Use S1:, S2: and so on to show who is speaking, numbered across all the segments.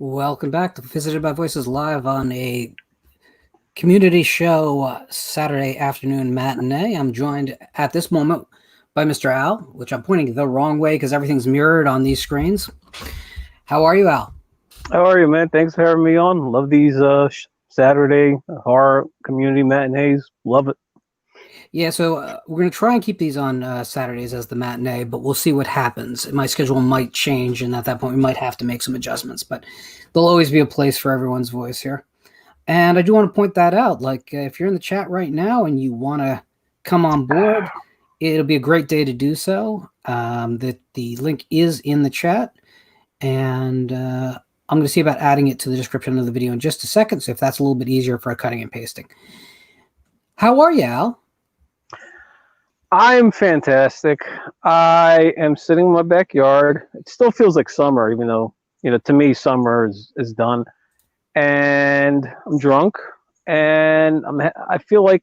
S1: Welcome back to Visited by Voices Live on a community show Saturday afternoon matinee. I'm joined at this moment by Mr. Al, which I'm pointing the wrong way because everything's mirrored on these screens. How are you, Al?
S2: How are you, man? Thanks for having me on. Love these Saturday horror community matinees. Love it.
S1: Yeah, so we're going to try and keep these on Saturdays as the matinee, but we'll see what happens. My schedule might change, and at that point, we might have to make some adjustments, but there'll always be a place for everyone's voice here. And I do want to point that out. Like, if you're in the chat right now and you want to come on board, it'll be a great day to do so. The link is in the chat, and I'm going to see about adding it to the description of the video in just a second, so if that's a little bit easier for cutting and pasting. How are you, Al?
S2: I'm fantastic. I am sitting in my backyard. It still feels like summer, even though, to me, summer is done. And I'm drunk, and I feel like,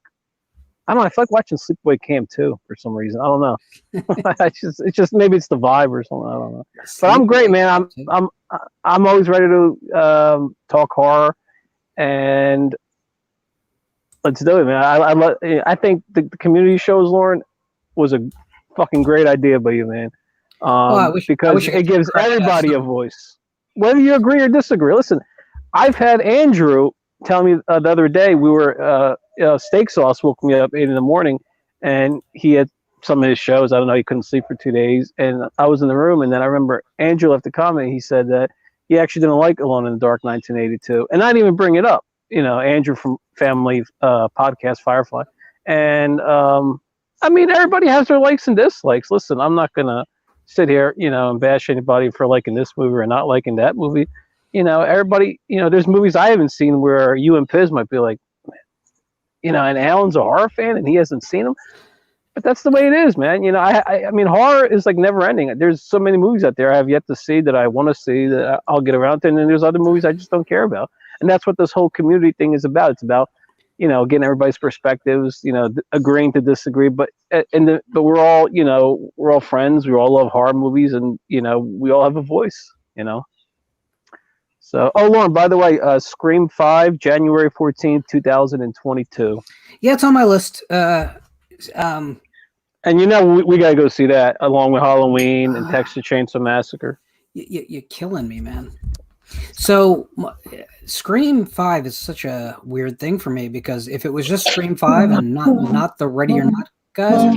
S2: I don't know, I feel like watching Sleepaway Camp 2 for some reason. I don't know. It's just maybe it's the vibe or something. I don't know. But I'm great, man. I'm always ready to talk horror, and let's do it, man. I think the community shows, Lauren, was a fucking great idea by you, man. Because it gives everybody a voice, whether you agree or disagree. Listen, I've had Andrew tell me the other day, we were Steak Sauce woke me up 8 a.m, and he had some of his shows. I don't know, he couldn't sleep for 2 days, and I was in the room, and then I remember Andrew left a comment. He said that he actually didn't like Alone in the Dark 1982, and I didn't even bring it up. Andrew from Family Podcast Firefly, and I mean, everybody has their likes and dislikes. Listen, I'm not gonna sit here, and bash anybody for liking this movie or not liking that movie. Everybody, there's movies I haven't seen where you and Piz might be like, and Alan's a horror fan and he hasn't seen them. But that's the way it is, man. I mean, horror is like never ending. There's so many movies out there I have yet to see that I want to see that I'll get around to, and then there's other movies I just don't care about. And that's what this whole community thing is about. It's about, getting everybody's perspectives, agreeing to disagree, but we're all, we're all friends. We all love horror movies, and we all have a voice, So, Lauren, by the way, Scream 5, January 14th, 2022.
S1: Yeah, it's on my list.
S2: And we got to go see that along with Halloween and Texas Chainsaw Massacre.
S1: You're killing me, man. So, Scream 5 is such a weird thing for me, because if it was just Scream 5 and not the Ready or Not guys,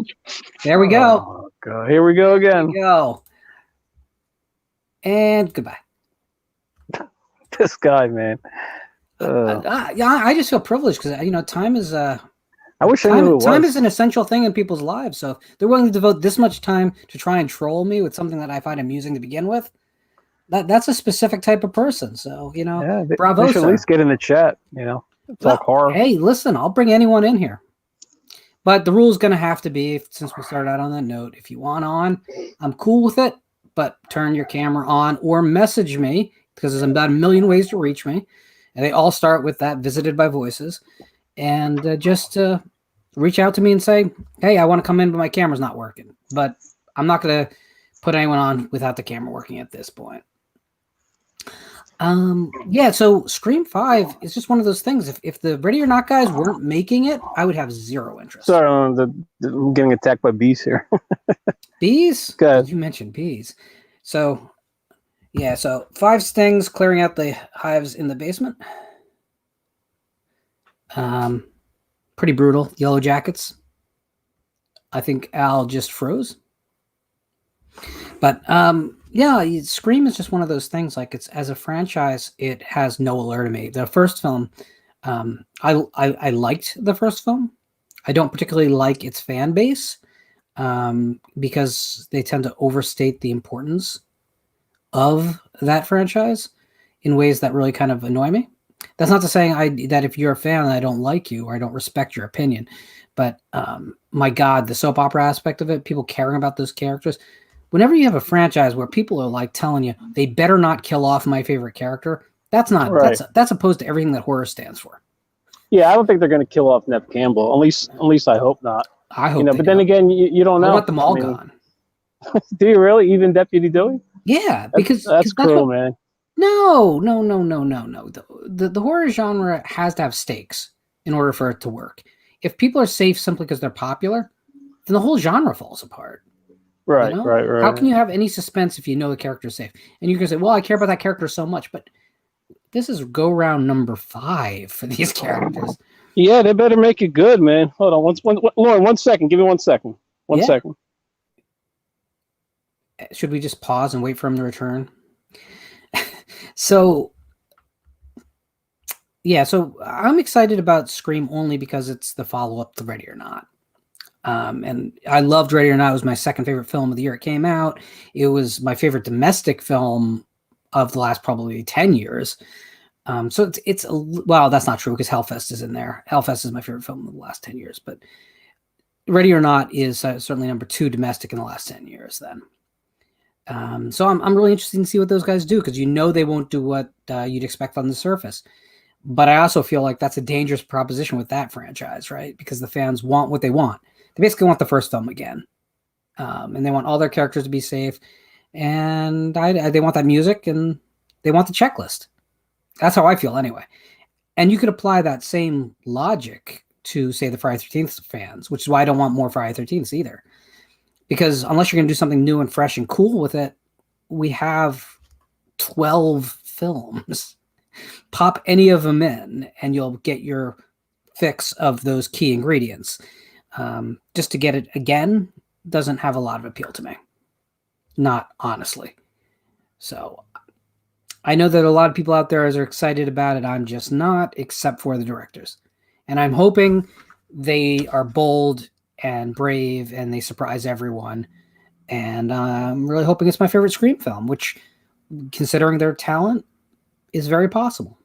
S1: there we go.
S2: Oh, God. Here we go again.
S1: Here we go. And goodbye.
S2: This guy, man.
S1: I just feel privileged because time is. I
S2: wish I knew who it was.
S1: Time is an essential thing in people's lives. So if they're willing to devote this much time to try and troll me with something that I find amusing to begin with, that's a specific type of person. So bravo.
S2: They should at least get in the chat. Talk horror.
S1: Hey, listen, I'll bring anyone in here. But the rule is going to have to be, since we started out on that note, if you want on, I'm cool with it. But turn your camera on or message me, because there's about 1 million ways to reach me, and they all start with that Visited by Voices, and just reach out to me and say, hey, I want to come in, but my camera's not working. But I'm not going to put anyone on without the camera working at this point. So Scream 5 is just one of those things. If the Ready or Not guys weren't making it, I would have zero interest.
S2: Sorry, I'm getting attacked by bees here.
S1: Bees?
S2: Good.
S1: You mentioned bees. So 5 stings clearing out the hives in the basement. Pretty brutal. Yellow Jackets. I think Al just froze. But Scream is just one of those things. Like, it's, as a franchise, it has no allure to me. The first film, I liked the first film. I don't particularly like its fan base, because they tend to overstate the importance of that franchise in ways that really kind of annoy me. That's not to say that if you're a fan and I don't like you or I don't respect your opinion, but my God, the soap opera aspect of it, people caring about those characters. Whenever you have a franchise where people are like telling you they better not kill off my favorite character, that's not right. That's opposed to everything that horror stands for.
S2: Yeah, I don't think they're going to kill off Neve Campbell. At least I hope not.
S1: I hope.
S2: But then again, you don't know.
S1: I want them all gone.
S2: Do you really? Even Deputy Dewey?
S1: Yeah,
S2: that's cruel, man.
S1: No, no, no, no, no, no. The horror genre has to have stakes in order for it to work. If people are safe simply because they're popular, then the whole genre falls apart. You
S2: Right,
S1: know?
S2: right,
S1: How can
S2: right.
S1: you have any suspense if you know the character's safe? And you can say, well, I care about that character so much, but this is go round number 5 for these characters.
S2: Yeah, they better make it good, man. Hold on, Lauren, 1 second. Give me 1 second. One
S1: Yeah.
S2: second.
S1: Should we just pause and wait for him to return? So, yeah, so I'm excited about Scream only because it's the follow-up to Ready or Not. And I loved Ready or Not. It was my second favorite film of the year it came out. It was my favorite domestic film of the last probably 10 years. So well, that's not true because Hellfest is in there. Hellfest is my favorite film of the last 10 years, but Ready or Not is certainly number 2 domestic in the last 10 years then. So I'm really interested to see what those guys do because they won't do what you'd expect on the surface. But I also feel like that's a dangerous proposition with that franchise, right? Because the fans want what they want. They basically want the first film again. And they want all their characters to be safe. And they want that music and they want the checklist. That's how I feel anyway. And you could apply that same logic to, say, the Friday 13th fans, which is why I don't want more Friday 13th either. Because unless you're going to do something new and fresh and cool with it, we have 12 films. Pop any of them in, and you'll get your fix of those key ingredients. Just to get it again doesn't have a lot of appeal to me. Not honestly. So I know that a lot of people out there are excited about it. I'm just not, except for the directors. And I'm hoping they are bold and brave and they surprise everyone. And I'm really hoping it's my favorite Scream film, which, considering their talent, is very possible.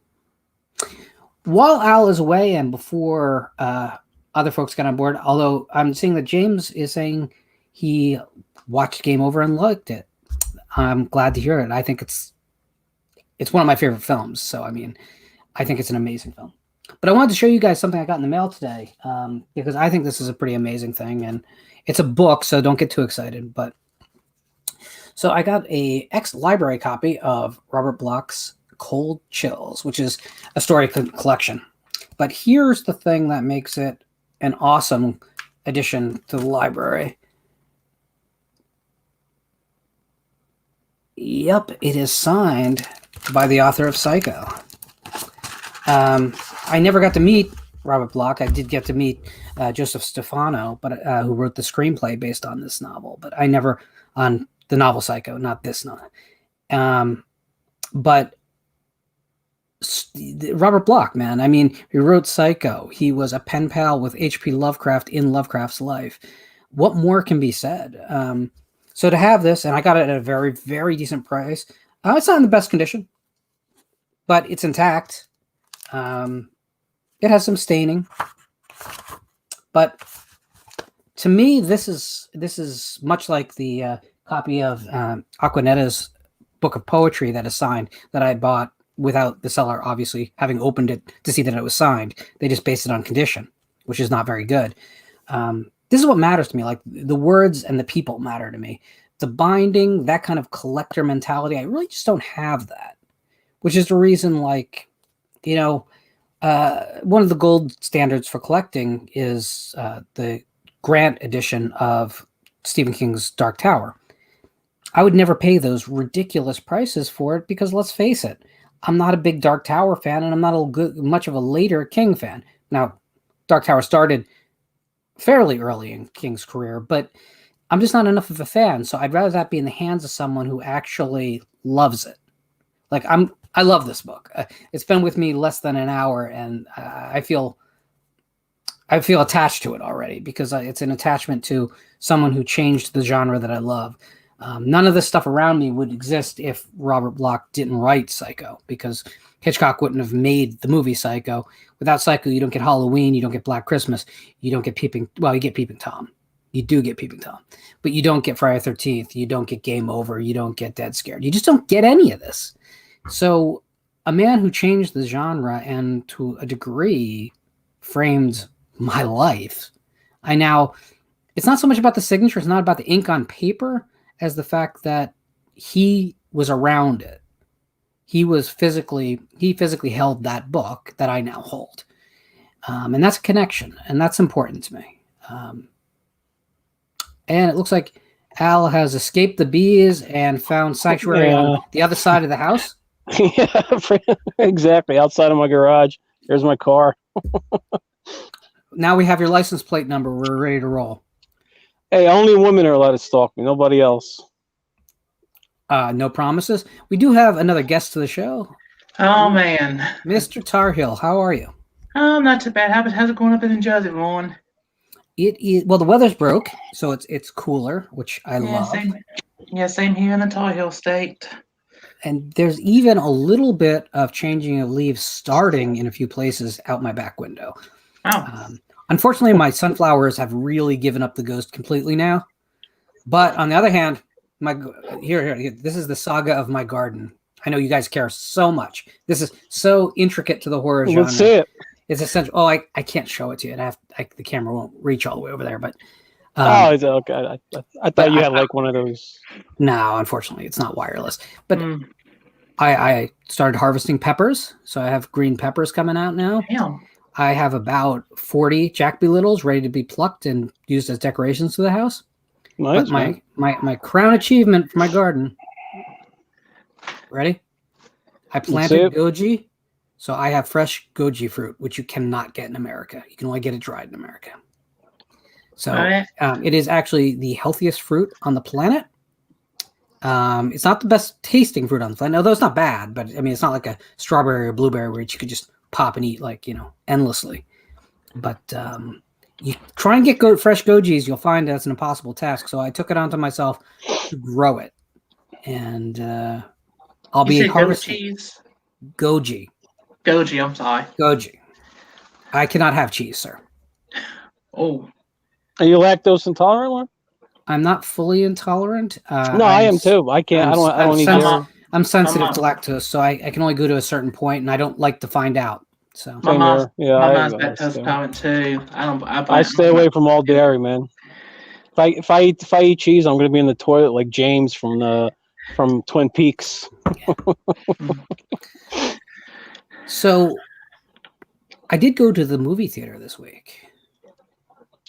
S1: While Al is away and before other folks get on board, although I'm seeing that James is saying he watched Game Over and liked it. I'm glad to hear it. I think it's one of my favorite films. So, I mean, I think it's an amazing film. But I wanted to show you guys something I got in the mail today because I think this is a pretty amazing thing. And it's a book, so don't get too excited. But so I got a ex-library copy of Robert Bloch's Cold Chills, which is a story collection. But here's the thing that makes it an awesome addition to the library. Yep, it is signed by the author of Psycho. I never got to meet Robert Bloch. I did get to meet Joseph Stefano, but who wrote the screenplay based on this novel. But I never on the novel Psycho, not this novel. But Robert Bloch, man, I mean, he wrote Psycho. He was a pen pal with H.P. Lovecraft in Lovecraft's life. What more can be said? So to have this, and I got it at a very, very decent price. It's not in the best condition, but it's intact. It has some staining, but to me, this is much like the copy of Aquanetta's book of poetry that is signed that I bought without the seller obviously having opened it to see that it was signed. They just based it on condition, which is not very good. This is what matters to me. Like the words and the people matter to me. The binding, that kind of collector mentality, I really just don't have that, which is the reason, like, you know, one of the gold standards for collecting is the Grant edition of Stephen King's Dark Tower. I would never pay those ridiculous prices for it because, let's face it, I'm not a big Dark Tower fan and I'm not much of a later King fan. Now, Dark Tower started fairly early in King's career, but I'm just not enough of a fan. So I'd rather that be in the hands of someone who actually loves it. Like I love this book. It's been with me less than an hour, and I feel attached to it already because it's an attachment to someone who changed the genre that I love. None of this stuff around me would exist if Robert Bloch didn't write Psycho, because Hitchcock wouldn't have made the movie Psycho. Without Psycho, you don't get Halloween, you don't get Black Christmas, you don't get you get Peeping Tom. You do get Peeping Tom, but you don't get Friday 13th, you don't get Game Over, you don't get Dead Scared. You just don't get any of this. So a man who changed the genre and to a degree framed my life. It's not so much about the signature, it's not about the ink on paper as the fact that he was around it. he physically held that book that I now hold. And that's a connection, and that's important to me. And it looks like Al has escaped the bees and found sanctuary on the other side of the house.
S2: Yeah, exactly. Outside of my garage. There's my car.
S1: Now we have your license plate number. We're ready to roll.
S2: Hey, only women are allowed to stalk me. Nobody else.
S1: No promises. We do have another guest to the show.
S3: Oh, man.
S1: Mr. Tar Heel, how are you?
S3: Oh, not too bad. How's it going up in New Jersey, Ron?
S1: It is, well, the weather's broke, so it's cooler, which I love.
S3: Same here in the Tar Heel state.
S1: And there's even a little bit of changing of leaves starting in a few places out my back window.
S3: Oh.
S1: Unfortunately, my sunflowers have really given up the ghost completely now. But on the other hand, here, this is the saga of my garden. I know you guys care so much. This is so intricate to the horror genre.
S2: Let's see it.
S1: It's essential. Oh, I can't show it to you. The camera won't reach all the way over there. But
S2: it's okay. I thought you had like one of those.
S1: No, unfortunately, it's not wireless. But I started harvesting peppers, so I have green peppers coming out now.
S3: Damn.
S1: I have about 40 Jack-Be Littles ready to be plucked and used as decorations for the house.
S2: Nice,
S1: but my crown achievement for my garden. Ready? I planted goji, so I have fresh goji fruit, which you cannot get in America. You can only get it dried in America. So it is actually the healthiest fruit on the planet. It's not the best tasting fruit on the planet, although it's not bad. But I mean, it's not like a strawberry or blueberry where you could just pop and eat endlessly. But you try and get fresh gojis, you'll find that's an impossible task. So I took it onto myself to grow it, and I'll be harvesting goji.
S3: Goji, I'm sorry.
S1: Goji. I cannot have cheese, sir.
S3: Oh.
S2: Are you lactose intolerant, Lauren?
S1: I'm not fully intolerant.
S2: No, I am too. I can't. I don't need dairy.
S1: I'm sensitive to lactose, so I can only go to a certain point, and I don't like to find out. So
S3: my mom's lactose intolerant too. I
S2: stay away from all dairy, man. If I eat cheese, I'm gonna be in the toilet like James from Twin Peaks.
S1: So I did go to the movie theater this week.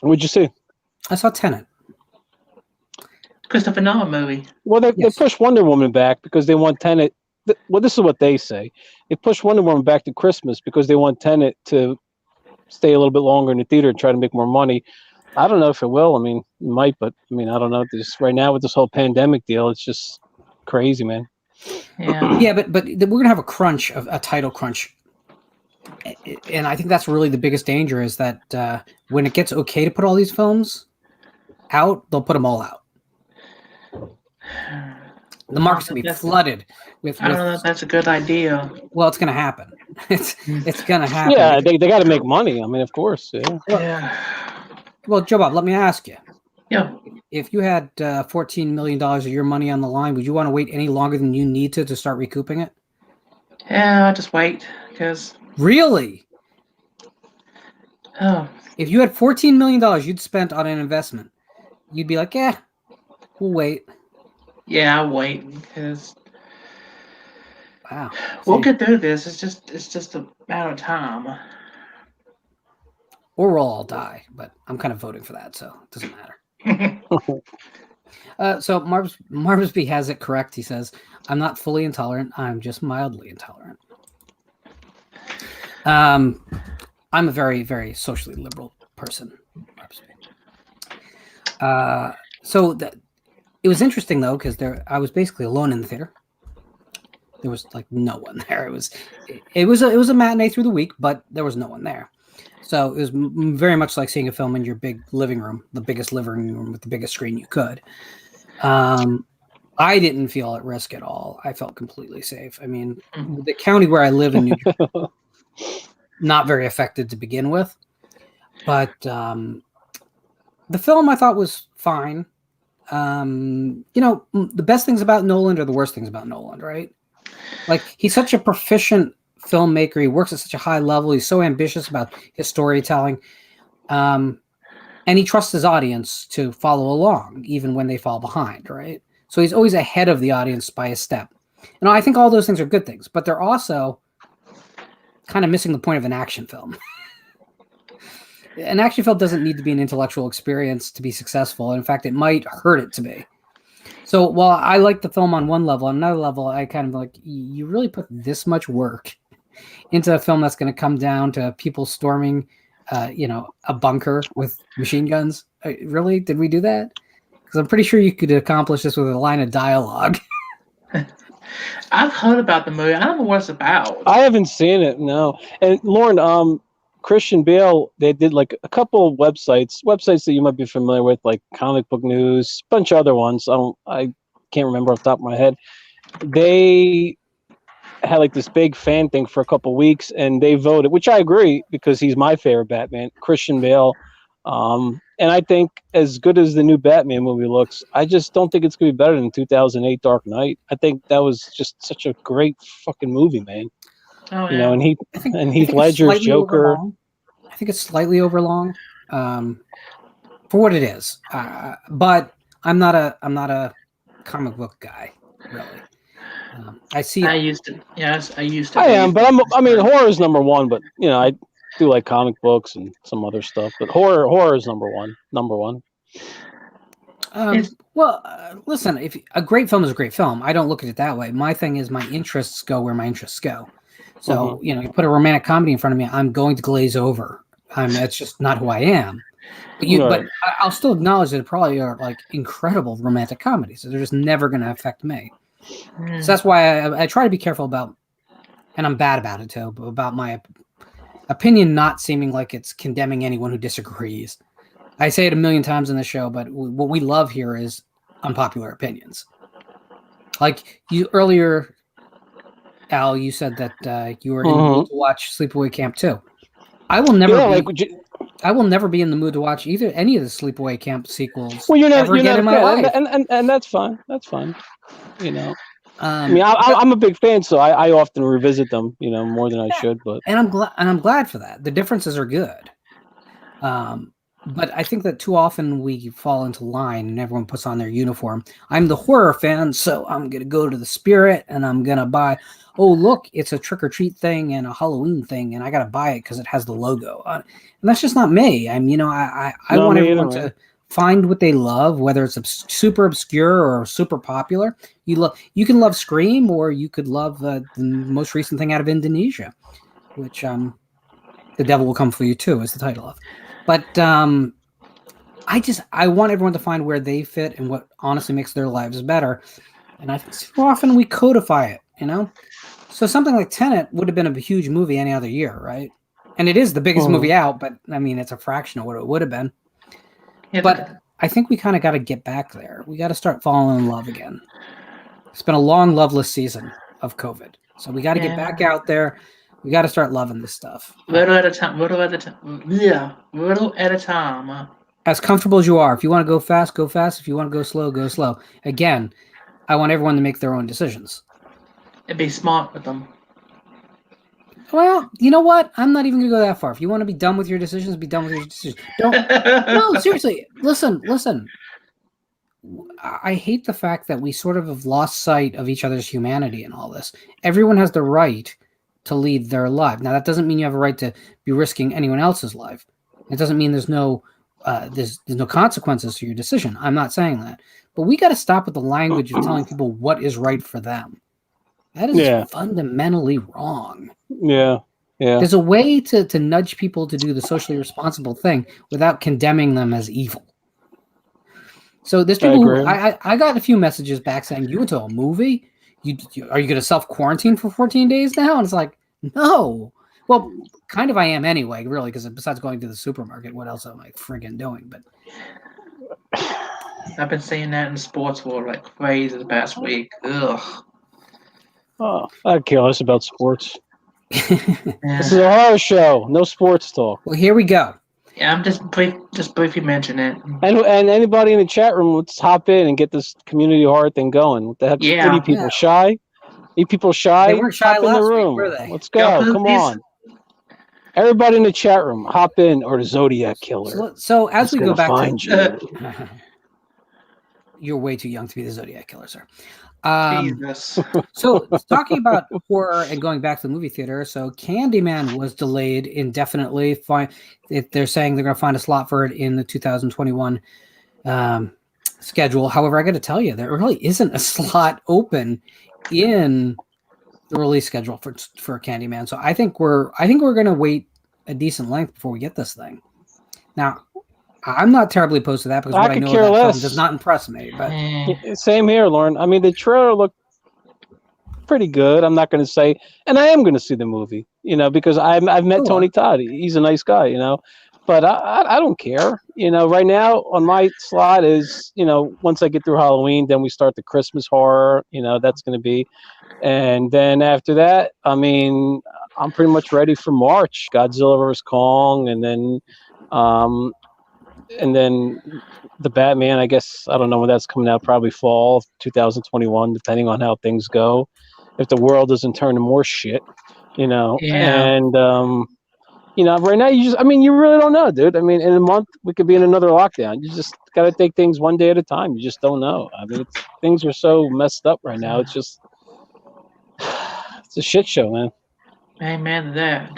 S2: What'd you see?
S1: I saw Tenet.
S3: Christopher Nolan movie.
S2: Well, they pushed Wonder Woman back because they want Tenet. Well, this is what they say. They pushed Wonder Woman back to Christmas because they want Tenet to stay a little bit longer in the theater and try to make more money. I don't know if it will. I mean, it might, but I mean, I don't know. Right now with this whole pandemic deal, it's just crazy, man.
S3: Yeah.
S1: Yeah, but we're gonna have a title crunch, and I think that's really the biggest danger is that when it gets okay to put all these films out, they'll put them all out. The market's gonna be flooded with.
S3: I don't know if that's a good idea.
S1: Well, it's gonna happen. It's gonna happen.
S2: Yeah, they got to make money. I mean, of course.
S3: Yeah.
S1: Well, Joe Bob, let me ask you.
S3: Yeah.
S1: If you had $14 million of your money on the line, would you want to wait any longer than you need to start recouping it?
S3: Yeah, I'll just wait because.
S1: Really?
S3: Oh.
S1: If you had $14 million you'd spent on an investment, you'd be like, yeah, we'll wait.
S3: Yeah, I'll wait because.
S1: Wow.
S3: We'll get through this. It's just a matter of time.
S1: Or we'll all die, but I'm kind of voting for that, so it doesn't matter. So Marvisby has it correct. He says, I'm not fully intolerant. I'm just mildly intolerant. I'm a very, very socially liberal person. It was interesting, though, because I was basically alone in the theater. There was like no one there. It was a matinee through the week, but there was no one there. So it was very much like seeing a film in your big living room, the biggest living room with the biggest screen you could. I didn't feel at risk at all. I felt completely safe. I mean, the county where I live in New Jersey, not very affected to begin with. But the film I thought was fine. The best things about Nolan are the worst things about Nolan, right? Like, he's such a proficient filmmaker. He works at such a high level. He's so ambitious about his storytelling. And he trusts his audience to follow along, even when they fall behind, right? So he's always ahead of the audience by a step. I think all those things are good things, but they're also kind of missing the point of an action film. An action film doesn't need to be an intellectual experience to be successful. In fact, it might hurt it to be. So while I like the film on one level, on another level, I kind of like, you really put this much work into a film that's going to come down to people storming, a bunker with machine guns. Really? Did we do that? Because I'm pretty sure you could accomplish this with a line of dialogue.
S3: I've heard about the movie. I don't know what it's about.
S2: I haven't seen it, no. And Lauren, Christian Bale, they did like a couple websites that you might be familiar with, like Comic Book News, a bunch of other ones. I can't remember off the top of my head. They had like this big fan thing for a couple weeks, and they voted, which I agree because he's my favorite Batman, Christian Bale. And I think as good as the new Batman movie looks, I just don't think it's going to be better than 2008 Dark Knight. I think that was just such a great fucking movie, man.
S3: Oh,
S2: You
S3: yeah.
S2: know, and Heath
S1: it's
S2: Ledger's
S1: slightly
S2: Joker.
S1: overlong. I think it's slightly overlong for what it is. But I'm not a comic book guy, really. I see.
S3: I used to. Yes, I used to.
S2: I am, but I mean, horror is number one. But you know, I do like comic books and some other stuff. But horror is number one. Number one.
S1: Listen, if a great film is a great film, I don't look at it that way. My thing is my interests go where my interests go. So, you put a romantic comedy in front of me, I'm going to glaze over. That's just not who I am. But I'll still acknowledge that it probably are like incredible romantic comedies. So they're just never going to affect me. So that's why I try to be careful about, and I'm bad about it too, but about my opinion not seeming like it's condemning anyone who disagrees. I say it a million times in the show, but what we love here is unpopular opinions. Like you earlier, Al, you said that you were in the mood to watch Sleepaway Camp 2. I will never I will never be in the mood to watch any of the Sleepaway Camp sequels.
S2: Well, you're not
S1: again in my life.
S2: and that's fine. That's fine. You know, I mean, I'm a big fan, so I often revisit them. You know, more than I should. But
S1: I'm glad for that. The differences are good. But I think that too often we fall into line and everyone puts on their uniform. I'm the horror fan, so I'm going to go to the Spirit and I'm going to buy, oh, look, it's a trick-or-treat thing and a Halloween thing, and I got to buy it because it has the logo. And that's just not me. I want everyone to find what they love, whether it's super obscure or super popular. You can love Scream, or you could love the most recent thing out of Indonesia, which The Devil Will Come For You Too is the title of. But I want everyone to find where they fit and what honestly makes their lives better. And I think so often we codify it, you know? So something like Tenet would have been a huge movie any other year, right? And it is the biggest movie out, but I mean, it's a fraction of what it would have been. Yeah, but I think we kind of got to get back there. We got to start falling in love again. It's been a long, loveless season of COVID. So we got to get back out there. We got to start loving this stuff.
S3: Little at a time. Yeah, little at a time.
S1: As comfortable as you are. If you want to go fast, go fast. If you want to go slow, go slow. Again, I want everyone to make their own decisions.
S3: And be smart with them.
S1: Well, you know what? I'm not even going to go that far. If you want to be done with your decisions, be done with your decisions. No, seriously. Listen. I hate the fact that we sort of have lost sight of each other's humanity in all this. Everyone has the right to lead their life. Now, that doesn't mean you have a right to be risking anyone else's life. It doesn't mean there's no consequences to your decision. I'm not saying that. But we got to stop with the language of telling people what is right for them. That is fundamentally wrong.
S2: Yeah.
S1: There's a way to nudge people to do the socially responsible thing without condemning them as evil. So there's people who I got a few messages back saying, you went to a movie? Are you going to self-quarantine for 14 days now? And it's like, no. Well, kind of I am anyway, really, because besides going to the supermarket, what else am I friggin' doing? But
S3: I've been seeing that in the sports world like crazy the past week. Ugh.
S2: Oh, I care less about sports. This is a horror show. No sports talk.
S1: Well, here we go.
S3: Yeah, I'm just briefly mention it.
S2: And anybody in the chat room, let's hop in and get this community horror thing going. What the heck?
S3: Yeah.
S2: What are you people shy? Are you people shy?
S1: They weren't shy
S2: hop in the room.
S1: Week, were they?
S2: Let's go. Come on. Everybody in the chat room, hop in, or the Zodiac Killer.
S1: So as we go back
S2: to
S1: You're way too young to be the Zodiac Killer, sir.
S3: Jesus.
S1: So talking about horror and going back to the movie theater, so Candyman was delayed indefinitely. They're saying they're going to find a slot for it in the 2021 schedule. However, I got to tell you, there really isn't a slot open in the release schedule for Candyman. So I think we're going to wait a decent length before we get this thing. Now, I'm not terribly opposed to that because what I know of that film does not impress me. But
S2: same here, Lauren. I mean, the trailer looked pretty good. I'm not going to say, and I am going to see the movie, because I've met Tony Todd. He's a nice guy, but I don't care. Right now on my slot is, once I get through Halloween, then we start the Christmas horror, that's going to be. And then after that, I mean, I'm pretty much ready for March, Godzilla vs. Kong, and then the Batman, I guess, I don't know when that's coming out, probably fall of 2021, depending on how things go. If the world doesn't turn to more shit,
S3: Yeah.
S2: And, right now you really don't know, dude. I mean, in a month, we could be in another lockdown. You just got to take things one day at a time. You just don't know. I mean, things are so messed up right now. It's just, it's a shit show, man.
S3: Amen to that.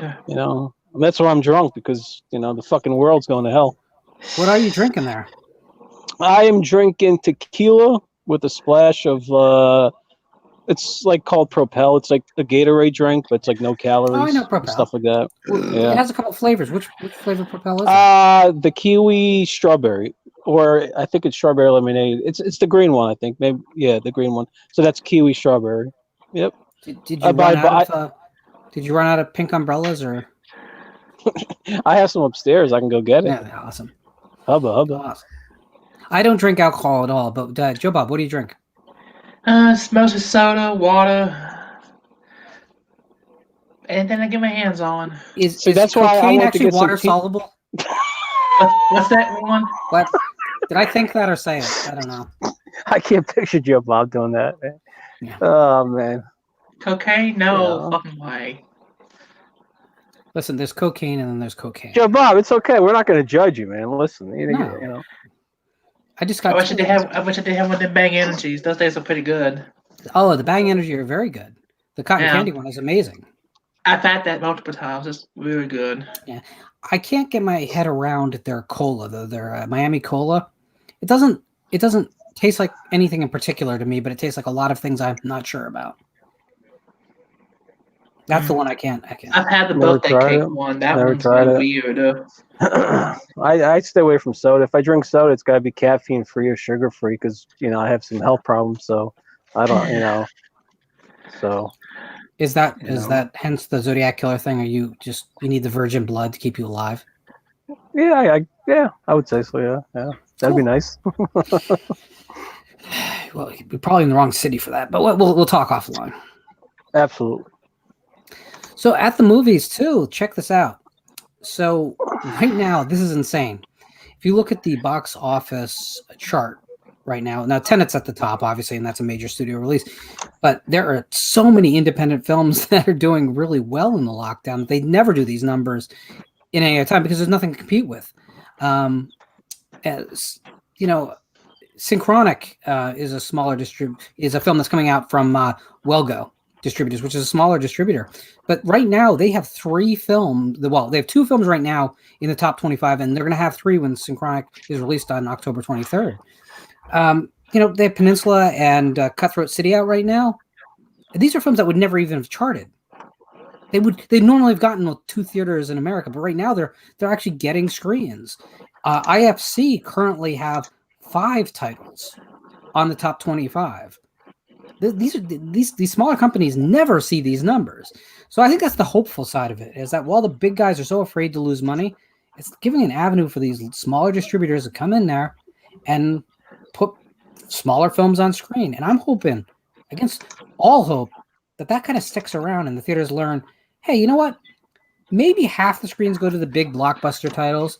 S2: And that's why I'm drunk, because, the fucking world's going to hell.
S1: What are you drinking there?
S2: I am drinking tequila with a splash of, it's like called Propel. It's like a Gatorade drink, but it's like no calories.
S1: Oh, I know Propel.
S2: Stuff like that. Yeah.
S1: It has a couple of flavors. Which flavor Propel is it?
S2: The kiwi strawberry, or I think it's strawberry lemonade. It's the green one, I think. Maybe, yeah, the green one. So that's kiwi strawberry. Yep.
S1: Did you run out of pink umbrellas, or?
S2: I have some upstairs. I can go get it.
S1: Yeah, awesome.
S2: Hubba.
S1: Awesome. I don't drink alcohol at all, but Joe Bob, what do you drink?
S3: It's mostly soda, water, and then I get my hands on.
S1: Is
S2: that's why I
S1: cocaine
S2: want to
S1: actually
S2: get
S1: water
S2: some
S1: soluble?
S3: What's that one?
S1: What? Did I think that or say it? I don't know.
S2: I can't picture Joe Bob doing that, man.
S1: Yeah.
S2: Oh, man.
S3: Cocaine? No fucking way.
S1: Listen, there's cocaine and then there's cocaine.
S2: Joe Bob, it's okay. We're not going to judge you, man. Listen,
S1: No. I just got.
S3: I wish I did have one of them Bang Energies. Those days are pretty good.
S1: Oh, the Bang Energy are very good. The cotton candy one is amazing.
S3: I've had that multiple times. It's really good.
S1: Yeah, I can't get my head around their cola, though. Their Miami Cola. It doesn't taste like anything in particular to me, but it tastes like a lot of things I'm not sure about. That's the one I can't.
S3: I've had the birthday cake one. That one's weird.
S2: I stay away from soda. If I drink soda, it's got to be caffeine free or sugar free, because I have some health problems. So I don't, So
S1: is that hence the Zodiac Killer thing? Or you need the virgin blood to keep you alive?
S2: Yeah, I would say so. Yeah, that'd be nice.
S1: Well, we're probably in the wrong city for that, but we'll talk offline.
S2: Absolutely.
S1: So at the movies too, check this out. So right now, this is insane. If you look at the box office chart right now Tenet's at the top, obviously, and that's a major studio release. But there are so many independent films that are doing really well in the lockdown. They never do these numbers in any other time because there's nothing to compete with. As you know, Synchronic is a smaller is a film that's coming out from Welgo Distributors, which is a smaller distributor. But right now they have 3 films. They have 2 films right now in the top 25, and they're going to have 3 when Synchronic is released on October 23rd. They have Peninsula and Cutthroat City out right now. These are films that would never even have charted. They normally have gotten 2 theaters in America, but right now they're actually getting screens. IFC currently have 5 titles on the top 25. These smaller companies never see these numbers. So I think that's the hopeful side of it, is that while the big guys are so afraid to lose money, it's giving an avenue for these smaller distributors to come in there and put smaller films on screen. And I'm hoping, against all hope, that kind of sticks around and the theaters learn, hey, you know what? Maybe half the screens go to the big blockbuster titles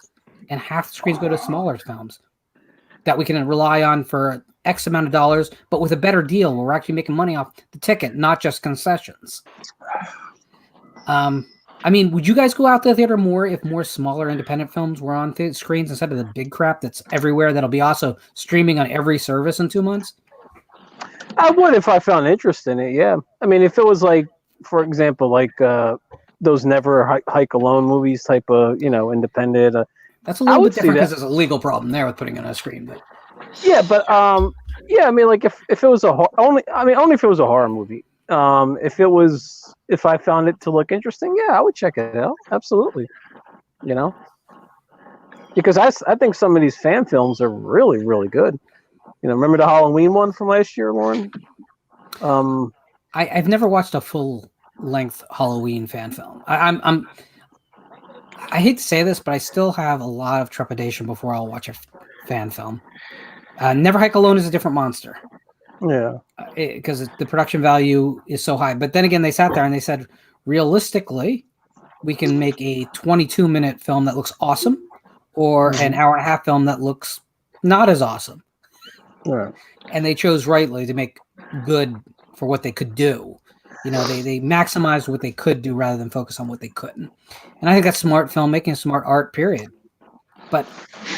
S1: and half the screens go to smaller films that we can rely on for X amount of dollars, but with a better deal where we're actually making money off the ticket, not just concessions. I mean, would you guys go out to the theater more if more smaller independent films were on screens instead of the big crap that's everywhere that'll be also streaming on every service in 2 months?
S2: I would if I found interest in it. Yeah, I mean, if it was like, for example, like those Never Hike Alone movies type of, independent.
S1: That's a
S2: I
S1: little
S2: would
S1: bit
S2: see
S1: different because
S2: that.
S1: there's a legal problem there with putting it on a screen. But
S2: Yeah, but yeah, I mean, like if it was only if it was a horror movie. If I found it to look interesting, yeah, I would check it out. Absolutely, you know, because I think some of these fan films are really, really good. Remember the Halloween one from last year, Lauren?
S1: I've never watched a full length Halloween fan film. I hate to say this, but I still have a lot of trepidation before I'll watch a fan film. Never Hike Alone is a different monster.
S2: Yeah.
S1: Because the production value is so high. But then again, they sat there and they said, realistically, we can make a 22-minute film that looks awesome or an hour and a half film that looks not as awesome.
S2: Yeah.
S1: And they chose rightly to make good for what they could do. They maximized what they could do rather than focus on what they couldn't. And I think that's smart filmmaking, smart art, period. But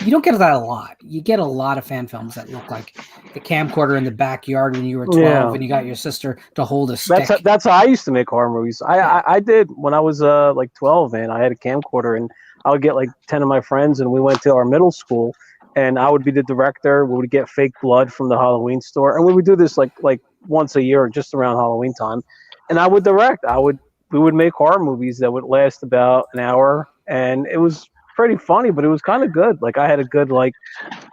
S1: you don't get that a lot. You get a lot of fan films that look like the camcorder in the backyard when you were 12 and you got your sister to hold a stick.
S2: That's how I used to make horror movies. I did when I was like 12, man. I had a camcorder and I would get like 10 of my friends and we went to our middle school and I would be the director. We would get fake blood from the Halloween store. And we would do this like once a year, just around Halloween time. And I would direct. We would make horror movies that would last about an hour. And it was pretty funny, but it was kind of good. Like I had a good like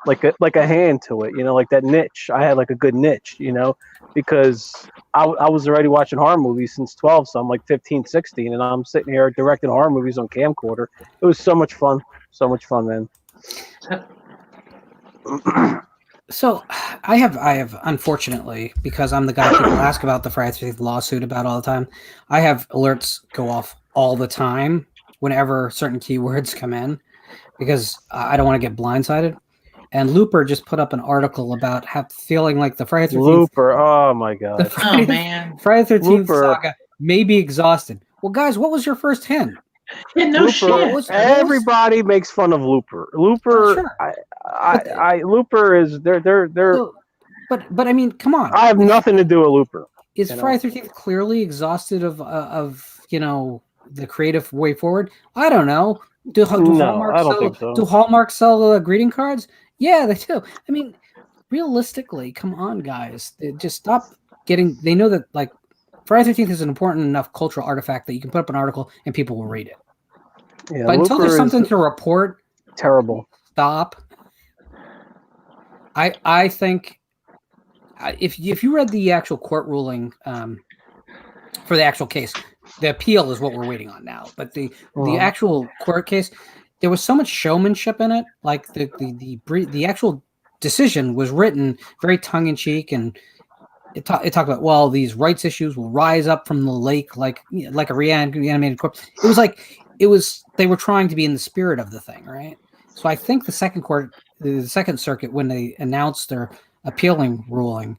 S2: a hand to it, like that niche. I had like a good niche, because I was already watching horror movies since 12, so I'm like 15, 16, and I'm sitting here directing horror movies on camcorder. It was so much fun, man.
S1: So I have unfortunately, because I'm the guy people ask about the Friday the 13th lawsuit about all the time, I have alerts go off all the time whenever certain keywords come in because I don't want to get blindsided. And Looper just put up an article about feeling like the Friday the 13th.
S2: Looper, oh my God.
S1: The Friday the 13th saga may be exhausted. Well, guys, what was your first hint?
S3: Yeah, no
S2: Looper,
S3: shit.
S2: Everybody makes fun of Looper. Looper, sure. Looper is they're.
S1: But I mean, come on.
S2: I have nothing to do with Looper.
S1: Is Friday the 13th clearly exhausted of the creative way forward? I don't know. Do Hallmark sell greeting cards? Yeah, they do. I mean, realistically, come on, guys. Just stop getting. They know that like Friday the 13th is an important enough cultural artifact that you can put up an article and people will read it. Yeah, but until there's something to report,
S2: terrible.
S1: Stop. I think if you read the actual court ruling for the actual case, the appeal is what we're waiting on now. But the actual court case, there was so much showmanship in it. Like the actual decision was written very tongue in cheek, and it talked about these rights issues will rise up from the lake like a reanimated corpse. It was they were trying to be in the spirit of the thing, right? So I think the Second Circuit, when they announced their appealing ruling,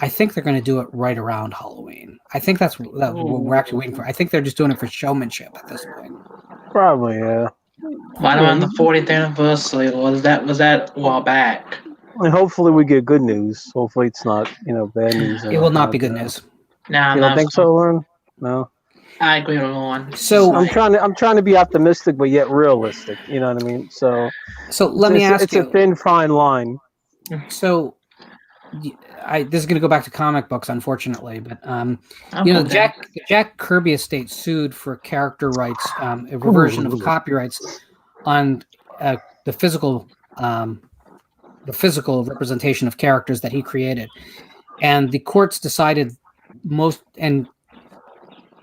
S1: I think they're going to do it right around Halloween. I think that's what we're actually waiting for. I think they're just doing it for showmanship at this point.
S2: Probably, yeah.
S3: Right around the 40th anniversary, was that a while back?
S2: And hopefully we get good news. Hopefully it's not, bad news.
S1: It will not be good news.
S3: No,
S2: you don't think so, Lauren? No.
S3: I agree with Lauren.
S1: So
S2: I'm trying to be optimistic, but yet realistic. You know what I mean? So
S1: let me ask you.
S2: It's a thin, fine line.
S1: So, this is going to go back to comic books, unfortunately, but the Jack Kirby estate sued for character rights, a reversion of copyrights on the physical representation of characters that he created, and the courts decided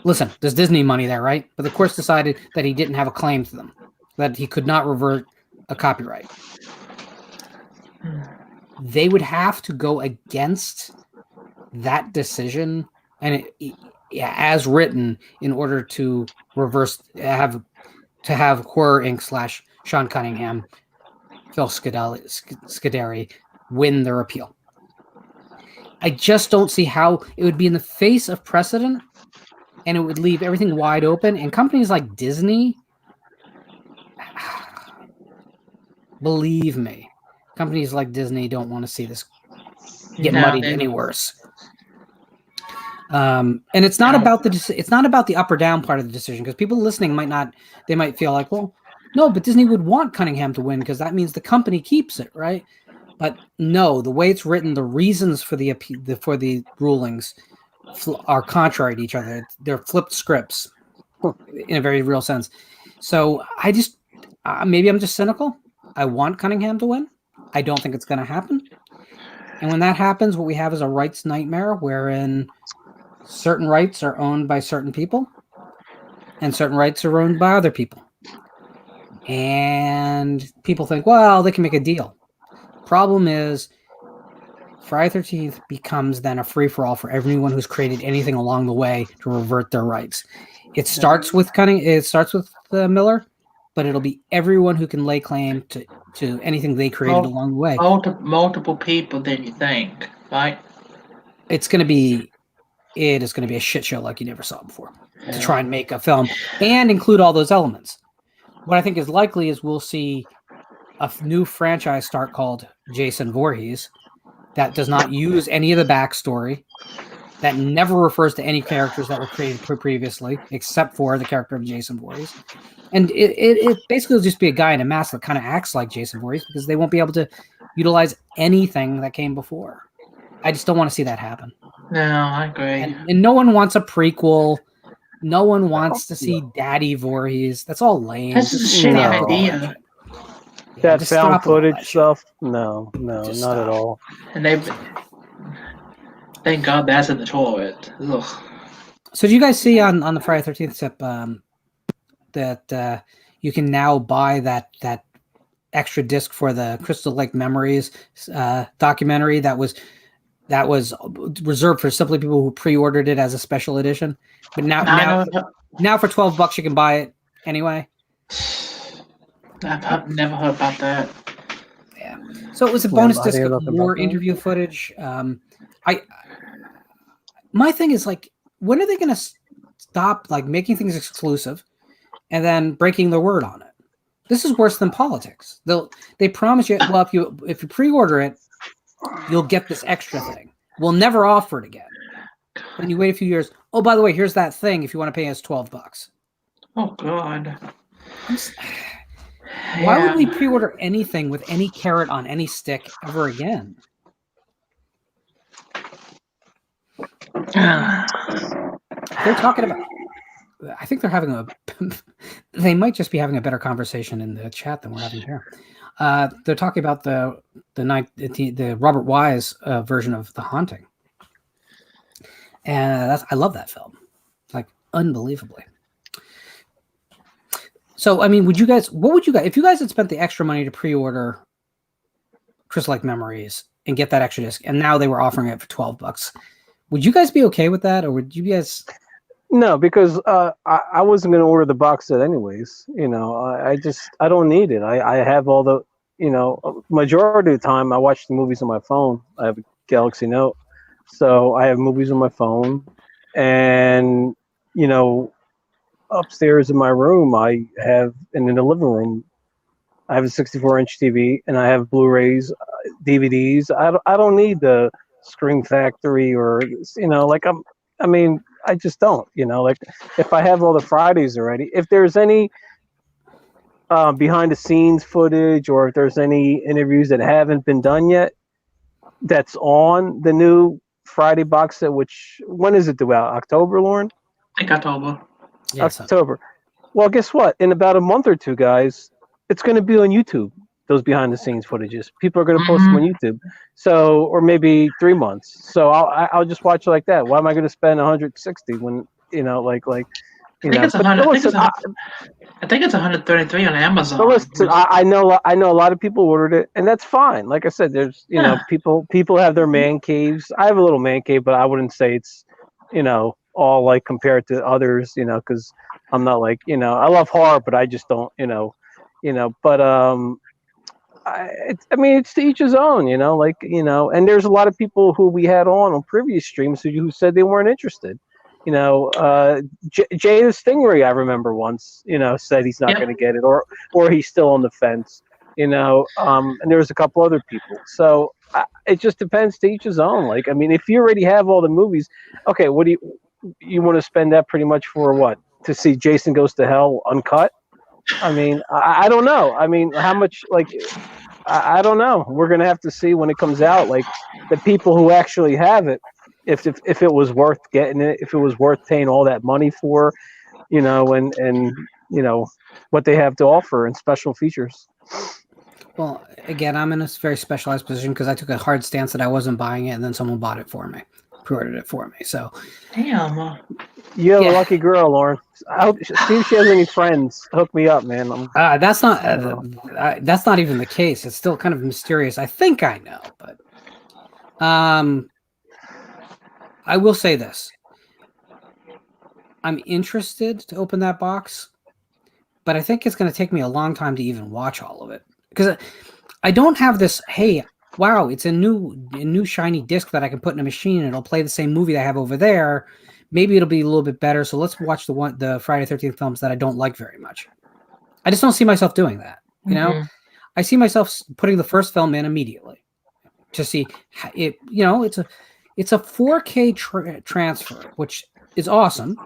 S1: listen, there's Disney money there, right? But the courts decided that he didn't have a claim to them, that he could not revert a copyright. They would have to go against that decision and as written in order to have Horror Inc. / Sean Cunningham, Phil Scuderi win their appeal. I just don't see how it would be in the face of precedent and it would leave everything wide open. And companies like Disney, believe me, companies like Disney don't want to see this get muddied any worse. And it's not about the up or down part of the decision, because people listening might feel like, well, no, but Disney would want Cunningham to win because that means the company keeps it, right? But no, the way it's written, the reasons for the rulings are contrary to each other. They're flipped scripts in a very real sense. So I just maybe I'm just cynical. I want Cunningham to win. I don't think it's going to happen. And when that happens, what we have is a rights nightmare wherein certain rights are owned by certain people and certain rights are owned by other people. And people think, well, they can make a deal. Problem is, Friday 13th becomes then a free-for-all for everyone who's created anything along the way to revert their rights. It starts with Miller, but it'll be everyone who can lay claim to anything they created along the way.
S3: Multiple people than you think, right?
S1: It is going to be a shit show like you never saw before to try and make a film and include all those elements. What I think is likely is we'll see a new franchise start called Jason Voorhees that does not use any of the backstory, that never refers to any characters that were created previously, except for the character of Jason Voorhees. And it basically will just be a guy in a mask that kind of acts like Jason Voorhees because they won't be able to utilize anything that came before. I just don't want to see that happen.
S3: No, I agree.
S1: And no one wants a prequel. No one wants to see Daddy Voorhees. That's all lame.
S3: That's just a shitty idea.
S2: That found footage stuff? No, not at all.
S3: And thank God that's in the toilet. Ugh.
S1: So, do you guys see on the Friday 13th tip that you can now buy that extra disc for the Crystal Lake Memories documentary that was reserved for simply people who pre-ordered it as a special edition, but now for $12 you can buy it anyway.
S3: I've never heard about that.
S1: Yeah. So it was a bonus disc of more interview footage. My thing is, like, when are they going to stop like making things exclusive and then breaking their word on it? This is worse than politics. They promise you, well, if you pre-order it, you'll get this extra thing. We'll never offer it again. Then you wait a few years. Oh, by the way, here's that thing. If you want to pay us $12.
S3: Oh God.
S1: Why would we pre-order anything with any carrot on any stick ever again? They're talking about. I think they're having they might just be having a better conversation in the chat than we're having here. They're talking about the Robert Wise version of The Haunting, and I love that film, like, unbelievably. So, I mean, what would you guys, if you guys had spent the extra money to pre-order Crystal Lake Memories and get that extra disc, and now they were offering it for $12, would you guys be okay with that, or would you guys?
S2: No, because I wasn't going to order the box set anyways. I don't need it. I have all the, majority of the time I watch the movies on my phone. I have a Galaxy Note, so I have movies on my phone, and upstairs in my room and in the living room I have a 64-inch TV, and I have Blu-rays, DVDs. I don't need the Scream Factory or I just don't, like, if I have all the Fridays already, if there's any behind the scenes footage, or if there's any interviews that haven't been done yet, that's on the new Friday box set, which, when is it due out? October, Lauren?
S3: I think October.
S1: Yes.
S2: October. Well, guess what? In about a month or two, guys, it's going to be on YouTube. Those behind the scenes footages, people are going to post them on YouTube. So, or maybe 3 months. So I'll just watch it like that. Why am I going to spend 160 when I
S3: think it's 133 on Amazon.
S2: So listen, I know a lot of people ordered it, and that's fine. Like I said, there's people have their man caves. I have a little man cave, but I wouldn't say it's all like compared to others. Because I'm not like I love horror, but I just don't but it's to each his own, and there's a lot of people who we had on previous streams who said they weren't interested, Jay the Stingray, I remember once, said he's not
S3: Yep.
S2: going to get it, or he's still on the fence, and there was a couple other people. So it just depends, to each his own. Like, I mean, if you already have all the movies, okay, what do you want to spend that pretty much for? What, to see Jason Goes to Hell uncut? I mean, I don't know. I mean, how much, like, I don't know. We're going to have to see when it comes out, like, the people who actually have it, if it was worth getting it, if it was worth paying all that money for, and what they have to offer and special features.
S1: Well, again, I'm in a very specialized position because I took a hard stance that I wasn't buying it, and then someone bought it for me, pre-ordered it for me. So,
S3: Damn.
S2: You're a lucky girl, Lauren. I hope, see if she has any friends. Hook me up, man.
S1: that's not even the case. It's still kind of mysterious. I think I know, but I will say this: I'm interested to open that box, but I think it's going to take me a long time to even watch all of it because I don't have this. Hey, wow, it's a new shiny disc that I can put in a machine and it'll play the same movie that I have over there. Maybe it'll be a little bit better. So let's watch the Friday 13th films that I don't like very much. I just don't see myself doing that. I see myself putting the first film in immediately to see it. It's a 4K transfer, which is awesome.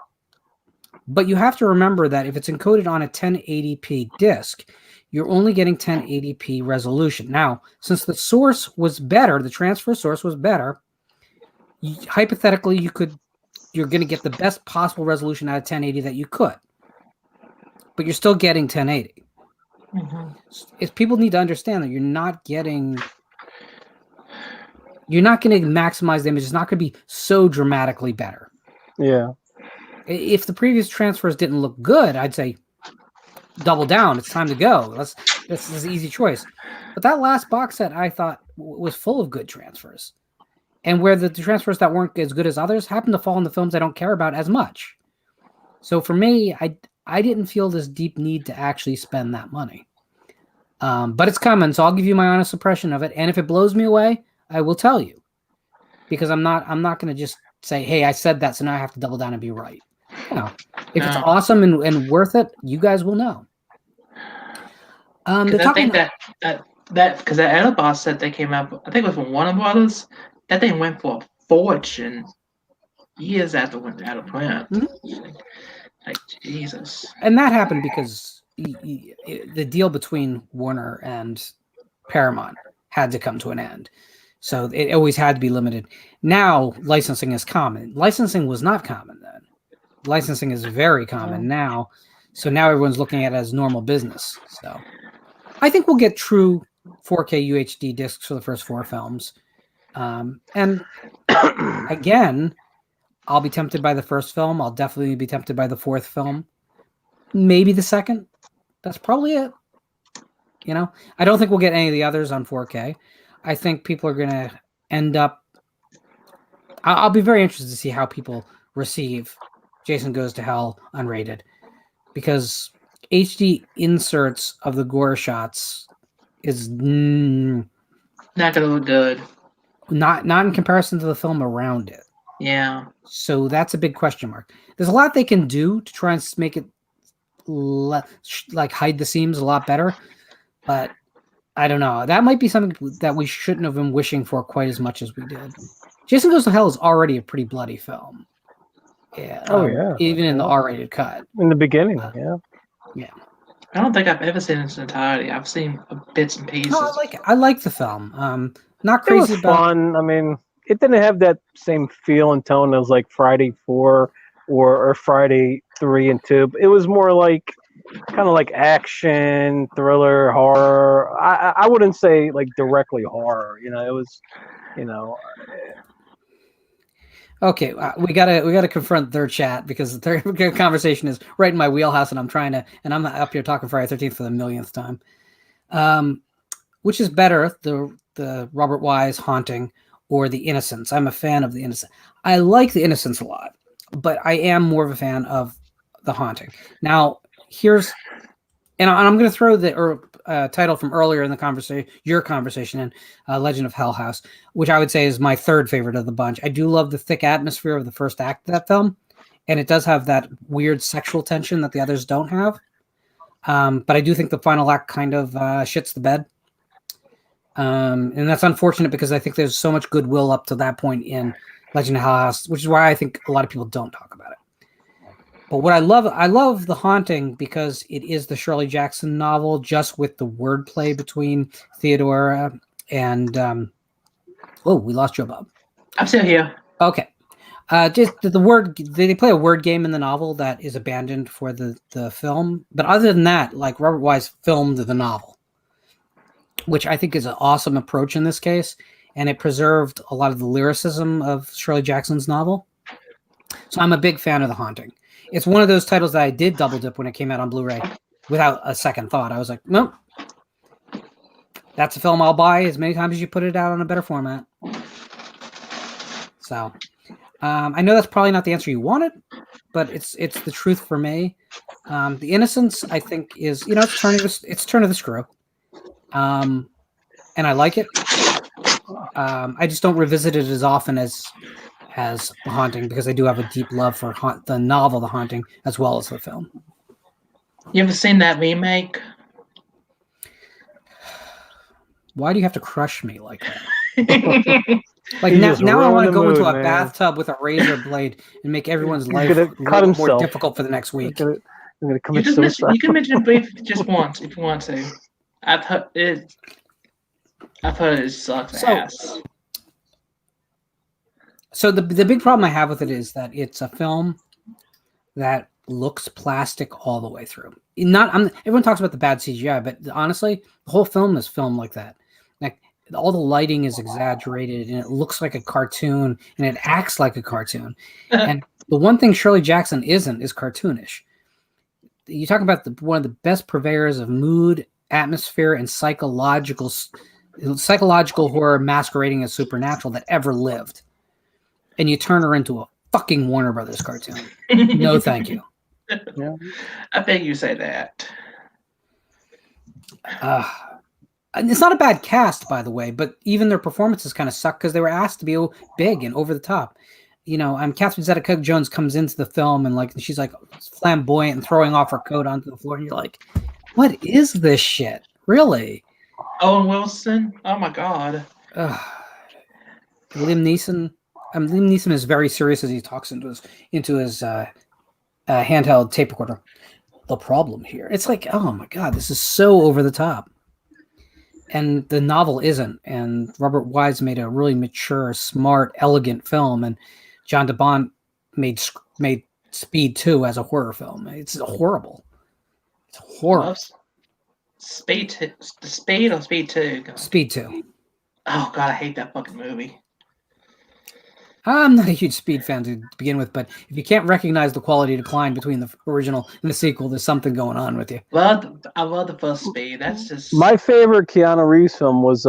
S1: But you have to remember that if it's encoded on a 1080p disc, you're only getting 1080p resolution. Now, since the source was better, the transfer source was better, hypothetically, you're going to get the best possible resolution out of 1080 that you could. But you're still getting 1080. If people need to understand that you're not going to maximize the image. It's not going to be so dramatically better.
S2: Yeah.
S1: If the previous transfers didn't look good, I'd say double down. It's time to go. This is an easy choice. But that last box set I thought was full of good transfers. And where the transfers that weren't as good as others happen to fall in the films I don't care about as much. So for me, I didn't feel this deep need to actually spend that money. But it's coming, so I'll give you my honest impression of it. And if it blows me away, I will tell you. Because I'm not going to just say, hey, I said that, so now I have to double down and be right. If it's awesome and worth it, you guys will know.
S3: I think that because that other box set that came out, I think it was from Warner Brothers. That thing went for a fortune years after it went out of print. Like Jesus.
S1: And that happened because the deal between Warner and Paramount had to come to an end. So it always had to be limited. Now licensing is common. Licensing was not common then. Licensing is very common now. So now everyone's looking at it as normal business. So I think we'll get true 4K UHD discs for the first 4 films. And again, I'll be tempted by the first film. I'll definitely be tempted by the 4th film. Maybe the 2nd. That's probably it. I don't think we'll get any of the others on 4K. I think people are going to end up... I'll be very interested to see how people receive Jason Goes to Hell unrated. Because HD inserts of the gore shots is...
S3: not going to look good.
S1: Not in comparison to the film around it.
S3: Yeah.
S1: So that's a big question mark. There's a lot they can do to try and make it hide the seams a lot better. But I don't know. That might be something that we shouldn't have been wishing for quite as much as we did. Jason Goes to Hell is already a pretty bloody film. Yeah. Even in the R-rated cut.
S2: In the beginning,
S1: Yeah.
S3: I don't think I've ever seen it in its entirety. I've seen bits and pieces.
S1: No, I like the film. Not
S2: it was
S1: crazy about
S2: fun. I mean, it didn't have that same feel and tone as like Friday 4 or Friday 3 and 2. It was more like kind of like action, thriller, horror. I wouldn't say like directly horror. It was,
S1: Okay, we gotta confront their chat because their conversation is right in my wheelhouse, and I'm up here talking Friday 13th for the millionth time. Which is better, the Robert Wise Haunting or the Innocents? I'm a fan of the Innocent. I like the Innocents a lot, but I am more of a fan of the Haunting. Now, and I'm going to throw the title from earlier in the conversation, your conversation, in Legend of Hell House, which I would say is my 3rd favorite of the bunch. I do love the thick atmosphere of the first act of that film, and it does have that weird sexual tension that the others don't have. But I do think the final act kind of shits the bed. And that's unfortunate because I think there's so much goodwill up to that point in Legend of Hell House, which is why I think a lot of people don't talk about it. But what I love The Haunting because it is the Shirley Jackson novel, just with the wordplay between Theodora and we lost Joe Bob.
S3: I'm still here.
S1: Okay. Just the word, they play a word game in the novel that is abandoned for the film. But other than that, like Robert Wise filmed the novel, which I think is an awesome approach in this case. And it preserved a lot of the lyricism of Shirley Jackson's novel. So I'm a big fan of The Haunting. It's one of those titles that I did double dip when it came out on Blu-ray without a second thought. I was like, nope. That's a film I'll buy as many times as you put it out on a better format. So I know that's probably not the answer you wanted, but it's the truth for me. The Innocence, I think, is it's turn of the screw, and I like it. I just don't revisit it as often as The Haunting because I do have a deep love for the novel The Haunting as well as the film.
S3: You ever seen that remake?
S1: Why do you have to crush me like that? Like now I want to go into a bathtub with a razor blade and make everyone's life a little more difficult for the next week.
S2: I'm gonna commit suicide.
S3: You can mention it briefly just once if you want to. I've heard it sucks ass.
S1: So the big problem I have with it is that it's a film that looks plastic all the way through. Everyone talks about the bad CGI, but honestly, the whole film is filmed like that. Like all the lighting is exaggerated, and it looks like a cartoon, and it acts like a cartoon. And the one thing Shirley Jackson isn't is cartoonish. You talk about one of the best purveyors of mood, atmosphere, and psychological horror masquerading as supernatural that ever lived. And you turn her into a fucking Warner Brothers cartoon. No, thank you.
S2: Yeah.
S3: I bet you say that.
S1: It's not a bad cast, by the way, but even their performances kind of suck because they were asked to be big and over the top. Catherine Zeta-Jones comes into the film and she's like flamboyant and throwing off her coat onto the floor, and you're like, "What is this shit? Really?"
S3: Owen Wilson. Oh my god.
S1: Liam Neeson. Liam Neeson is very serious as he talks into his handheld tape recorder. The problem here, it's like, oh my god, this is so over the top. And the novel isn't. And Robert Wise made a really mature, smart, elegant film. And John DeBont made Speed 2 as a horror film. It's horrible. It's horrible.
S3: Speed or Speed 2?
S1: Speed 2.
S3: Oh god, I hate that fucking movie.
S1: I'm not a huge Speed fan to begin with, but if you can't recognize the quality decline between the original and the sequel, there's something going on with you.
S3: Well, I love the first Speed. That's just
S2: my favorite Keanu Reeves film was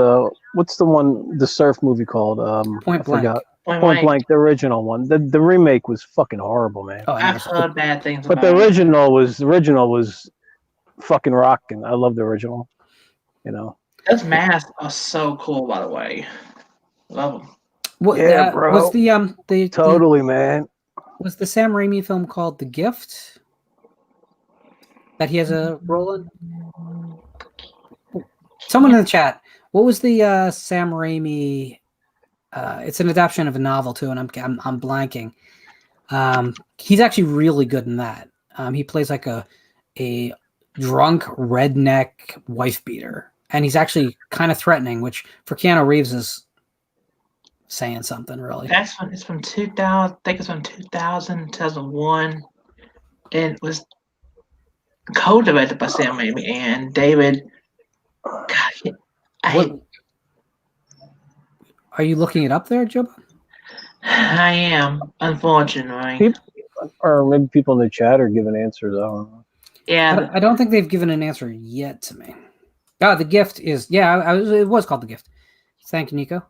S2: what's the one, the surf movie called?
S1: Point Blank.
S2: Point Blank, the original one. The remake was fucking horrible, man.
S1: Oh,
S3: I've heard bad things
S2: but
S3: about
S2: the original was fucking rocking. I love the original.
S3: Those masks are so cool, by the way. Love them.
S2: Yeah, bro.
S1: Was the
S2: totally, man.
S1: Was the Sam Raimi film called The Gift that he has a role in? Someone in the chat. What was the Sam Raimi? It's an adaptation of a novel too, and I'm blanking. He's actually really good in that. He plays like a drunk redneck wife beater, and he's actually kind of threatening, which for Keanu Reeves is saying something, really.
S3: It's from 2000. I think it's from 2000, 2001, and it was co-directed by Sam Raimi and David. God,
S1: are you looking it up there, Joe?
S3: I am, unfortunately.
S2: Or maybe people in the chat are giving answers. I don't know.
S3: Yeah,
S1: I don't think they've given an answer yet to me. The Gift is it was called The Gift. Thank you, Nico.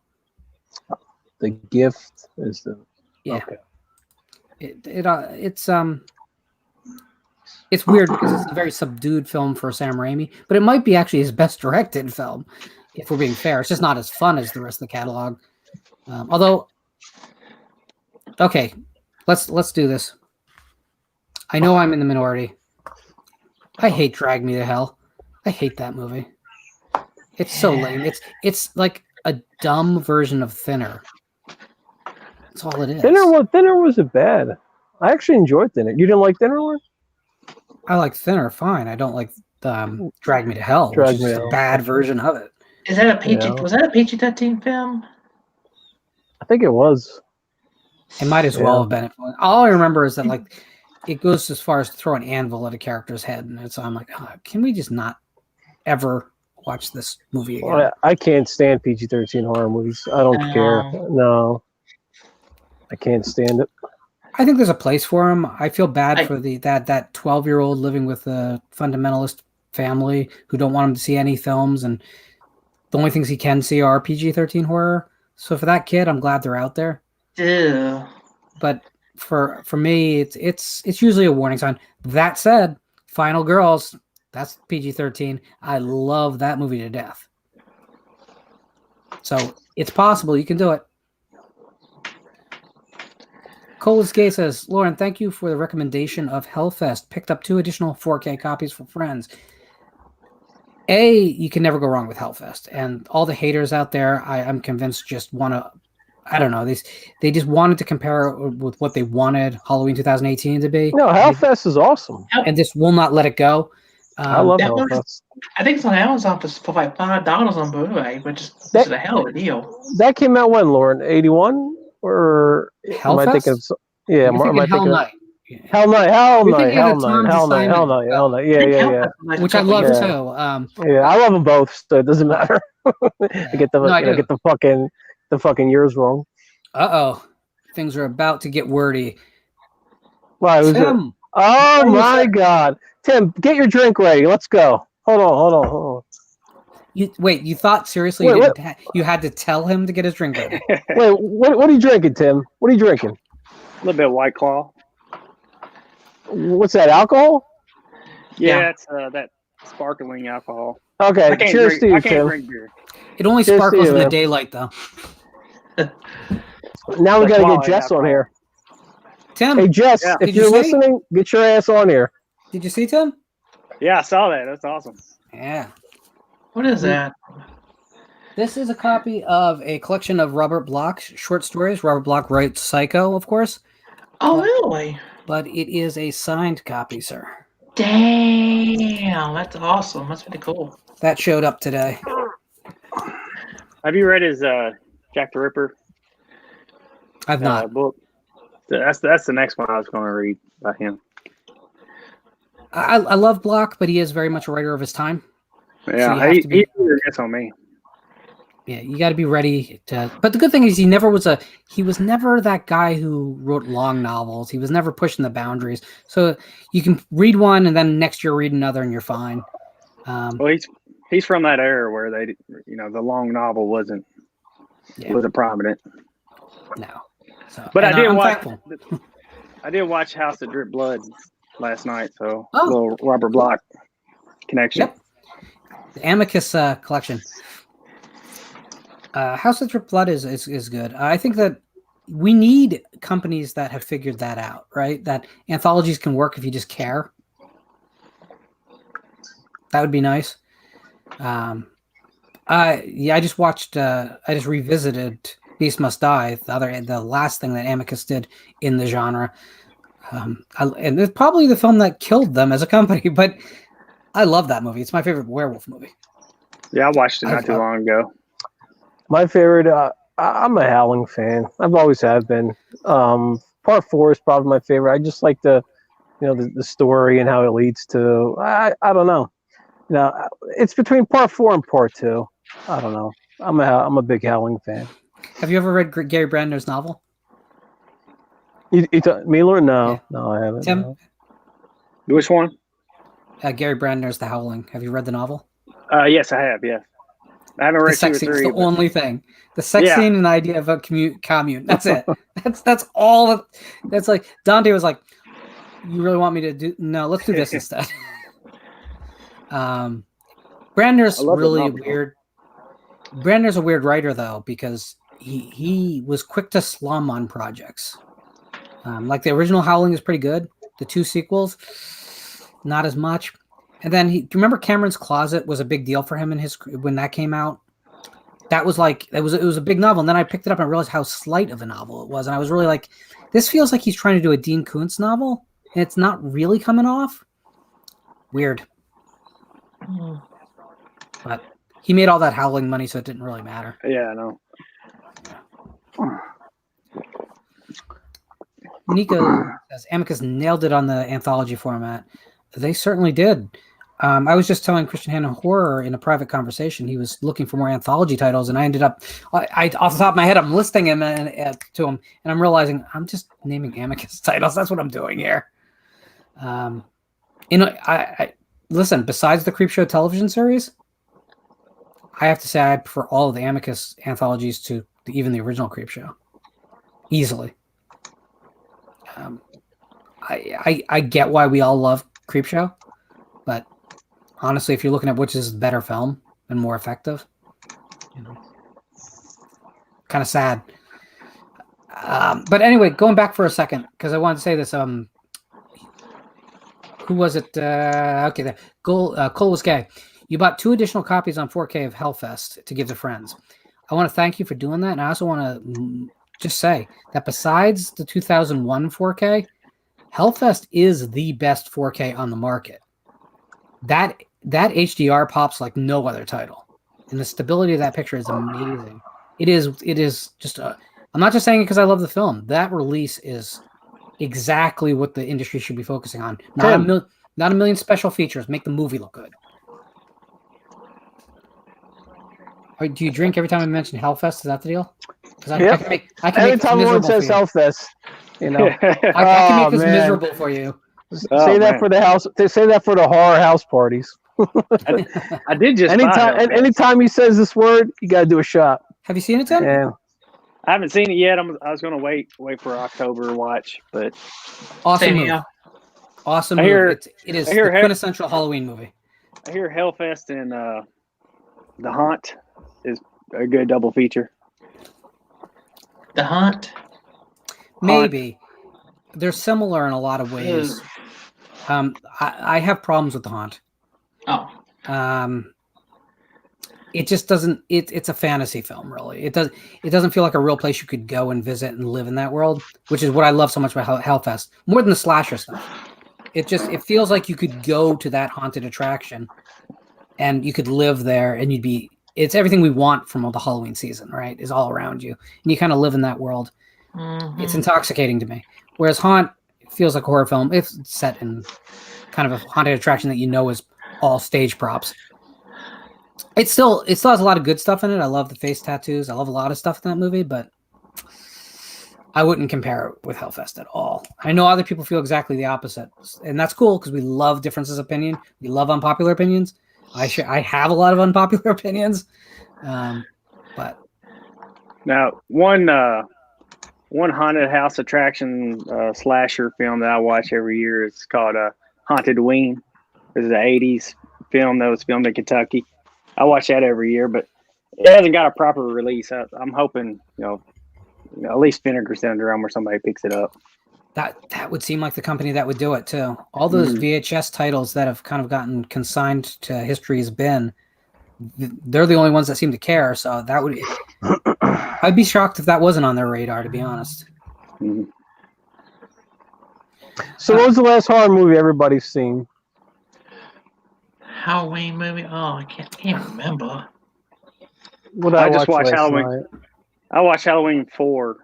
S2: The Gift is the
S1: okay. It's weird because it's a very subdued film for Sam Raimi, but it might be actually his best directed film, if we're being fair. It's just not as fun as the rest of the catalog. Although, okay, let's do this. I know I'm in the minority. I hate Drag Me to Hell. I hate that movie. It's so lame. It's like a dumb version of Thinner. That's all it is.
S2: Thinner wasn't bad. I actually enjoyed Thinner. You didn't like Thinner, Lord?
S1: I like Thinner, fine. I don't like Drag Me to Hell,
S2: Drag
S1: which is
S2: Me to
S1: just a
S2: Hell.
S1: bad version of it.
S3: Is that a PG?
S2: Yeah.
S3: Was that a PG-13 film?
S2: I think it was.
S1: It might as well have been. All I remember is that like it goes as far as to throw an anvil at a character's head, and I'm like, oh, can we just not ever watch this movie again?
S2: Well, I can't stand PG-13 horror movies. I don't care. No, I can't stand it.
S1: I think there's a place for him. I feel bad for that 12-year-old living with a fundamentalist family who don't want him to see any films, and the only things he can see are PG-13 horror. So for that kid, I'm glad they're out there.
S3: Yeah.
S1: But for me, it's usually a warning sign. That said, Final Girls, that's PG-13. I love that movie to death. So it's possible you can do it. Cole's Gay says, Lauren, thank you for the recommendation of Hellfest. Picked up 2 additional 4K copies for friends. You can never go wrong with Hellfest. And all the haters out there, I'm convinced just want to, I don't know, they just wanted to compare it with what they wanted Halloween 2018 to be.
S2: No, Hellfest is awesome.
S1: And just will not let it go.
S2: I love Hellfest.
S3: I think it's on Amazon for like $5 on Blu-ray, which is a hell of a deal.
S2: That came out when, Lauren? 81? Or
S1: Hellfest?
S2: Am I thinking yeah,
S1: Hell Night.
S2: Hell Night. Yeah.
S1: Which I love too.
S2: Yeah, I love them both, so it doesn't matter. I get the fucking years wrong.
S1: Things are about to get wordy.
S2: Wow,
S1: Tim,
S2: oh my God, Tim, get your drink ready. Let's go. Hold on.
S1: You thought seriously you had to tell him to get his drink ready?
S2: Wait, what are you drinking, Tim? What are you drinking?
S4: A little bit of White Claw.
S2: What's that, alcohol?
S4: Yeah, it's that sparkling alcohol.
S2: Okay, cheers to you,
S4: I can't
S2: Tim.
S4: drink beer.
S1: It only sparkles in the daylight, though.
S2: Now we got to get Jess on here.
S1: Tim,
S2: hey Jess, if you're listening, get your ass on here.
S1: Did you see Tim?
S4: Yeah, I saw that. That's awesome.
S1: Yeah.
S3: What is that?
S1: This is a copy of a collection of Robert Bloch's short stories. Robert Bloch writes Psycho, of course.
S3: Oh, really?
S1: But it is a signed copy, sir.
S3: Damn, that's awesome. That's pretty cool.
S1: That showed up today.
S4: Have you read his Jack the Ripper?
S1: I've not.
S4: Book. That's the next one I was going to read by him.
S1: I love Bloch, but he is very much a writer of his time.
S4: Yeah,
S1: so
S4: he gets on me.
S1: Yeah, you got to be ready to. But the good thing is, he was never that guy who wrote long novels. He was never pushing the boundaries. So you can read one and then next year read another, and you're fine.
S4: Well, he's from that era where the long novel wasn't prominent.
S1: No. So,
S4: but I did watch House of Drip Blood last night. So a little Robert Bloch connection.
S1: Yep. The Amicus collection. House of Drip Blood is good. I think that we need companies that have figured that out, right? That anthologies can work if you just care. That would be nice. I just revisited Beast Must Die, the last thing that Amicus did in the genre. And it's probably the film that killed them as a company, but I love that movie. It's my favorite werewolf movie.
S4: Yeah, I watched it not too long ago.
S2: My favorite, I'm a Howling fan. I've always have been. Part 4 is probably my favorite. I just like the story and how it leads to. I don't know. It's between part 4 and part 2. I don't know. I'm a big Howling fan.
S1: Have you ever read Gary Brandner's novel?
S2: Miller? No,
S1: yeah.
S2: No, I haven't.
S1: Tim?
S2: No.
S4: Which one?
S1: Gary Brandner's The Howling. Have you read the novel?
S4: Yes, I have. Yeah, I haven't read 2 or 3.
S1: It's the only thing. The sex scene and the idea of a commune. That's it. that's all. That's like Dante was like, "You really want me to do? No, let's do this instead." Brandner's really weird. Brandner's a weird writer though, because he was quick to slum on projects. Like the original Howling is pretty good. The 2 sequels, not as much. And then do you remember Cameron's Closet was a big deal for him when that came out? That was like it was a big novel, and then I picked it up and I realized how slight of a novel it was, and I was really like, this feels like he's trying to do a Dean Koontz novel, and it's not really coming off. Weird. But he made all that Howling money, so it didn't really matter.
S4: Yeah, I know.
S1: Nico says Amicus nailed it on the anthology format. They certainly did. I was just telling Christian Hanna Horror in a private conversation. He was looking for more anthology titles, and I ended up, I off the top of my head, I'm listing him to him, and I'm realizing I'm just naming Amicus titles. That's what I'm doing here. I listen. Besides the Creepshow television series, I have to say I prefer all of the Amicus anthologies to even the original Creepshow, easily. I get why we all love Creepshow, but honestly, if you're looking at which is the better film and more effective, kind of sad. But anyway, going back for a second, because I wanted to say this. Who was it? Okay, there. Cole was gay. You bought 2 additional copies on 4K of Hellfest to give to friends. I want to thank you for doing that, and I also want to just say that besides the 2001 4K, Hellfest is the best 4K on the market. That HDR pops like no other title, and the stability of that picture is amazing. It is just I'm not just saying it because I love the film. That release is exactly what the industry should be focusing on. Not a million special features. Make the movie look good. Do you drink every time I mention Hellfest? Is that the deal? I can
S2: Every
S1: make
S2: time one says Hellfest, I
S1: can make this miserable for you.
S2: Say that for the house. Say that for the horror house parties.
S4: I did just
S2: anytime he says this word, you got to do a shot.
S1: Have you seen it, Tim?
S2: Yeah.
S4: I haven't seen it yet. I was going to wait for October watch, but
S1: awesome movie. Awesome movie. It is the quintessential Halloween movie.
S4: I hear Hellfest and The Haunt is a good double feature.
S3: The Haunt?
S1: Maybe. They're similar in a lot of ways. I have problems with The Haunt.
S3: Oh.
S1: It just doesn't. It's a fantasy film, really. It doesn't feel like a real place you could go and visit and live in that world, which is what I love so much about Hellfest, more than the slasher stuff. It feels like you could go to that haunted attraction, and you could live there, and you'd be. It's everything we want from the Halloween season, right? Is all around you, and you kind of live in that world. Mm-hmm. It's intoxicating to me. Whereas Haunt feels like a horror film if it's set in kind of a haunted attraction that is all stage props. It still has a lot of good stuff in it. I love the face tattoos. I love a lot of stuff in that movie, but I wouldn't compare it with Hellfest at all. I know other people feel exactly the opposite, and that's cool because we love differences of opinion. We love unpopular opinions. I have a lot of unpopular opinions, but
S4: now one haunted house attraction slasher film that I watch every year is called Haunted Ween. It's an '80s film that was filmed in Kentucky. I watch that every year, but it hasn't got a proper release. I'm hoping at least Vinegar Syndrome or somebody picks it up.
S1: That would seem like the company that would do it too. All those VHS titles that have kind of gotten consigned to history's bin, they're the only ones that seem to care. So that would, I'd be shocked if that wasn't on their radar, to be honest.
S4: Mm-hmm.
S2: So what was the last horror movie everybody's seen?
S3: Halloween movie? Oh, I can't remember.
S4: I just watched Halloween. Night? I watched Halloween 4.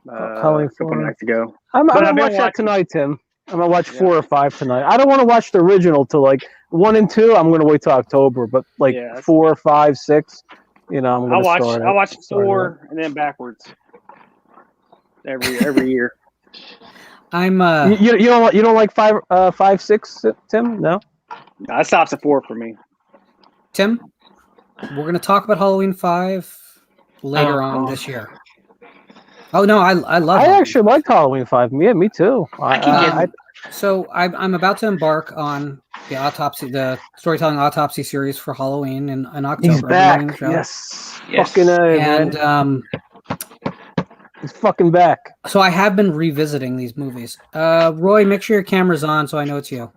S2: Halloween 4
S4: a couple nights ago.
S2: I'm gonna watch that tonight, Tim. I'm gonna watch 4 or 5 tonight. I don't want to watch the original till like 1 and 2. I'm gonna wait till October, but 4, 5, 6. I'm gonna start.
S4: I watch 4 and then backwards every year.
S1: I'm
S2: you don't like 5, 6, Tim? No.
S4: That stops at 4 for me.
S1: Tim, we're gonna talk about Halloween 5 later on this year. Oh no, I love.
S2: I actually liked Halloween 5. Me too.
S1: So I'm about to embark on the storytelling autopsy series for Halloween in October.
S2: He's back. Yes. Fucking A.
S1: And
S2: He's fucking back.
S1: So I have been revisiting these movies. Roy, make sure your camera's on so I know it's you.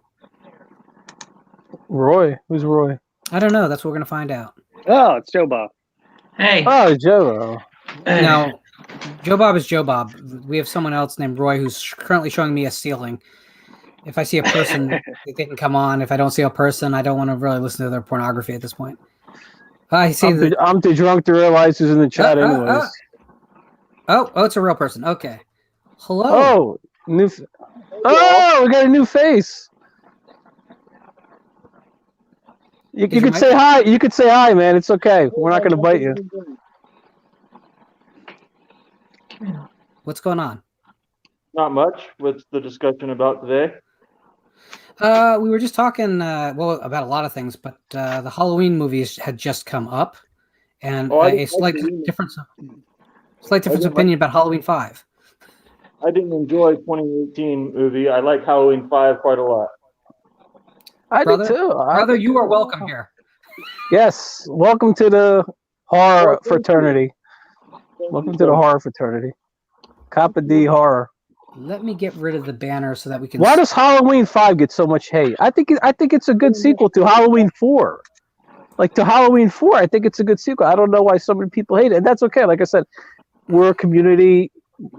S2: Roy? Who's Roy?
S1: I don't know. That's what we're gonna find out.
S4: Oh, it's Joe Bob.
S3: Hey.
S2: Oh, Joe.
S1: No, Joe Bob is Joe Bob. We have someone else named Roy who's currently showing me a ceiling. If I see a person, they can come on. If I don't see a person, I don't want to really listen to their pornography at this point. I see.
S2: I'm too drunk to realize who's in the chat, anyways.
S1: Oh, it's a real person. Okay. Hello.
S2: Oh, we got a new face. You could say hi. You could say hi, man. It's okay. We're not going to bite you.
S1: What's going on?
S5: Not much. What's the discussion about today?
S1: We were just talking, about a lot of things, but the Halloween movies had just come up, and a slight difference opinion about Halloween 5.
S5: I didn't enjoy 2018 movie. I like Halloween 5 quite a lot.
S2: I did too.
S1: Brother, you are welcome here.
S2: Yes, welcome to the horror fraternity. Welcome to the horror fraternity. Kappa D horror.
S1: Let me get rid of the banner so that we can.
S2: Why does Halloween 5 get so much hate? I think it's a good sequel to Halloween 4. Like to Halloween 4, I think it's a good sequel. I don't know why so many people hate it. And that's okay. Like I said, we're a community.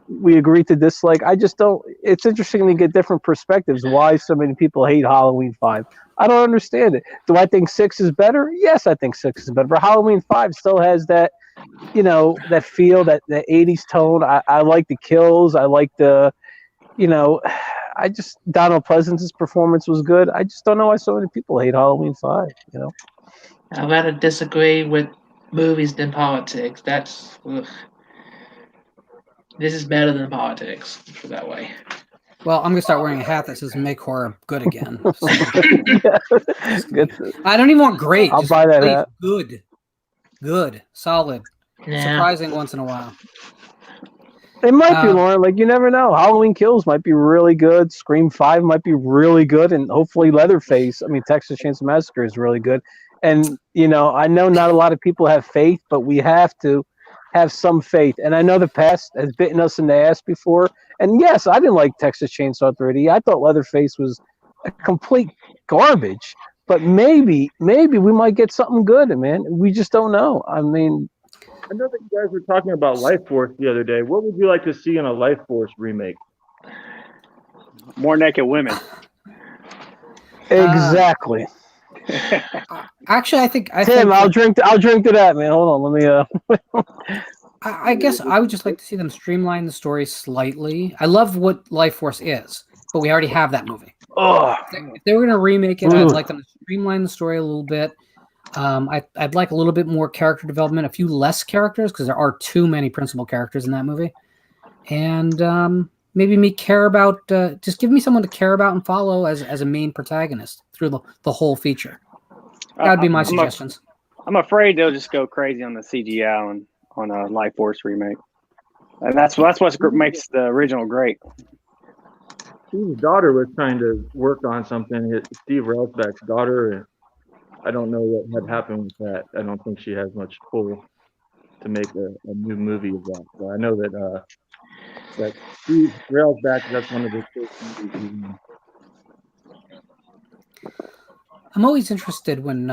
S2: We agree to dislike. I just don't. It's interesting to get different perspectives. Why so many people hate Halloween 5? I don't understand it. Do I think 6 is better? Yes, I think 6 is better. But Halloween 5 still has that, that feel, that 80s tone. I like the kills. I like the, Donald Pleasance's performance was good. I just don't know why so many people hate Halloween 5.
S3: I'd rather disagree with movies than politics. This is better than politics, put it that way.
S1: Well, I'm gonna start wearing a hat that says "Make Horror Good Again." So.
S2: Good.
S1: I don't even want great.
S2: I'll buy that hat.
S1: Good, solid, surprising once in a while.
S2: It might be, Lauren. Like, you never know. Halloween Kills might be really good. Scream 5 might be really good, and hopefully Leatherface. Texas Chainsaw Massacre is really good. And I know not a lot of people have faith, but we have to have some faith. And I know the past has bitten us in the ass before. And yes, I didn't like Texas Chainsaw 3D. I thought Leatherface was a complete garbage. But maybe we might get something good, man. We just don't know. I know
S5: that you guys were talking about Life Force the other day. What would you like to see in a Life Force remake?
S4: More naked women.
S2: Exactly.
S1: Actually, I think
S2: Tim, I'll drink to that, man. Hold on, let me.
S1: I guess I would just like to see them streamline the story slightly. I love what Life Force is, but we already have that movie.
S2: Oh,
S1: If they were going to remake it, I'd like them to streamline the story a little bit. I'd like a little bit more character development, a few less characters, because there are too many principal characters in that movie. And maybe just give me someone to care about and follow as a main protagonist through the whole feature. That would be my suggestions.
S4: I'm afraid they'll just go crazy on the CGI on a Life Force remake. And that's what makes the original great.
S5: Steve's daughter was trying to work on something. Steve Railsback's daughter, and I don't know what had happened with that. I don't think she has much pull to make a new movie of that. So I know that Steve Railsback, that's one of the first movies.
S1: I'm always interested when,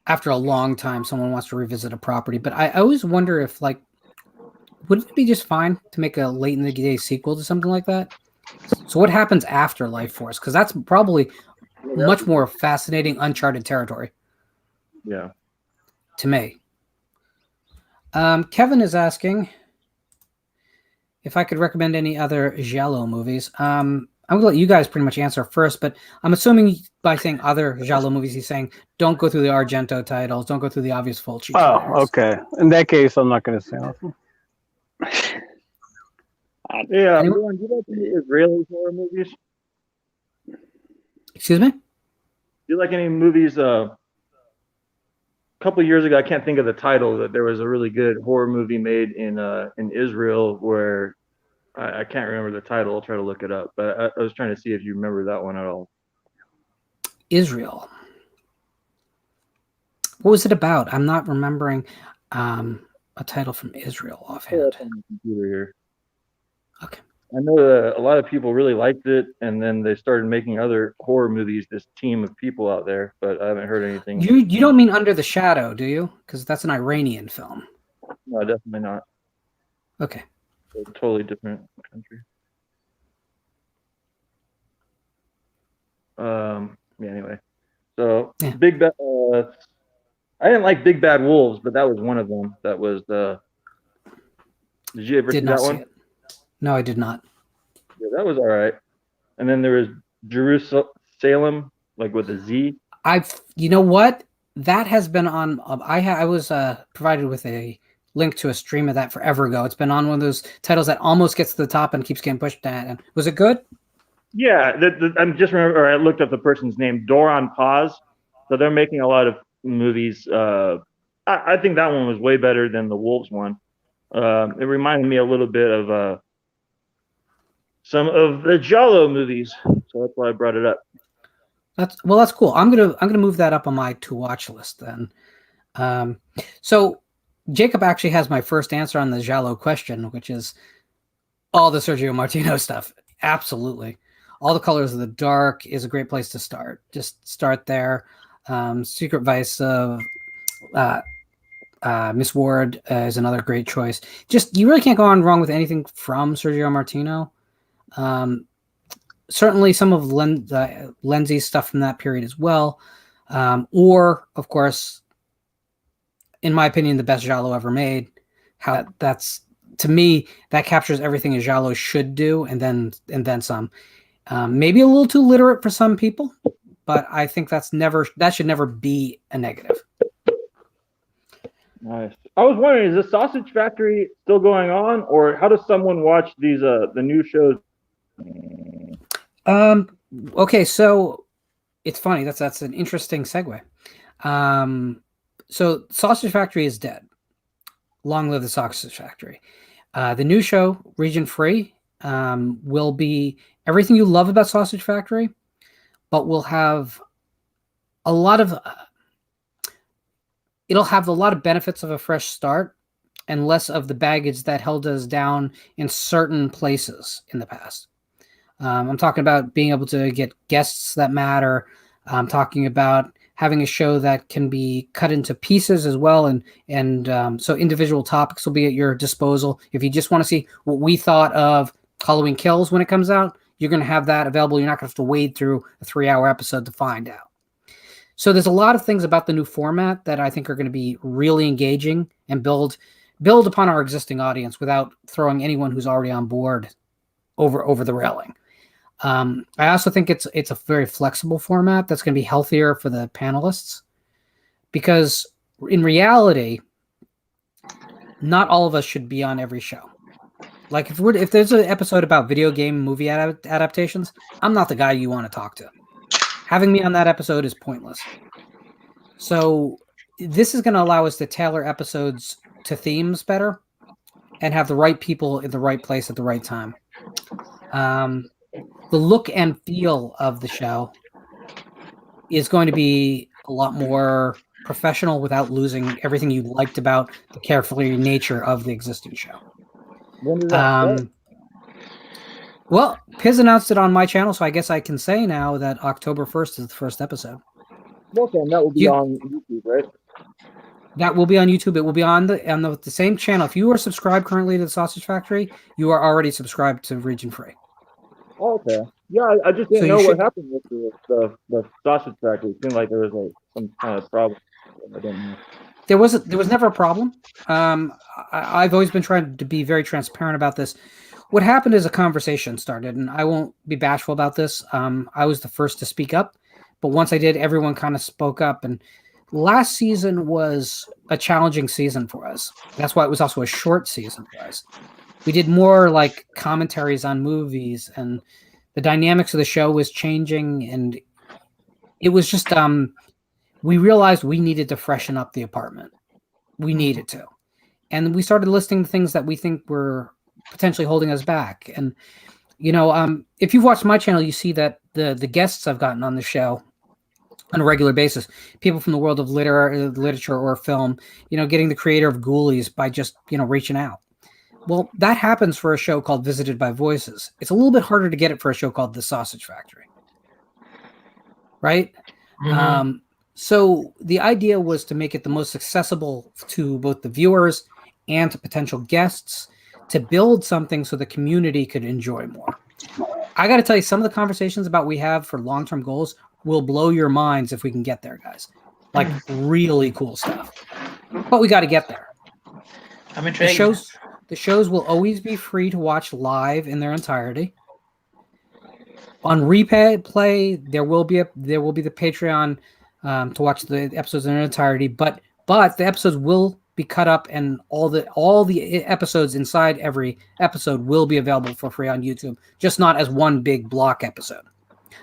S1: after a long time, someone wants to revisit a property. But I always wonder if, wouldn't it be just fine to make a late in the day sequel to something like that? So what happens after Life Force? Because that's probably much more fascinating, uncharted territory.
S5: Yeah.
S1: To me. Kevin is asking if I could recommend any other Jallow movies. I'm going to let you guys pretty much answer first, but I'm assuming by saying other Jallow movies, he's saying don't go through the Argento titles, don't go through the obvious Fulci titles.
S2: Oh, okay. In that case, I'm not going to say anything.
S5: Yeah, Lauren, do you like any Israeli horror movies?
S1: Excuse me?
S5: Do you like any movies? A couple of years ago, I can't think of the title, that there was a really good horror movie made in Israel where I can't remember the title. I'll try to look it up, but I was trying to see if you remember that one at all.
S1: Israel. What was it about? I'm not remembering. a title from Israel
S5: Pull
S1: offhand.
S5: up on the computer here.
S1: Okay.
S5: I know that a lot of people really liked it, and then they started making other horror movies. This team of people out there, but I haven't heard anything.
S1: You don't mean Under the Shadow, do you? Because that's an Iranian film.
S5: No, definitely not.
S1: Okay.
S5: It's a totally different country. Yeah. Anyway, so
S1: Yeah.
S5: Big Bad. I didn't like Big Bad Wolves, but that was one of them. That was the. Did you ever see that one?
S1: It. No, I did not.
S5: Yeah, that was all right. And then there was Jerusalem, like with a Z.
S1: You know what? That has been on. I was provided with a link to a stream of that forever ago. It's been on one of those titles that almost gets to the top and keeps getting pushed down. Was it good?
S5: Yeah, I'm just remember. I looked up the person's name, Doron Paz. So they're making a lot of movies. I think that one was way better than the Wolves one. It reminded me a little bit of some of the Jallow movies, so that's why I brought it up.
S1: That's cool. I'm gonna move that up on my to watch list then. So Jacob actually has my first answer on the Jallow question, which is all the Sergio Martino stuff. Absolutely. All the Colors of the Dark is a great place to start. Just start there. Secret Vice of Miss Ward is another great choice. Just you really can't go on wrong with anything from Sergio Martino. Certainly some of Lenzi's stuff from that period as well. Or of course, in my opinion, the best Jallow ever made. That's to me, that captures everything a Jallow should do, and then some. Maybe a little too literate for some people, but I think that should never be a negative.
S5: Nice. I was wondering, is the Sausage Factory still going on, or how does someone watch these the new shows?
S1: Okay, so it's funny. That's an interesting segue. So Sausage Factory is dead. Long live the Sausage Factory. The new show, Region Free, will be everything you love about Sausage Factory, but will have a lot of it'll have a lot of benefits of a fresh start and less of the baggage that held us down in certain places in the past. I'm talking about being able to get guests that matter. I'm talking about having a show that can be cut into pieces as well, and so individual topics will be at your disposal. If you just want to see what we thought of Halloween Kills when it comes out, you're going to have that available. You're not going to have to wade through a 3-hour episode to find out. So there's a lot of things about the new format that I think are going to be really engaging and build upon our existing audience without throwing anyone who's already on board over the railing. I also think it's a very flexible format that's going to be healthier for the panelists, because in reality, not all of us should be on every show. Like if there's an episode about video game movie adaptations, I'm not the guy you want to talk to. Having me on that episode is pointless. So this is going to allow us to tailor episodes to themes better and have the right people in the right place at the right time. The look and feel of the show is going to be a lot more professional without losing everything you liked about the carefree nature of the existing show.
S5: When does that start?
S1: Well, Piz announced it on my channel, so I guess I can say now that October 1st is the first episode.
S5: Okay, and that will be on YouTube, right?
S1: That will be on YouTube. It will be on the same channel. If you are subscribed currently to the Sausage Factory, you are already subscribed to Region Free.
S5: Okay. Yeah, I just didn't know what happened with the Sausage Factory. It seemed like there was some kind of problem. I didn't know.
S1: There was never a problem. I've always been trying to be very transparent about this. What happened is a conversation started, and I won't be bashful about this. I was the first to speak up, but once I did, everyone kind of spoke up. And last season was a challenging season for us. That's why it was also a short season for us. We did more like commentaries on movies, and the dynamics of the show was changing, and it was just we realized we needed to freshen up the apartment. We needed to. And we started listing the things that we think were potentially holding us back. And, if you've watched my channel, you see that the guests I've gotten on the show on a regular basis. People from the world of literature or film, getting the creator of Ghoulies by just, reaching out. Well, that happens for a show called Visited by Voices. It's a little bit harder to get it for a show called The Sausage Factory. Right?
S3: Mhm.
S1: So the idea was to make it the most accessible to both the viewers and to potential guests, to build something so the community could enjoy more. I got to tell you, some of the conversations about we have for long-term goals will blow your minds if we can get there, guys. Like really cool stuff. But we got to get there.
S3: I'm intrigued.
S1: The shows will always be free to watch live in their entirety. On replay, there will be the Patreon to watch the episodes in their entirety. But the episodes will be cut up, and all the episodes inside every episode will be available for free on YouTube, just not as one big block episode.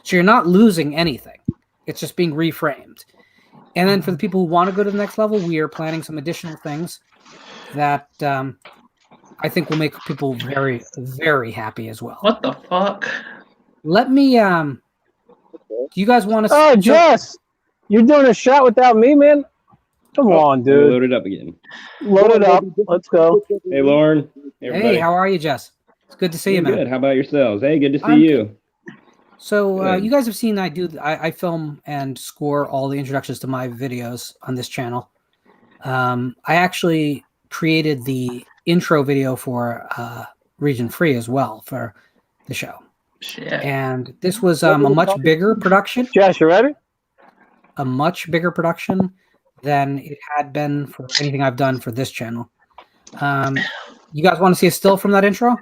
S1: So you're not losing anything. It's just being reframed. And then for the people who want to go to the next level, we are planning some additional things that I think will make people very, very happy as well.
S3: What the fuck?
S1: Let me. Do you guys want to?
S2: Oh, Jess, you're doing a shot without me, man. Come on, dude.
S6: Load it up again.
S2: Load it up. Let's go.
S6: Hey, Lauren. Everybody.
S1: Hey, how are you, Jess? It's good to see you, man.
S6: Good. How about yourselves? Hey, good to see
S1: I'm
S6: you.
S1: good. So
S6: Good.
S1: you guys have seen I film and score all the introductions to my videos on this channel. I actually created the intro video for Region Free as well for the show.
S3: Shit.
S1: And this was a much bigger production.
S2: Jess, you ready?
S1: A much bigger production than it had been for anything I've done for this channel. You guys want to see a still from that intro?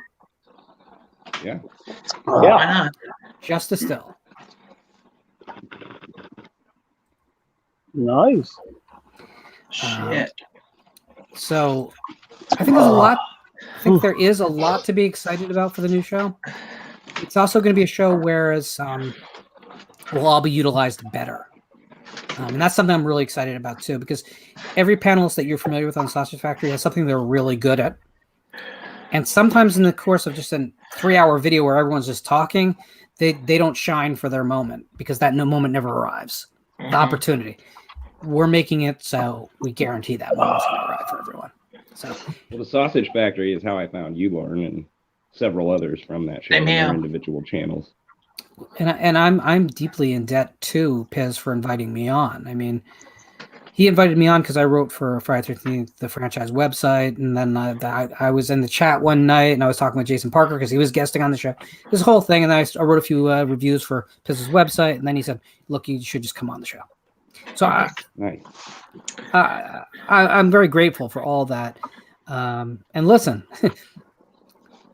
S6: Yeah.
S3: Why not?
S1: Just a still.
S2: Nice.
S3: Shit.
S1: So I think there's a lot. I think there is a lot to be excited about for the new show. It's also going to be a show whereas we'll all be utilized better. And that's something I'm really excited about too, because every panelist that you're familiar with on Sausage Factory has something they're really good at. And sometimes in the course of just a 3-hour video where everyone's just talking, they don't shine for their moment because that moment never arrives. The opportunity. We're making it so we guarantee that moment's going to arrive for everyone. So,
S6: Well, the Sausage Factory is how I found you, Lauren, and several others from that show
S3: Same
S6: on
S3: here.
S6: their individual channels.
S1: and I'm deeply in debt to Piz for inviting me on. I mean, he invited me on because I wrote for Friday 13th, the franchise website, and then I was in the chat one night and I was talking with Jason Parker because he was guesting on the show. This whole thing, and then I wrote a few reviews for Piz's website, and then he said, "Look, you should just come on the show." So
S6: Nice.
S1: I'm very grateful for all that. And listen,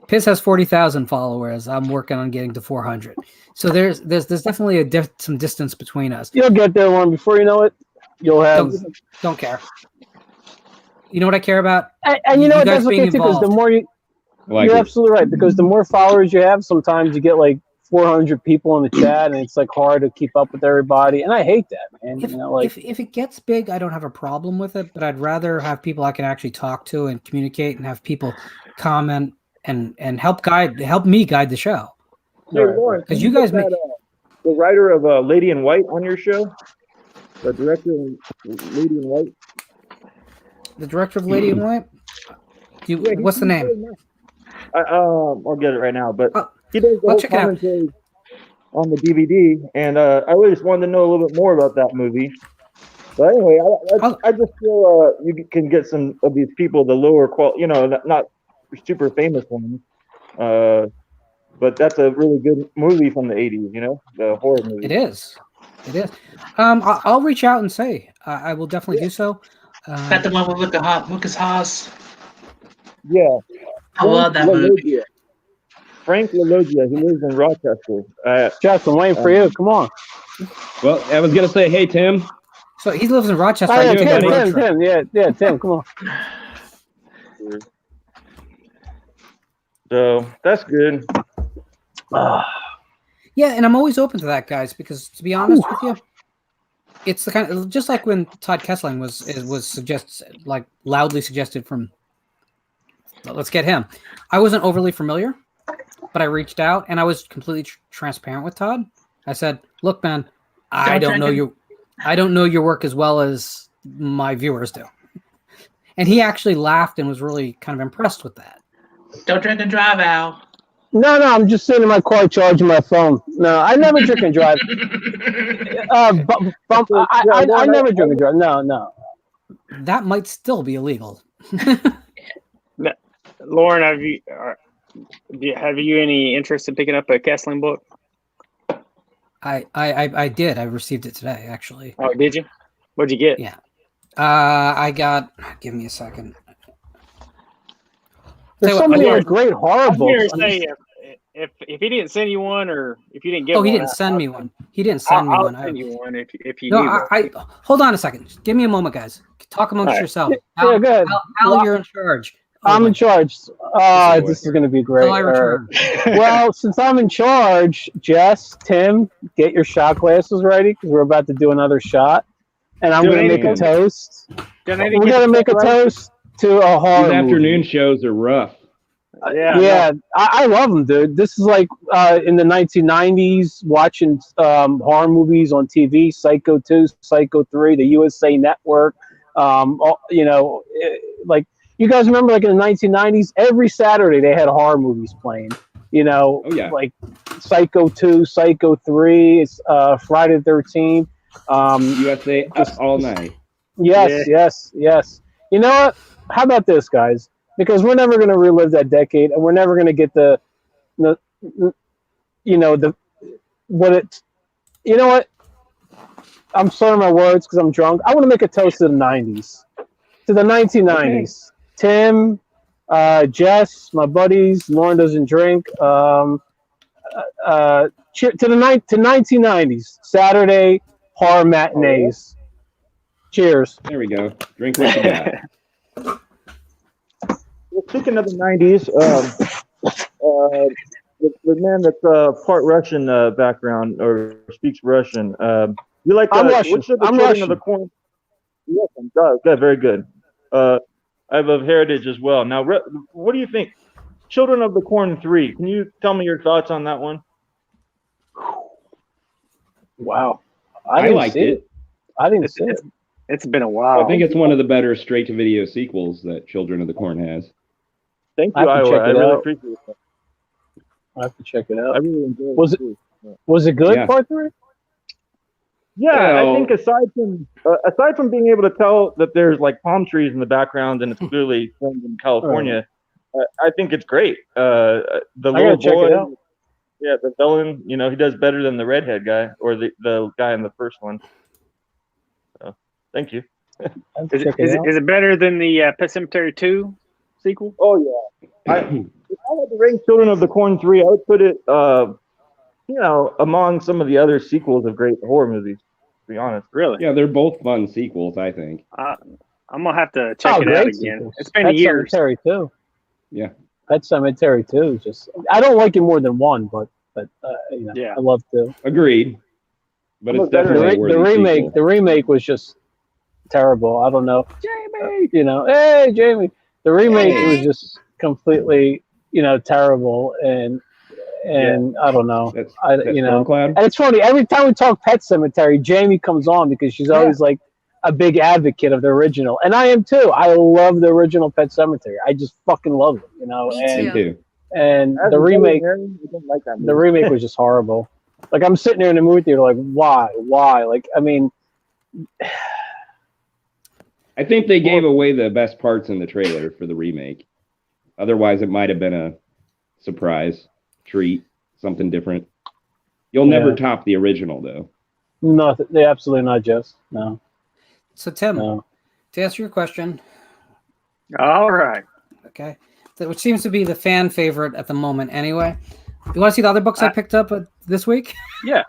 S1: Piz has 40,000 followers. I'm working on getting to 400. So there's definitely some distance between us.
S2: You'll get there, one before you know it. You'll have.
S1: Don't care. You know what I care about?
S2: And you know what?
S1: guys
S2: That's okay
S1: being
S2: too, because the
S1: involved.
S2: more you,
S6: Like
S2: you're
S6: it.
S2: absolutely right. Because the more followers you have, sometimes you get like 400 people in the chat, and it's like hard to keep up with everybody. And I hate that, man.
S1: If it gets big, I don't have a problem with it, but I'd rather have people I can actually talk to and communicate, and have people comment and help me guide the show.
S5: Hey, Lauren,
S1: Because
S5: can
S1: you guys
S5: get
S1: make
S5: that, the writer of Lady in White on your show, the director of Lady in White.
S1: the director of Lady in White. What's the name?
S5: I'll get it right now, but
S1: Oh,
S5: he does the
S1: I'll
S5: whole
S1: check it out.
S5: commentary on the DVD, and I really just wanted to know a little bit more about that movie. But anyway, I just feel you can get some of these people, the lower quality, not super famous ones, but that's a really good movie from the 80s, the horror movie.
S1: It is. I'll reach out and say I will definitely do so.
S3: Is that the one with Lucas Haas?
S5: Yeah.
S3: I love that movie.
S5: LaLoggia. Frank LaLoggia, he lives in Rochester.
S2: Justin, waiting for you. Come on.
S6: Well, I was going to say, hey, Tim.
S1: So he lives in Rochester.
S2: Oh, yeah,
S1: I can take a road trip.
S2: Tim. Yeah, Tim. Come on.
S5: So that's good.
S1: Yeah, and I'm always open to that, guys, because to be honest with you, it's the kind of just like when Todd Kessling was suggested, like loudly suggested from. Let's get him. I wasn't overly familiar, but I reached out and I was completely transparent with Todd. I said, "Look, man, I don't know you. I don't know your work as well as my viewers do. And he actually laughed and was really kind of impressed with that.
S3: Don't drink and drive, Al.
S2: No, I'm just sitting in my car charging my phone. No, I never drink and drive. I never drink and drive. No.
S1: That might still be illegal.
S4: Lauren, have you any interest in picking up a Kessling book?
S1: I did. I received it today, actually.
S4: Oh, did you? What'd you get?
S1: Yeah. I got. Give me a second.
S2: There's so many great horror books.
S4: If he didn't send you one, or if you didn't get
S1: oh,
S4: one,
S1: he didn't send me one. He didn't send me one.
S4: I'll send you one if you
S1: no,
S4: need one.
S1: hold on a second. Give me a moment, guys. Talk amongst yourselves.
S2: Yeah, go ahead.
S1: Al, you're in charge.
S2: I'm in charge. This is going to be great. Well, since I'm in charge, Jess, Tim, get your shot glasses ready because we're about to do another shot. And I'm going to make a toast. We're going to make a toast to a horror movie.
S6: These afternoon shows are rough.
S2: I love them, dude. This is like in the 1990s, watching horror movies on TV, Psycho 2, Psycho 3, the USA Network. Like, you guys remember, like, in the 1990s, every Saturday they had horror movies playing. Like Psycho 2, Psycho 3, it's Friday the 13th.
S6: USA up all night.
S2: Yes. You know what? How about this, guys? Because we're never going to relive that decade, and we're never going to get you know what? I'm slurring my words because I'm drunk. I want to make a toast to the 90s, to the 1990s. Okay. Tim, Jess, my buddies. Lauren doesn't drink. To 1990s Saturday horror matinees. Cheers.
S6: There we go. Drink what you got.
S5: Well, speaking of the 90s, the man that's part Russian background or speaks Russian. You like
S2: I'm Russian.
S5: Which of the
S2: I'm
S5: Children
S2: Russian.
S5: of the Corn? Yes, good, very good. I have of heritage as well. Now, what do you think? Children of the Corn 3. Can you tell me your thoughts on that one?
S2: Wow,
S6: I liked it.
S2: I didn't see it.
S4: It's been a while.
S6: I think it's one of the better straight-to-video sequels that Children of the Corn has.
S5: Thank you, Iowa. I really appreciate that.
S2: I have to check it out.
S5: I really enjoyed it.
S2: Was it good,
S6: Yeah.
S2: part 3?
S5: Yeah, I think aside from being able to tell that there's like palm trees in the background and it's clearly filmed in California, I think it's great. The little boy, the villain, he does better than the redhead guy or the guy in the first one. So, thank you.
S4: Is it better than the Pet Sematary 2 sequel?
S5: Oh yeah. If I had to rank Children of the Corn 3, I would put it among some of the other sequels of great horror movies, to be honest.
S4: Really?
S6: Yeah, they're both fun sequels, I think.
S4: I'm gonna have to check it out again.
S2: Sequels.
S4: It's been years.
S2: Pet Sematary 2.
S6: Yeah.
S2: Pet Sematary 2. I don't like it more than one, but I love 2.
S6: Agreed. But it's definitely
S2: the remake. The remake was just terrible. I don't know.
S6: Jamie.
S2: Hey Jamie. The remake was just completely, terrible and I don't know.
S6: That's
S2: and it's funny, every time we talk Pet Sematary, Jamie comes on because she's always like a big advocate of the original. And I am too. I love the original Pet Sematary. I just fucking love it,
S6: Me too.
S2: And the remake was just horrible. Like, I'm sitting there in the movie theater like, why? Like, I mean,
S6: I think they gave away the best parts in the trailer for the remake. Otherwise, it might have been a surprise treat, something different. You'll never top the original, though.
S2: No, they absolutely not, Jess. No.
S1: So, Tim, to answer your question.
S4: All right.
S1: Okay. Which seems to be the fan favorite at the moment anyway. You want to see the other books I picked up this week?
S4: Yeah.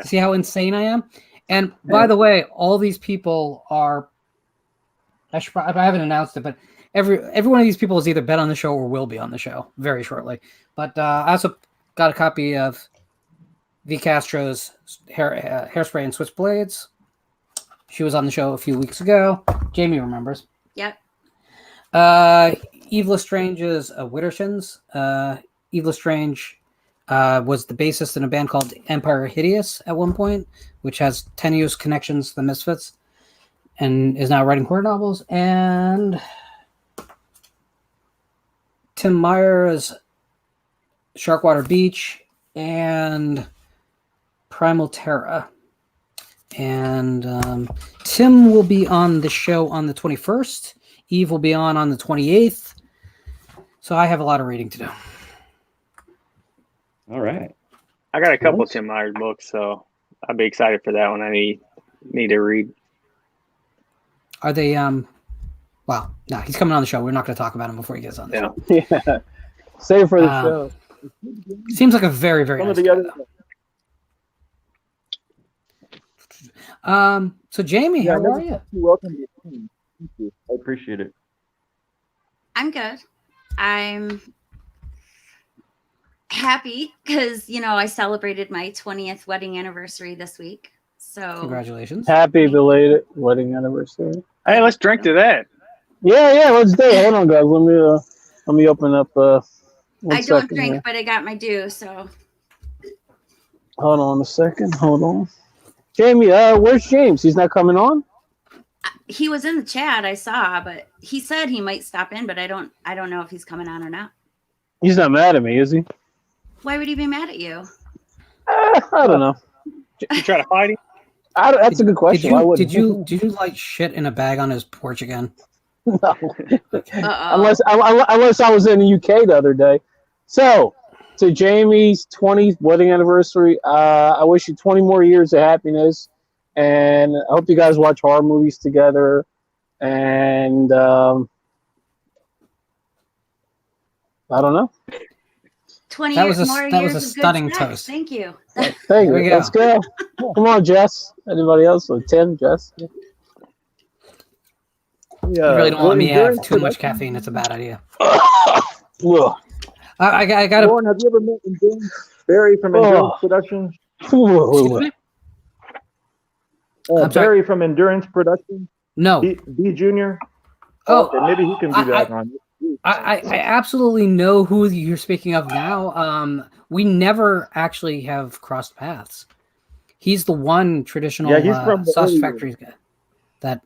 S1: See how insane I am? And by the way, all these people are... I haven't announced it, but every one of these people has either been on the show or will be on the show very shortly. But I also got a copy of V. Castro's Hairspray and Switchblades. She was on the show a few weeks ago. Jamie remembers.
S7: Yep.
S1: Eve Lestrange's Widdershins. Eve Lestrange was the bassist in a band called Empire Hideous at one point, which has tenuous connections to the Misfits, and is now writing horror novels. And Tim Meyer's Sharkwater Beach and Primal Terra. And Tim will be on the show on the 21st. Eve will be on the 28th. So I have a lot of reading to do.
S6: All right.
S4: I got a couple of Tim Myers books, so I'll be excited for that one. I need to read.
S1: Are they well, no, he's coming on the show. We're not going to talk about him before he gets on the show.
S2: Yeah. Save it for the show.
S1: Seems like a very, very nice guy, though. So Jamie, how are you?
S5: Welcome to the team. Thank you. I appreciate it.
S7: I'm good. I'm happy because, I celebrated my 20th wedding anniversary this week. So
S1: congratulations.
S2: Happy belated wedding anniversary.
S4: Hey, let's drink to that.
S2: Yeah, let's do it. Hold on, guys. Let me open up
S7: I don't drink, but I got my due, so.
S2: Hold on a second. Hold on. Jamie, where's James? He's not coming on?
S7: He was in the chat, I saw, but he said he might stop in, but I don't know if he's coming on or not.
S2: He's not mad at me, is he?
S7: Why would he be mad at you?
S2: I don't know.
S4: You try to fight him?
S2: That's a good question.
S1: Did you light shit in a bag on his porch again?
S2: No. Unless I was in the UK the other day. So, to Jamie's 20th wedding anniversary, I wish you 20 more years of happiness, and I hope you guys watch horror movies together. And I don't know.
S7: 20
S1: That
S7: years
S1: was
S7: more
S1: that
S7: years
S1: was a
S7: of good
S1: stunning
S7: sex.
S1: toast.
S7: Thank you.
S2: Thank
S1: There we
S2: you.
S1: go.
S2: Let's go. Come on, Jess. Anybody else? Or Tim, Jess?
S1: You really don't want me to have too much caffeine. It's a bad idea.
S2: Ugh.
S1: I got to.
S5: Lauren, have you ever met Endurance Barry from Endurance Productions?
S1: Excuse me? I'm sorry.
S5: Barry from Endurance Productions?
S1: No.
S5: B Junior?
S1: Oh,
S5: okay, maybe he can be back on.
S1: I absolutely know who you're speaking of now. We never actually have crossed paths. He's the one traditional
S5: he's from the
S1: Sauce
S5: early
S1: Factory guy. That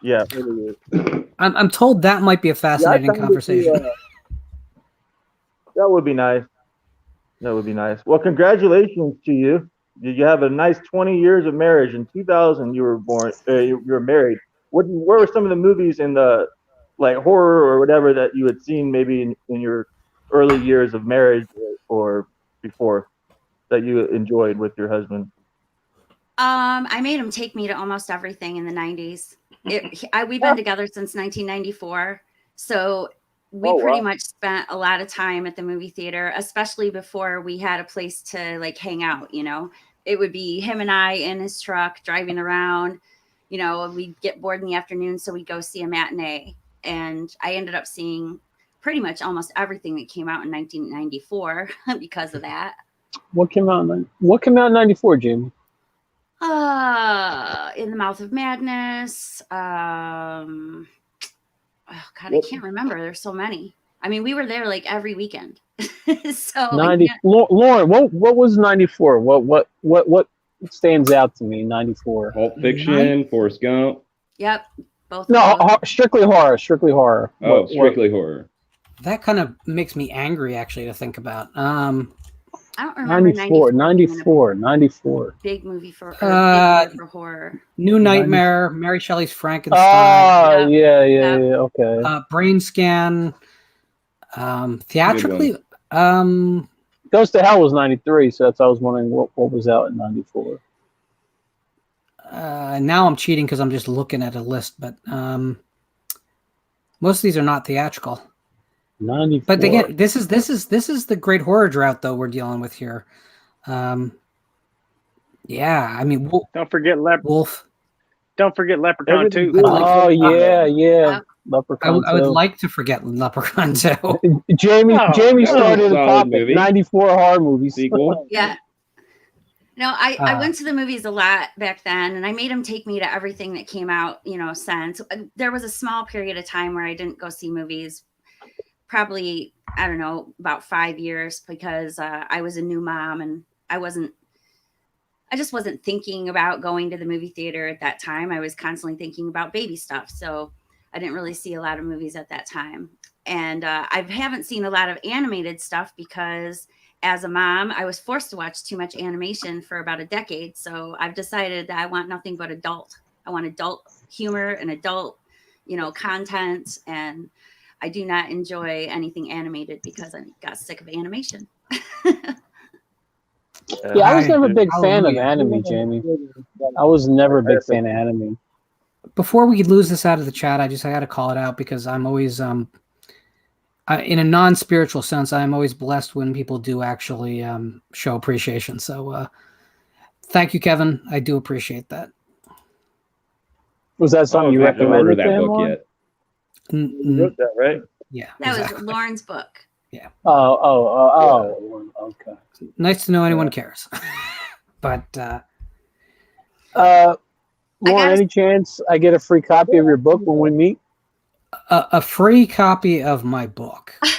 S5: Yeah.
S1: I'm told that might be a fascinating conversation.
S5: That would be nice. That would be nice. Well, congratulations to you. You have a nice 20 years of marriage. In 2000, you were born. You were married. Where were some of the movies in the horror or whatever that you had seen maybe in your early years of marriage or before that you enjoyed with your husband?
S7: I made him take me to almost everything in the 90s. We've been together since 1994, so we pretty much spent a lot of time at the movie theater, especially before we had a place to hang out. It would be him and I in his truck driving around. We'd get bored in the afternoon, so we'd go see a matinee. And I ended up seeing pretty much almost everything that came out in 1994 because of that.
S2: What came out in 94, Jamie?
S7: In the Mouth of Madness. Oh God, I can't remember. There's so many. I mean, we were there every weekend. So
S2: 90. Lauren, what was 94? What stands out to me? 94.
S6: Pulp Fiction, Forrest Gump.
S7: Yep. Both.
S2: No, strictly horror. Strictly horror.
S6: Oh, strictly horror.
S1: That kind of makes me angry, actually, to think about.
S7: I don't remember
S2: 94.
S7: Big movie for horror.
S1: New Nightmare, Mary Shelley's Frankenstein.
S2: Oh, yeah. Okay.
S1: Brain Scan. Theatrically,
S2: Goes to Hell was 93, so that's I was wondering what was out in 94.
S1: Now I'm cheating because I'm just looking at a list, but most of these are not theatrical.
S2: 94.
S1: But again, this is the great horror drought though we're dealing with here. Yeah, I mean,
S4: don't forget
S1: Wolf.
S4: Don't forget Leprechaun 2.
S2: Oh yeah. Leprechaun.
S1: I would like to forget Leprechaun 2.
S2: Jamie started the topic.
S6: Movie.
S2: 94 horror movies.
S6: Sequel.
S7: Yeah. No, I went to the movies a lot back then, and I made him take me to everything that came out, since. There was a small period of time where I didn't go see movies, probably I don't know, about 5 years, because I was a new mom and I just wasn't thinking about going to the movie theater at that time. I was constantly thinking about baby stuff. So I didn't really see a lot of movies at that time. And I haven't seen a lot of animated stuff because as a mom, I was forced to watch too much animation for about a decade. So I've decided that I want nothing but adult. I want adult humor and adult, content. And I do not enjoy anything animated because I got sick of animation.
S2: Yeah, I was never a big fan of anime, Jamie. I was never a big fan of anime.
S1: Before we lose this out of the chat, I got to call it out because I'm always, in a non-spiritual sense, I'm always blessed when people do actually show appreciation. So thank you, Kevin. I do appreciate that.
S2: Was that something you recommended
S6: that
S2: to him
S6: book
S2: on?
S6: yet?
S5: You wrote that, right?
S1: Yeah.
S7: That
S1: exactly.
S7: was Lauren's book.
S1: Yeah.
S2: Oh, okay.
S1: Nice to know anyone cares. But
S2: Lauren, any chance I get a free copy of your book when we meet?
S1: A free copy of my book.
S4: I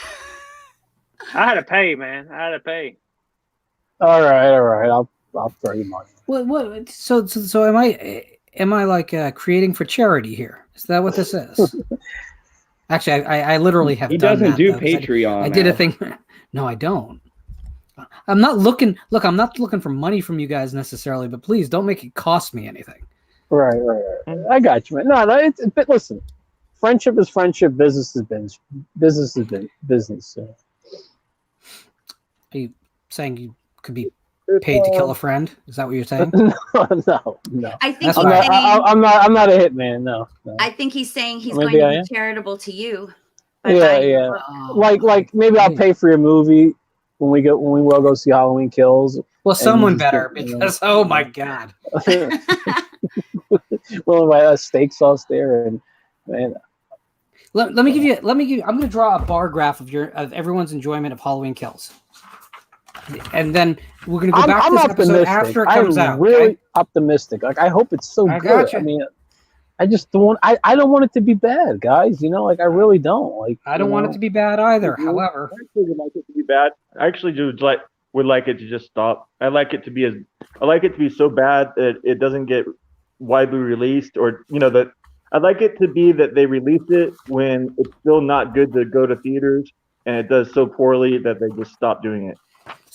S4: had to pay, man. I had to pay.
S2: All right. I'll throw you money.
S1: What? So am I like creating for charity here? Is that what this is? Actually, I literally have.
S6: He
S1: done
S6: doesn't
S1: that,
S6: do
S1: though, 'cause
S6: Patreon.
S1: I did a
S6: now.
S1: thing. No, I don't. I'm not looking. Look, I'm not looking for money from you guys necessarily, but please don't make it cost me anything.
S2: Right. I got you, man. No, but listen, friendship is friendship. Business is business. Business is business. So.
S1: Are you saying you could be paid to kill a friend? Is that what you're saying?
S2: No.
S7: I think
S2: I'm not a hitman. No.
S7: I think he's saying he's
S2: Maybe
S7: going to be charitable to you. by
S2: Yeah.
S7: buying your book.
S2: Like maybe I'll pay for your movie when we will go see Halloween Kills.
S1: Well,
S2: And
S1: someone
S2: you just
S1: better,
S2: get,
S1: because oh my god.
S2: Well, my steak sauce there, and
S1: Let me give you. I'm going to draw a bar graph of everyone's enjoyment of Halloween Kills, and then we're going to go back to this episode after it comes out.
S2: I'm really optimistic. Like I hope it's so good.
S1: Gotcha.
S2: I mean, I just don't. I don't want it to be bad, guys. Like I really don't. Like
S1: I don't want it to be bad either. However,
S5: I actually would like it to be bad. I actually would like it to just stop. I like it to be so bad that it doesn't get widely released, or that I'd like it to be that they release it when it's still not good to go to theaters, and it does so poorly that they just stop doing it.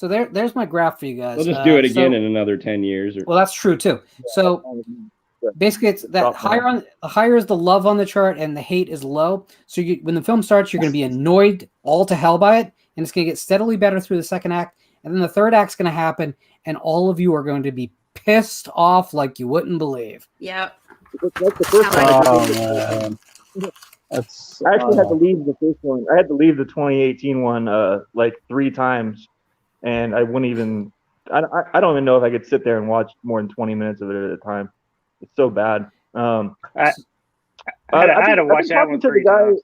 S1: so there's my graph for you guys.
S6: They'll just do it again in another 10 years.
S1: Well, that's true too. So basically, it's that higher is the love on the chart, and the hate is low. So when the film starts, you're going to be annoyed all to hell by it, and it's going to get steadily better through the second act, and then the third act's going to happen, and all of you are going to be pissed off like you wouldn't believe.
S7: Yep.
S5: That's the first
S2: man.
S5: I actually had to leave the first one. I had to leave the 2018 one like 3 times, and I wouldn't even. I don't even know if I could sit there and watch more than 20 minutes of it at a time. It's so bad.
S4: I had to watch that one 3 times.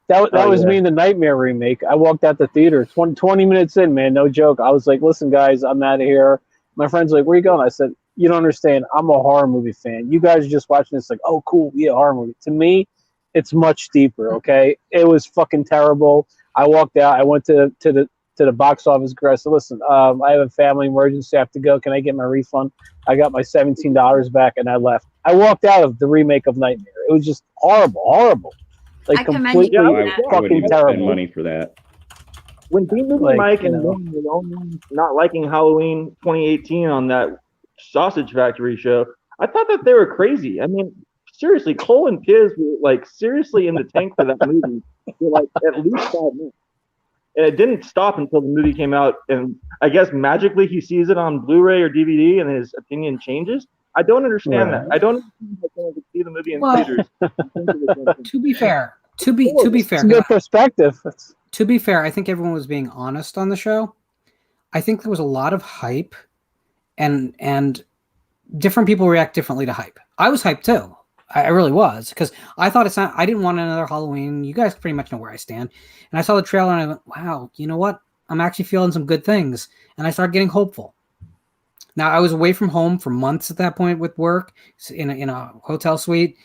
S2: That was me in the Nightmare remake. I walked out the theater 20 minutes in, man, no joke. I was like, listen, guys, I'm out of here. My friend's like, where you going? I said, you don't understand. I'm a horror movie fan. You guys are just watching this like, oh, cool, yeah, horror movie. To me, it's much deeper, okay? It was fucking terrible. I walked out. I went to the box office. I said, listen, I have a family emergency. I have to go. Can I get my refund? I got my $17 back, and I left. I walked out of the remake of Nightmare. It was just horrible. Like completely fucking terrible.
S6: Money for that.
S5: When B-Movie Mike and Nolan not liking Halloween 2018 on that Sausage Factory show, I thought that they were crazy. I mean, seriously, Cole and Piz were like seriously in the tank for that movie for like at least 5 minutes. And it didn't stop until the movie came out, and I guess magically he sees it on Blu-ray or DVD and his opinion changes. I don't understand that. I don't understand how someone could see the movie in theaters.
S1: To be fair,
S2: it's a good perspective.
S1: To be fair, I think everyone was being honest on the show. I think there was a lot of hype, and different people react differently to hype. I was hyped too. I really was, because I thought I didn't want another Halloween. You guys pretty much know where I stand. And I saw the trailer and I went, wow, you know what? I'm actually feeling some good things. And I started getting hopeful. Now, I was away from home for months at that point with work in a hotel suite.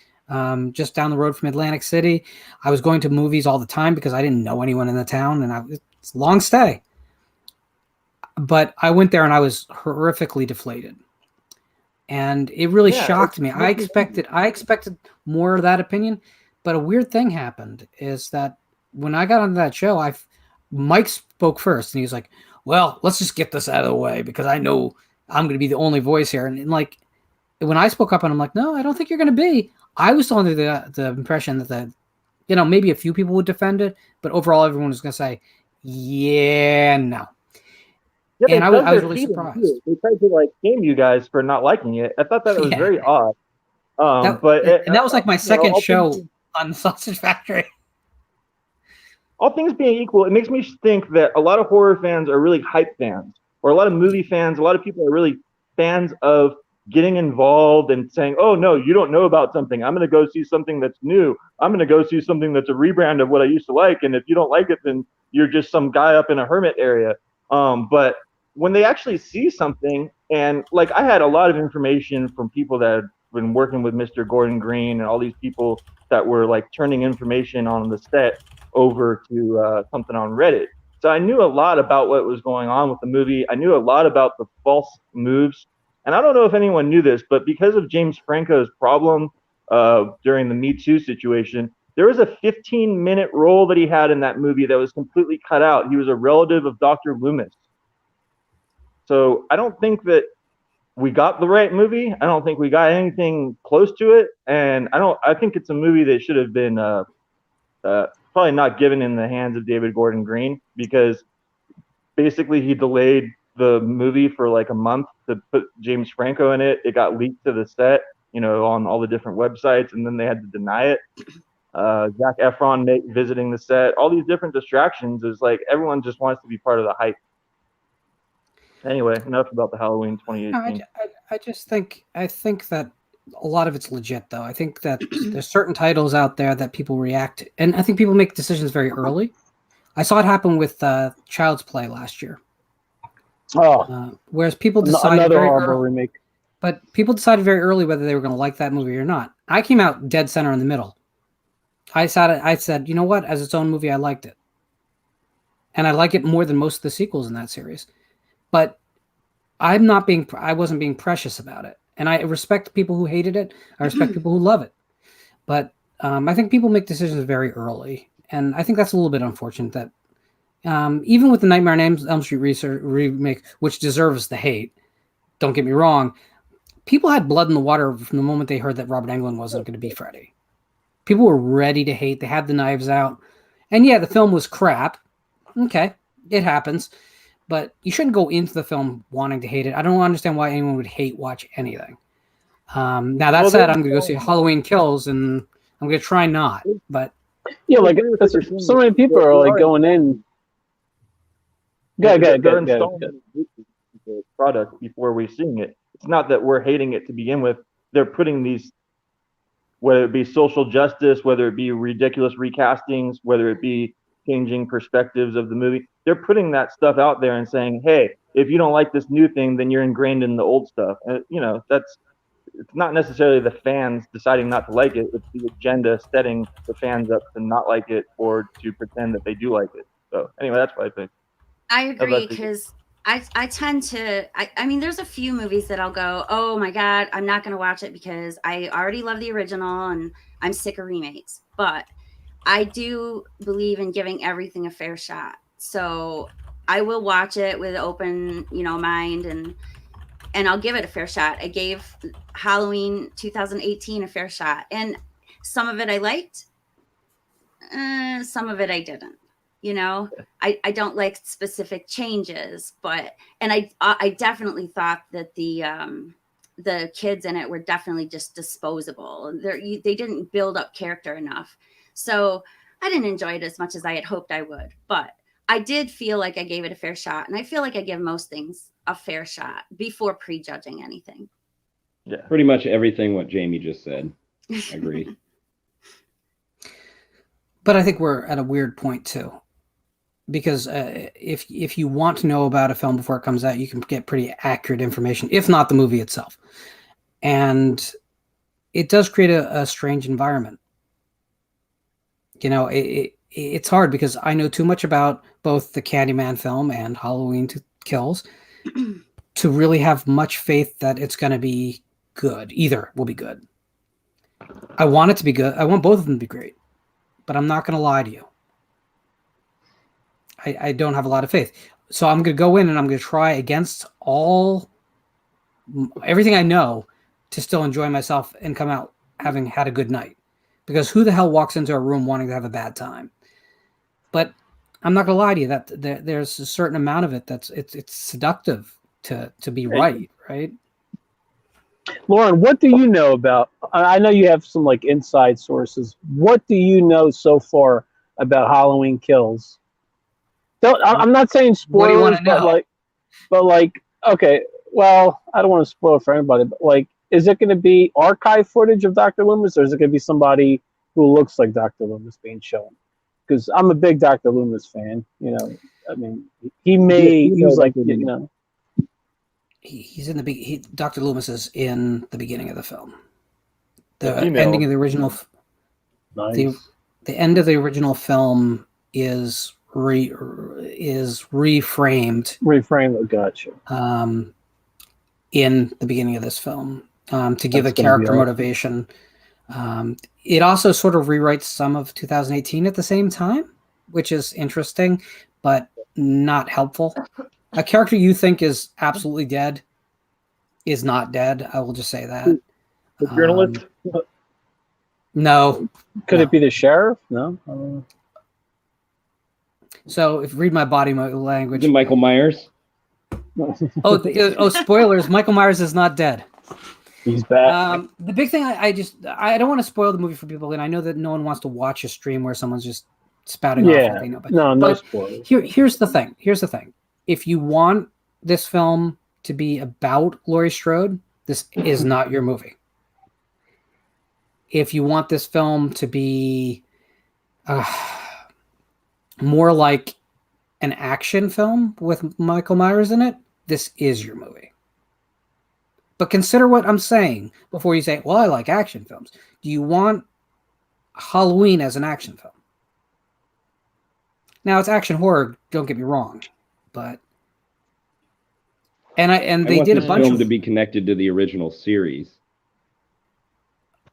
S1: just down the road from Atlantic City. I was going to movies all the time because I didn't know anyone in the town, and it's a long stay. But I went there and I was horrifically deflated. And it really shocked me. I expected more of that opinion, but a weird thing happened is that when I got onto that show, Mike spoke first, and he was like, "Well, let's just get this out of the way because I know I'm going to be the only voice here." And like when I spoke up, and I'm like, "No, I don't think you're going to be." I was still under the impression that maybe a few people would defend it, but overall everyone was going to say, "Yeah, no."
S5: Yeah,
S1: and I was really surprised.
S5: Too. They tried to like shame you guys for not liking it. I thought that was very odd.
S1: That was like my second show on the Sausage Factory.
S5: All things being equal, it makes me think that a lot of horror fans are really hype fans, or a lot of movie fans. A lot of people are really fans of getting involved and saying, "Oh no, you don't know about something. I'm going to go see something that's new. I'm going to go see something that's a rebrand of what I used to like. And if you don't like it, then you're just some guy up in a hermit area." But when they actually see something, and like I had a lot of information from people that had been working with Mr. Gordon Green and all these people that were like turning information on the set over to something on Reddit. So I knew a lot about what was going on with the movie. I knew a lot about the false moves. And I don't know if anyone knew this, but because of James Franco's problem during the Me Too situation, there was a 15-minute role that he had in that movie that was completely cut out. He was a relative of Dr. Loomis. So I don't think that we got the right movie. I don't think we got anything close to it. And I think it's a movie that should have been probably not given in the hands of David Gordon Green, because basically he delayed the movie for like a month to put James Franco in it. It got leaked to the set, on all the different websites, and then they had to deny it. Zac Efron visiting the set, all these different distractions is like everyone just wants to be part of the hype. Anyway, enough about the Halloween 2018.
S1: I think that a lot of it's legit, though. I think that there's certain titles out there that people react to, and I think people make decisions very early. I saw it happen with Child's Play last year. Whereas people decided
S2: another
S1: very
S2: horrible
S1: early,
S2: remake.
S1: but people decided very early whether they were going to like that movie or not. I came out dead center in the middle. I said, you know what? As its own movie, I liked it, and I like it more than most of the sequels in that series. But I wasn't being precious about it. And I respect people who hated it. I respect people who love it. But I think people make decisions very early. And I think that's a little bit unfortunate that even with the Nightmare on Elm Street remake, which deserves the hate, don't get me wrong, people had blood in the water from the moment they heard that Robert Englund wasn't going to be Freddy. People were ready to hate. They had the knives out. And yeah, the film was crap. Okay, it happens. But you shouldn't go into the film wanting to hate it. I don't understand why anyone would watch anything. Now that said, I'm going to go see Halloween Kills, and I'm going to try not. But
S2: yeah, like so many people are like going in. Go.
S5: The product before we're seeing it. It's not that we're hating it to begin with. They're putting these, whether it be social justice, whether it be ridiculous recastings, whether it be changing perspectives of the movie, they're putting that stuff out there and saying, hey, if you don't like this new thing, then you're ingrained in the old stuff. And it's not necessarily the fans deciding not to like it. It's the agenda setting the fans up to not like it or to pretend that they do like it. So anyway, that's what I think.
S7: I agree, because I tend to, I mean, there's a few movies that I'll go, oh my God, I'm not going to watch it because I already love the original and I'm sick of remakes. But I do believe in giving everything a fair shot. So I will watch it with open, mind, and I'll give it a fair shot. I gave Halloween 2018 a fair shot, and some of it I liked, some of it I didn't. I don't like specific changes, and I definitely thought that the kids in it were definitely just disposable. They didn't build up character enough. So I didn't enjoy it as much as I had hoped I would, but I did feel like I gave it a fair shot. And I feel like I give most things a fair shot before prejudging anything.
S6: Yeah, pretty much everything what Jamie just said. I agree.
S1: But I think we're at a weird point too, because if you want to know about a film before it comes out, you can get pretty accurate information, if not the movie itself. And it does create a strange environment. You know, it's hard because I know too much about both the Candyman film and Halloween Kills to really have much faith that it's going to be good. Either will be good. I want it to be good. I want both of them to be great, but I'm not going to lie to you. I don't have a lot of faith. So I'm going to go in and I'm going to try against everything I know to still enjoy myself and come out having had a good night. Because who the hell walks into a room wanting to have a bad time? But I'm not going to lie to you that there's a certain amount of it it's seductive to be right?
S2: Lauren, what do you know about? I know you have some like inside sources. What do you know so far about Halloween Kills? I'm not saying spoilers, but like, okay, well, I don't want to spoil for anybody, but like, is it going to be archive footage of Dr. Loomis, or is it going to be somebody who looks like Dr. Loomis being shown? Because I'm a big Dr. Loomis fan. You know, I mean, he was like, you know.
S1: He's in Dr. Loomis is in the beginning of the film. The ending of the original.
S2: Nice.
S1: The end of the original film is reframed.
S2: Reframed, gotcha.
S1: In the beginning of this film, to give a character motivation. It also sort of rewrites some of 2018 at the same time, which is interesting, but not helpful. A character you think is absolutely dead is not dead. I will just say that.
S5: The journalist?
S1: No.
S2: Could it be the sheriff? No.
S1: So if read my body language.
S6: Is it Michael Myers?
S1: Spoilers. Michael Myers is not dead.
S2: He's back.
S1: The big thing I don't want to spoil the movie for people, and I know that no one wants to watch a stream where someone's just spouting off what they know. But
S2: no spoilers.
S1: Here's the thing. If you want this film to be about Laurie Strode, this is not your movie. If you want this film to be more like an action film with Michael Myers in it, this is your movie. But consider what I'm saying before you say, well, I like action films. Do you want Halloween as an action film? Now, it's action horror, don't get me wrong. But they did a bunch
S6: film
S1: of
S6: to be connected to the original series.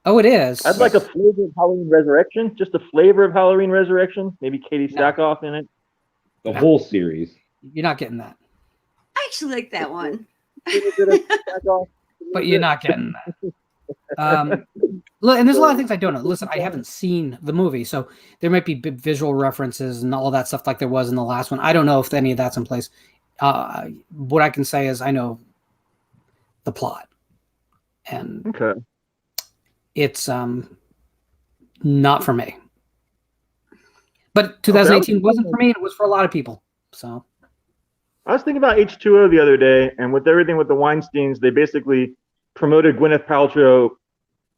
S1: Oh, it is.
S5: I'd like a flavor of Halloween Resurrection. Just a flavor of Halloween Resurrection. Maybe Katie Sackhoff in it.
S6: The whole series.
S1: You're not getting that.
S7: I actually like that one.
S1: But you're not getting that. Look, and there's a lot of things I don't know. Listen, I haven't seen the movie, so there might be visual references and all that stuff like there was in the last one. I don't know if any of that's in place. What I can say is I know the plot, and it's not for me. But 2018 wasn't for me. It was for a lot of people. So.
S5: I was thinking about H2O the other day, and with everything with the Weinsteins, they basically promoted Gwyneth Paltrow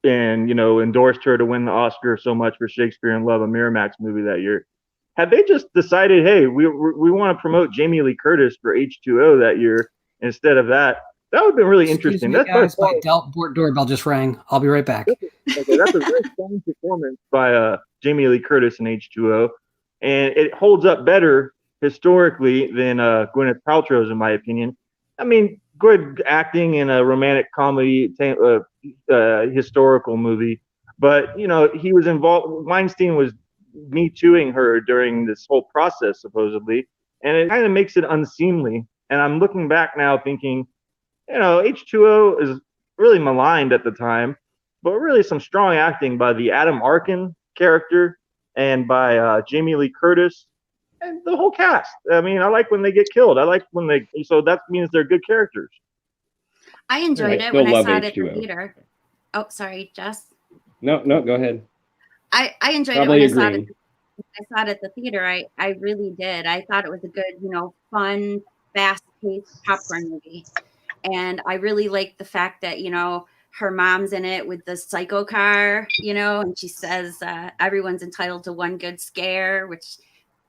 S5: and, endorsed her to win the Oscar so much for Shakespeare in Love, a Miramax movie that year. Had they just decided, hey, we want to promote Jamie Lee Curtis for H2O that year instead of that, that would have been really interesting.
S1: That's guys, my doorbell just rang. I'll be right back.
S5: Okay, that's a very strong performance by Jamie Lee Curtis in H2O, and it holds up better historically than Gwyneth Paltrow's, in my opinion. I mean, good acting in a romantic comedy historical movie, but he was involved. Weinstein was Me Tooing her during this whole process, supposedly, and it kind of makes it unseemly. And I'm looking back now thinking, H2O is really maligned at the time, but really some strong acting by the Adam Arkin character and by Jamie Lee Curtis. And the whole cast. I mean, I like when they get killed. I like when so that means they're good characters.
S7: I enjoyed it when I saw it at the theater. Oh, sorry, Jess.
S6: No, go ahead.
S7: I enjoyed it when I saw it at the theater. I really did. I thought it was a good, fun, fast-paced popcorn movie. And I really liked the fact that, her mom's in it with the psycho car, and she says everyone's entitled to one good scare, which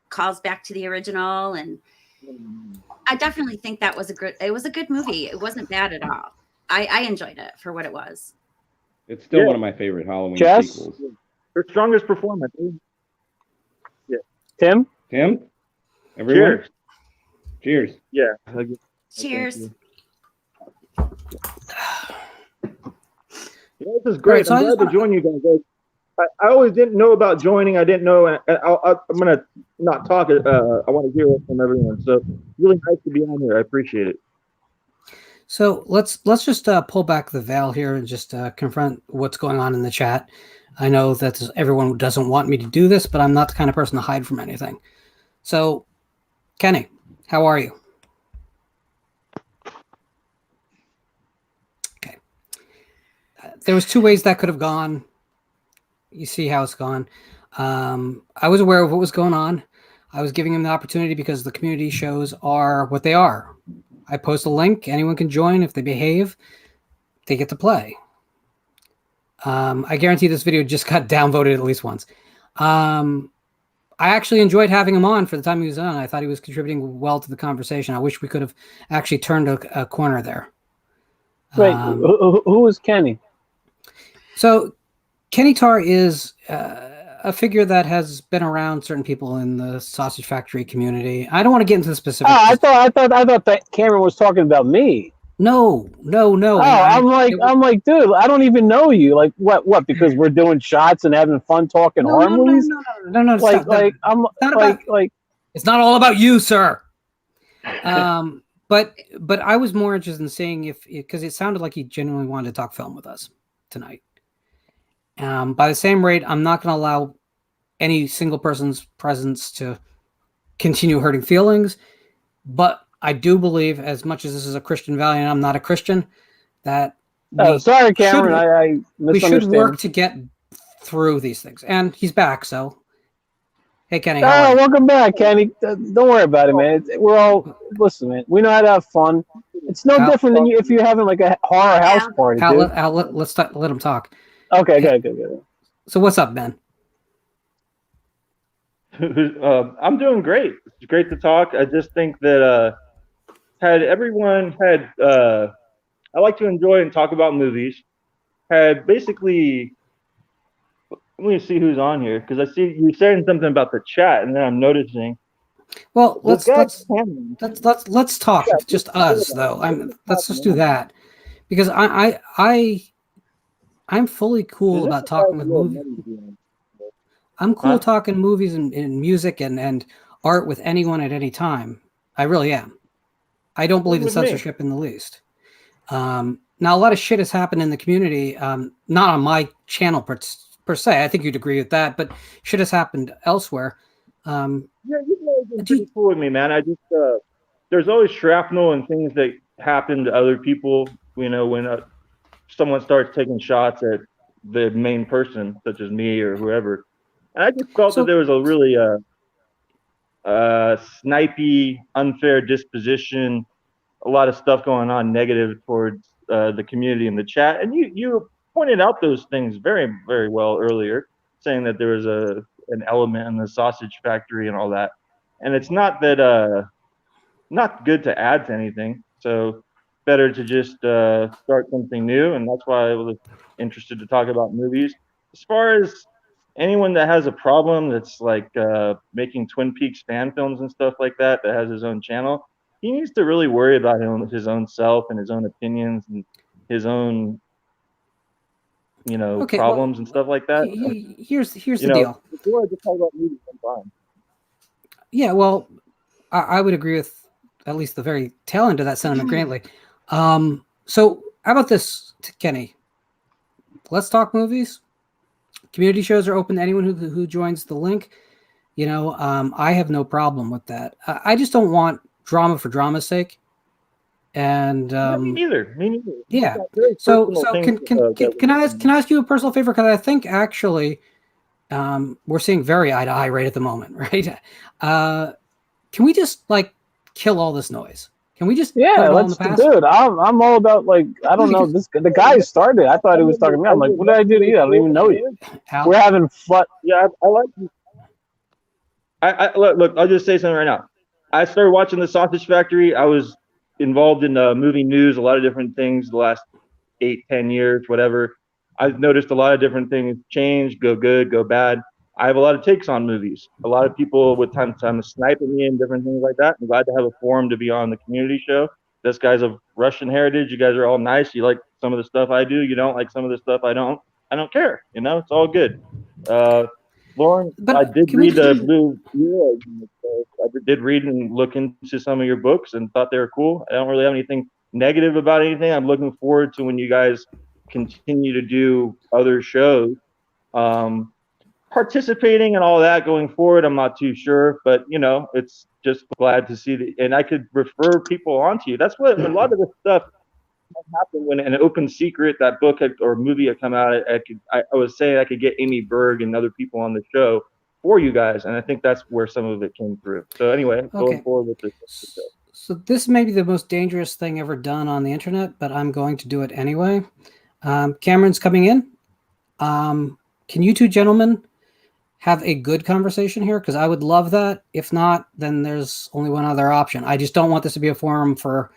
S7: calls back to the original, and I definitely think it was a good movie. It wasn't bad at all. I enjoyed it for what it was.
S6: It's still one of my favorite Halloween
S2: Jess?
S6: sequels.
S5: Her strongest performance. Yeah.
S2: Tim?
S6: Tim? Everyone?
S5: Cheers.
S6: Cheers.
S5: Yeah.
S7: Cheers.
S5: Yeah, this is great.
S1: Right, so
S5: I'm glad to join you guys. I always didn't know about joining. I didn't know, and I'm gonna not talk. I want to hear it from everyone. So really nice to be on here. I appreciate it.
S1: So let's just pull back the veil here and just confront what's going on in the chat. I know that everyone doesn't want me to do this, but I'm not the kind of person to hide from anything. So, Kenny, how are you? Okay. There was two ways that could have gone. You see how it's gone. I was aware of what was going on. I was giving him the opportunity because the community shows are what they are. I post a link. Anyone can join. If they behave, they get to play. I guarantee this video just got downvoted at least once. I actually enjoyed having him on for the time he was on. I thought he was contributing well to the conversation. I wish we could have actually turned a corner there.
S2: Wait, who is Kenny?
S1: So Kenny Tar is a figure that has been around certain people in the Sausage Factory community. I don't want to get into the specifics.
S2: Oh, I thought that Cameron was talking about me.
S1: No.
S2: Oh, I'm like, dude, I don't even know you. Like, what? Because we're doing shots and having fun talking horror movies?
S1: No. It's not all about you, sir. But I was more interested in seeing because it sounded like he genuinely wanted to talk film with us tonight. By the same rate, I'm not going to allow any single person's presence to continue hurting feelings. But I do believe, as much as this is a Christian value, and I'm not a Christian, that
S2: sorry, Cameron, I
S1: we should work to get through these things. And he's back, so hey, Kenny.
S2: Welcome back, Kenny. Don't worry about it, man. We're all listen, man. We know how to have fun. It's no different than if you're having like a horror house party.
S1: Let's let him talk.
S2: Okay, good.
S1: So what's up, Ben?
S5: I'm doing great. It's great to talk. I just think that had everyone had I like to enjoy and talk about movies. Had basically, let me see who's on here because I see you saying something about the chat, and then I'm noticing.
S1: Well, let's talk. Just us though. Let's just do that because I'm fully cool about talking with movies. I'm cool talking movies and music and art with anyone at any time. I really am. I don't believe in censorship in the least. Now, a lot of shit has happened in the community, not on my channel per se. I think you'd agree with that, but shit has happened elsewhere.
S5: Yeah, you guys are pretty cool with me, man. I just there's always shrapnel and things that happen to other people. You know, when someone starts taking shots at the main person, such as me or whoever. And I just felt that there was a really snipey, unfair disposition, a lot of stuff going on negative towards the community in the chat. And you pointed out those things very, very well earlier, saying that there was an element in the Sausage Factory and all that. And it's not that not good to add to anything. So better to just start something new. And that's why I was interested to talk about movies. As far as anyone that has a problem that's like making Twin Peaks fan films and stuff like that has his own channel, he needs to really worry about his own self and his own opinions and his own, problems and stuff like that.
S1: Here's the deal.
S5: If you want to just talk about movies, I'm fine.
S1: Yeah, well, I would agree with at least the very tail end of that sentiment greatly. So how about this, Kenny? Let's talk movies. Community shows are open to anyone who joins the link. I have no problem with that. I just don't want drama for drama's sake. And
S5: me neither.
S1: Yeah. So can I ask you a personal favor? Because I think actually we're seeing very eye to eye right at the moment, right? Can we just kill all this noise? Can we just
S2: let's dude? I'm all about I don't know this. The guy started. I thought he was talking to me. I'm like, what did I do to you? I don't even know you. We're having fun.
S5: Yeah, I like you. I look. I'll just say something right now. I started watching the Sausage Factory. I was involved in movie news, a lot of different things the last 8-10 years, whatever. I've noticed a lot of different things change, go good, go bad. I have a lot of takes on movies. A lot of people would time to snipe at me and different things like that. I'm glad to have a forum to be on the community show. This guy's of Russian heritage. You guys are all nice. You like some of the stuff I do. You don't like some of the stuff I don't. I don't care. You know, it's all good. Lauren,
S1: But
S5: I did
S1: can we
S5: read the
S1: just-
S5: Blue. I did read and look into some of your books and thought they were cool. I don't really have anything negative about anything. I'm looking forward to when you guys continue to do other shows. Participating and all that going forward, I'm not too sure, but you know, it's just glad to see and I could refer people onto you. That's what a lot of this stuff happened when an Open Secret, that book or movie had come out. I was saying I could get Amy Berg and other people on the show for you guys, and I think that's where some of it came through. So anyway, going forward with this.
S1: So this may be the most dangerous thing ever done on the internet, but I'm going to do it anyway. Cameron's coming in. Can you two gentlemen have a good conversation here? Because I would love that. If not, then there's only one other option. I just don't want this to be a forum for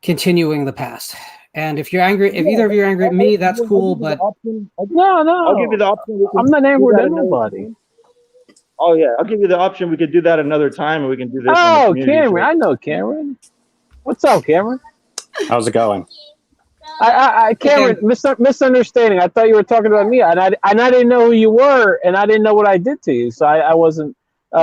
S1: continuing the past. And if you're angry, if either of you are angry at me, that's cool. But
S2: No,
S5: I'll give you the option.
S2: I'm not angry at nobody.
S5: Oh yeah, I'll give you the option. We could do that another time, and we can do this.
S2: Oh, Cameron, I know Cameron. What's up, Cameron?
S8: How's it going?
S2: Cameron, misunderstanding. I thought you were talking about me, and I didn't know who you were, and I didn't know what I did to you, so I wasn't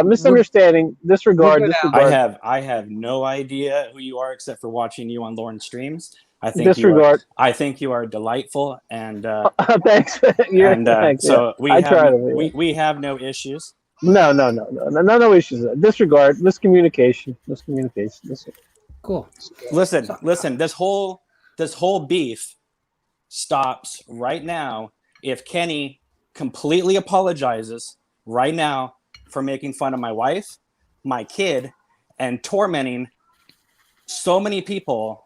S2: misunderstanding. Disregard.
S8: I have no idea who you are except for watching you on Lauren's streams. I think
S2: disregard.
S8: I think you are delightful, and
S2: thanks. Thanks.
S8: So we have no issues.
S2: No issues. Disregard. Miscommunication.
S1: Cool.
S8: Listen. This whole beef stops right now if Kenny completely apologizes right now for making fun of my wife, my kid, and tormenting so many people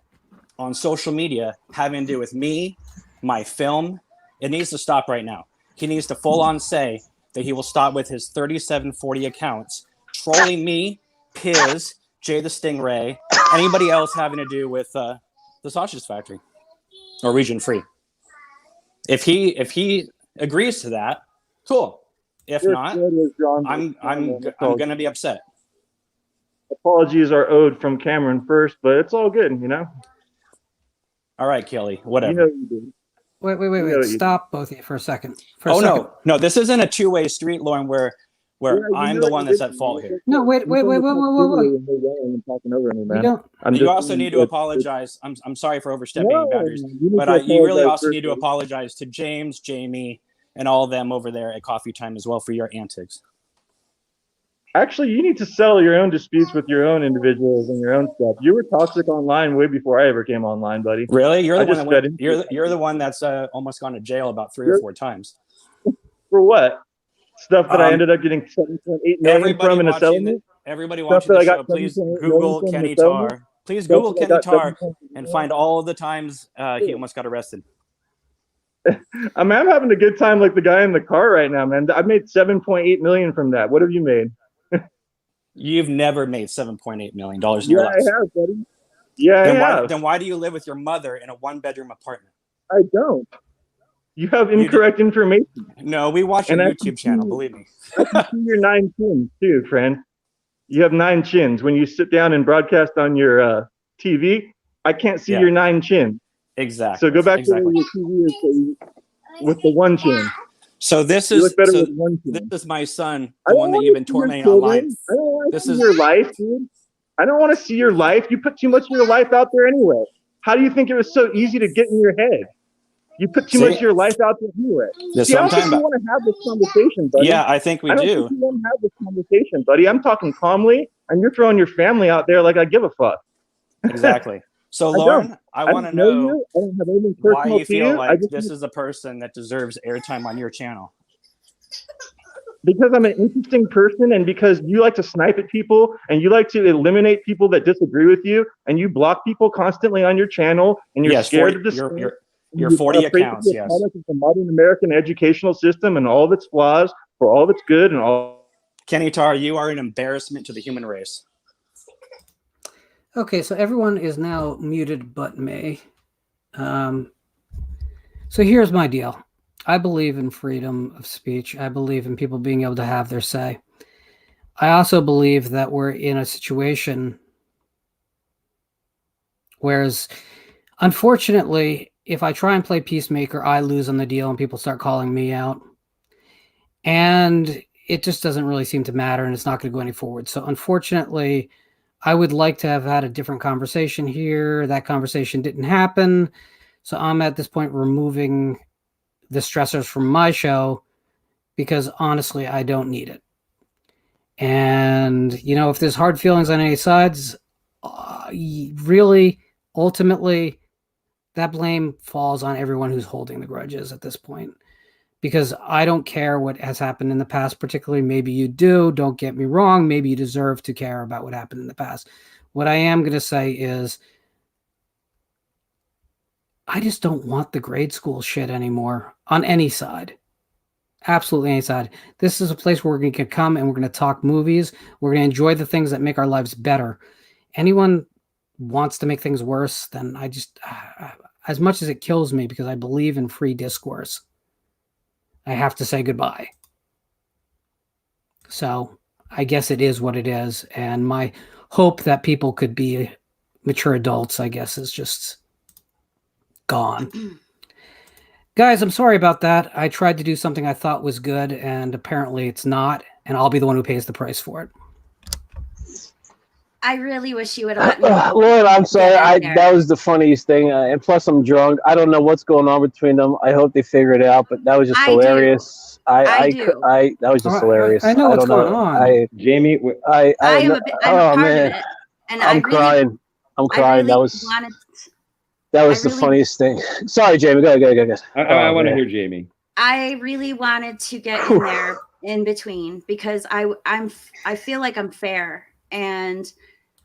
S8: on social media having to do with me, my film. It needs to stop right now. He needs to full on say that he will stop with his 3740 accounts trolling me, Piz, Jay the Stingray, anybody else having to do with the Sausage Factory or Region Free. If he agrees to that, cool. If not, I'm gonna be upset.
S5: Apologies are owed from Cameron first, but it's all good, you know.
S8: All right, Kelly. Whatever.
S5: You know you do.
S1: Wait. Stop both of you for a second.
S8: No. This isn't a two-way street, Lauren, where I'm the one that's at fault here.
S1: No, wait.
S5: You
S8: also need to apologize. I'm sorry for overstepping boundaries, but you really also need to apologize to James, Jamie, and all of them over there at Coffee Time as well for your antics.
S5: Actually, you need to settle your own disputes with your own individuals and your own stuff. You were toxic online way before I ever came online, buddy.
S8: Really? You're the one that's almost gone to jail about 3 or 4 times.
S5: For what? Stuff that I ended up getting 7.8 million from in a settlement?
S8: Everybody watching the show, please Google Kenny Tar. Please Google Kenny Tar and find all of the times he almost got arrested.
S5: I'm having a good time like the guy in the car right now, man. I made 7.8 million from that. What have you made?
S8: You've never made $7.8 million in your life.
S5: Yeah, I have, buddy. Yeah, I have.
S8: Then why do you live with your mother in a 1-bedroom apartment?
S5: I don't. You have incorrect information.
S8: No, we watch your YouTube channel, believe me.
S5: I can see your 9 chins too, friend. You have 9 chins. When you sit down and broadcast on your TV, I can't see your 9 chins.
S8: Exactly.
S5: So go back to where your TV is with the 1 chin.
S8: So this is my son, the one that you've been tormenting online.
S5: I don't want to see your life, dude. I don't want to see your life. You put too much of your life out there anyway. How do you think it was so easy to get in your head? You put too much of your life out there anyway. I don't think you want to have this conversation, buddy.
S8: Yeah, I think we do.
S5: I don't think you want to have this conversation, buddy. I'm talking calmly, and you're throwing your family out there like I give a fuck.
S8: Exactly. So, Lauren, I want to know why you feel like this is a person that deserves airtime on your channel.
S5: Because I'm an interesting person, and because you like to snipe at people, and you like to eliminate people that disagree with you, and you block people constantly on your channel, and you're scared of this.
S8: Your 40 accounts, yes.
S5: It's the modern American educational system and all of its flaws for all of its good and all.
S8: Kenny Tar, you are an embarrassment to the human race.
S1: Okay, so everyone is now muted but me. So So here's my deal. I believe in freedom of speech. I believe in people being able to have their say. I also believe that we're in a situation whereas, unfortunately, if I try and play peacemaker, I lose on the deal and people start calling me out. And it just doesn't really seem to matter, and it's not going to go any forward. So unfortunately, I would like to have had a different conversation here. That conversation didn't happen. So I'm at this point removing the stressors from my show because honestly, I don't need it. And, you know, if there's hard feelings on any sides, really, ultimately, that blame falls on everyone who's holding the grudges at this point. Because I don't care what has happened in the past, particularly maybe you do. Don't get me wrong. Maybe you deserve to care about what happened in the past. What I am going to say is I just don't want the grade school shit anymore on any side. Absolutely any side. This is a place where we're going to come and we're going to talk movies. We're going to enjoy the things that make our lives better. Anyone wants to make things worse, then I just, as much as it kills me because I believe in free discourse, I have to say goodbye. So I guess it is what it is. And my hope that people could be mature adults, I guess, is just gone. Guys, I'm sorry about that. I tried to do something I thought was good, and apparently it's not. And I'll be the one who pays the price for it.
S7: I really wish you would have let me.
S2: Lord, I'm sorry. That was the funniest thing. And plus, I'm drunk. I don't know what's going on between them. I hope they figure it out. But that was just hilarious. That was just hilarious.
S1: I know what's going on.
S6: Jamie,
S7: I'm a part of it, and
S2: I'm crying. I'm crying. That was the funniest thing. Sorry, Jamie. Go ahead.
S6: I want to hear Jamie.
S7: I really wanted to get in there in between because I feel like I'm fair, and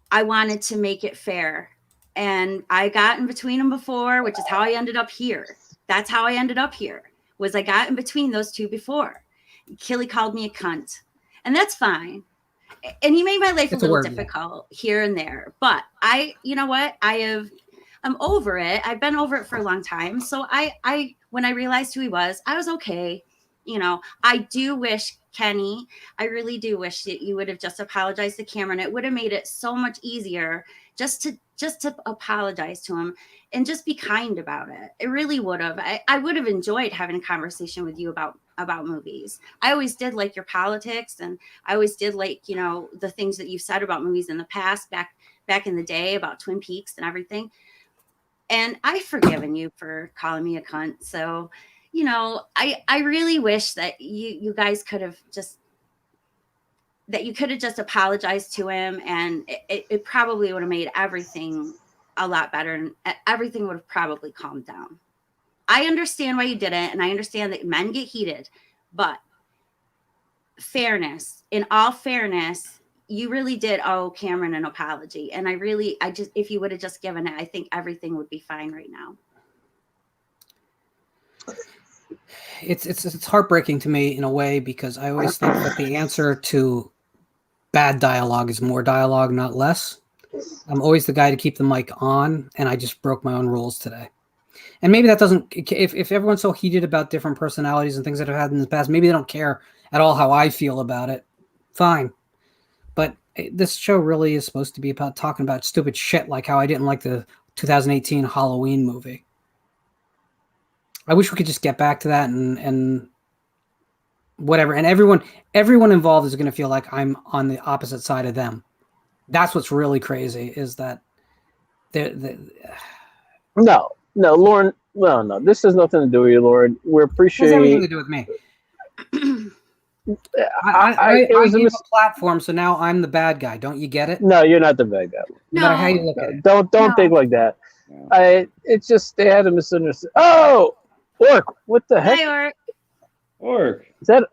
S7: I wanted to make it fair. And I got in between them before, which is how I ended up here. That's how I ended up here, was I got in between those two before. Killy called me a cunt, and that's fine. And he made my life a little difficult here and there. But you know what? I'm over it. I've been over it for a long time. So when I realized who he was, I was okay. You know, I do wish, Kenny, I really do wish that you would have just apologized to Cameron. It would have made it so much easier just to apologize to him and just be kind about it. It really would have. I would have enjoyed having a conversation with you about movies. I always did like your politics, and I always did like, you know, the things that you've said about movies in the past, back in the day, about Twin Peaks and everything. And I've forgiven you for calling me a cunt. So, you know, I really wish that you guys could have just apologized to him, and it probably would have made everything a lot better, and everything would have probably calmed down. I understand why you did it, and I understand that men get heated, but in all fairness, you really did owe Cameron an apology. And if you would have just given it, I think everything would be fine right now.
S1: It's heartbreaking to me in a way, because I always think that the answer to bad dialogue is more dialogue, not less. I'm always the guy to keep the mic on, and I just broke my own rules today. And maybe that doesn't, if everyone's so heated about different personalities and things that I've had in the past, maybe they don't care at all how I feel about it. Fine. But this show really is supposed to be about talking about stupid shit, like how I didn't like the 2018 Halloween movie. I wish we could just get back to that and whatever. And everyone involved is going to feel like I'm on the opposite side of them. That's what's really crazy, is that
S2: No, Lauren. No. This has nothing to do with you, Lauren. We appreciate.
S1: It has everything to do with me. I gave a platform, so now I'm the bad guy. Don't you get it?
S2: No, you're not the bad guy.
S1: No matter how you look at it.
S2: Don't think like that. It's just they had a misunderstanding. Oh, Orc! What the heck?
S7: Hi,
S6: Orc.
S2: Is that?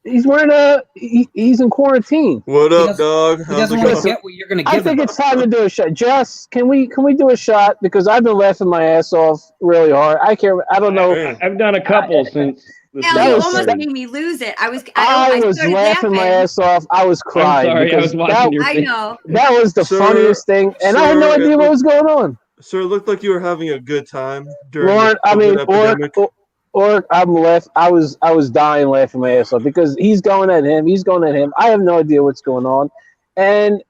S2: He's wearing he's in quarantine.
S9: What up, dog?
S1: He doesn't want to get what you're going to give him.
S2: I think it's time to do a shot. Jess, can we do a shot? Because I've been laughing my ass off really hard. I don't know.
S6: I've done a couple since.
S7: You almost made me lose it. I was
S2: laughing my ass off. I was crying.
S6: I'm sorry, I was watching your face.
S7: I know.
S2: That was the funniest thing, and I had no idea what was going on.
S9: Sir, it looked like you were having a good time during
S2: Lauren,
S9: the epidemic.
S2: Or I'm left. I was dying laughing my ass off because he's going at him. He's going at him. I have no idea what's going on, and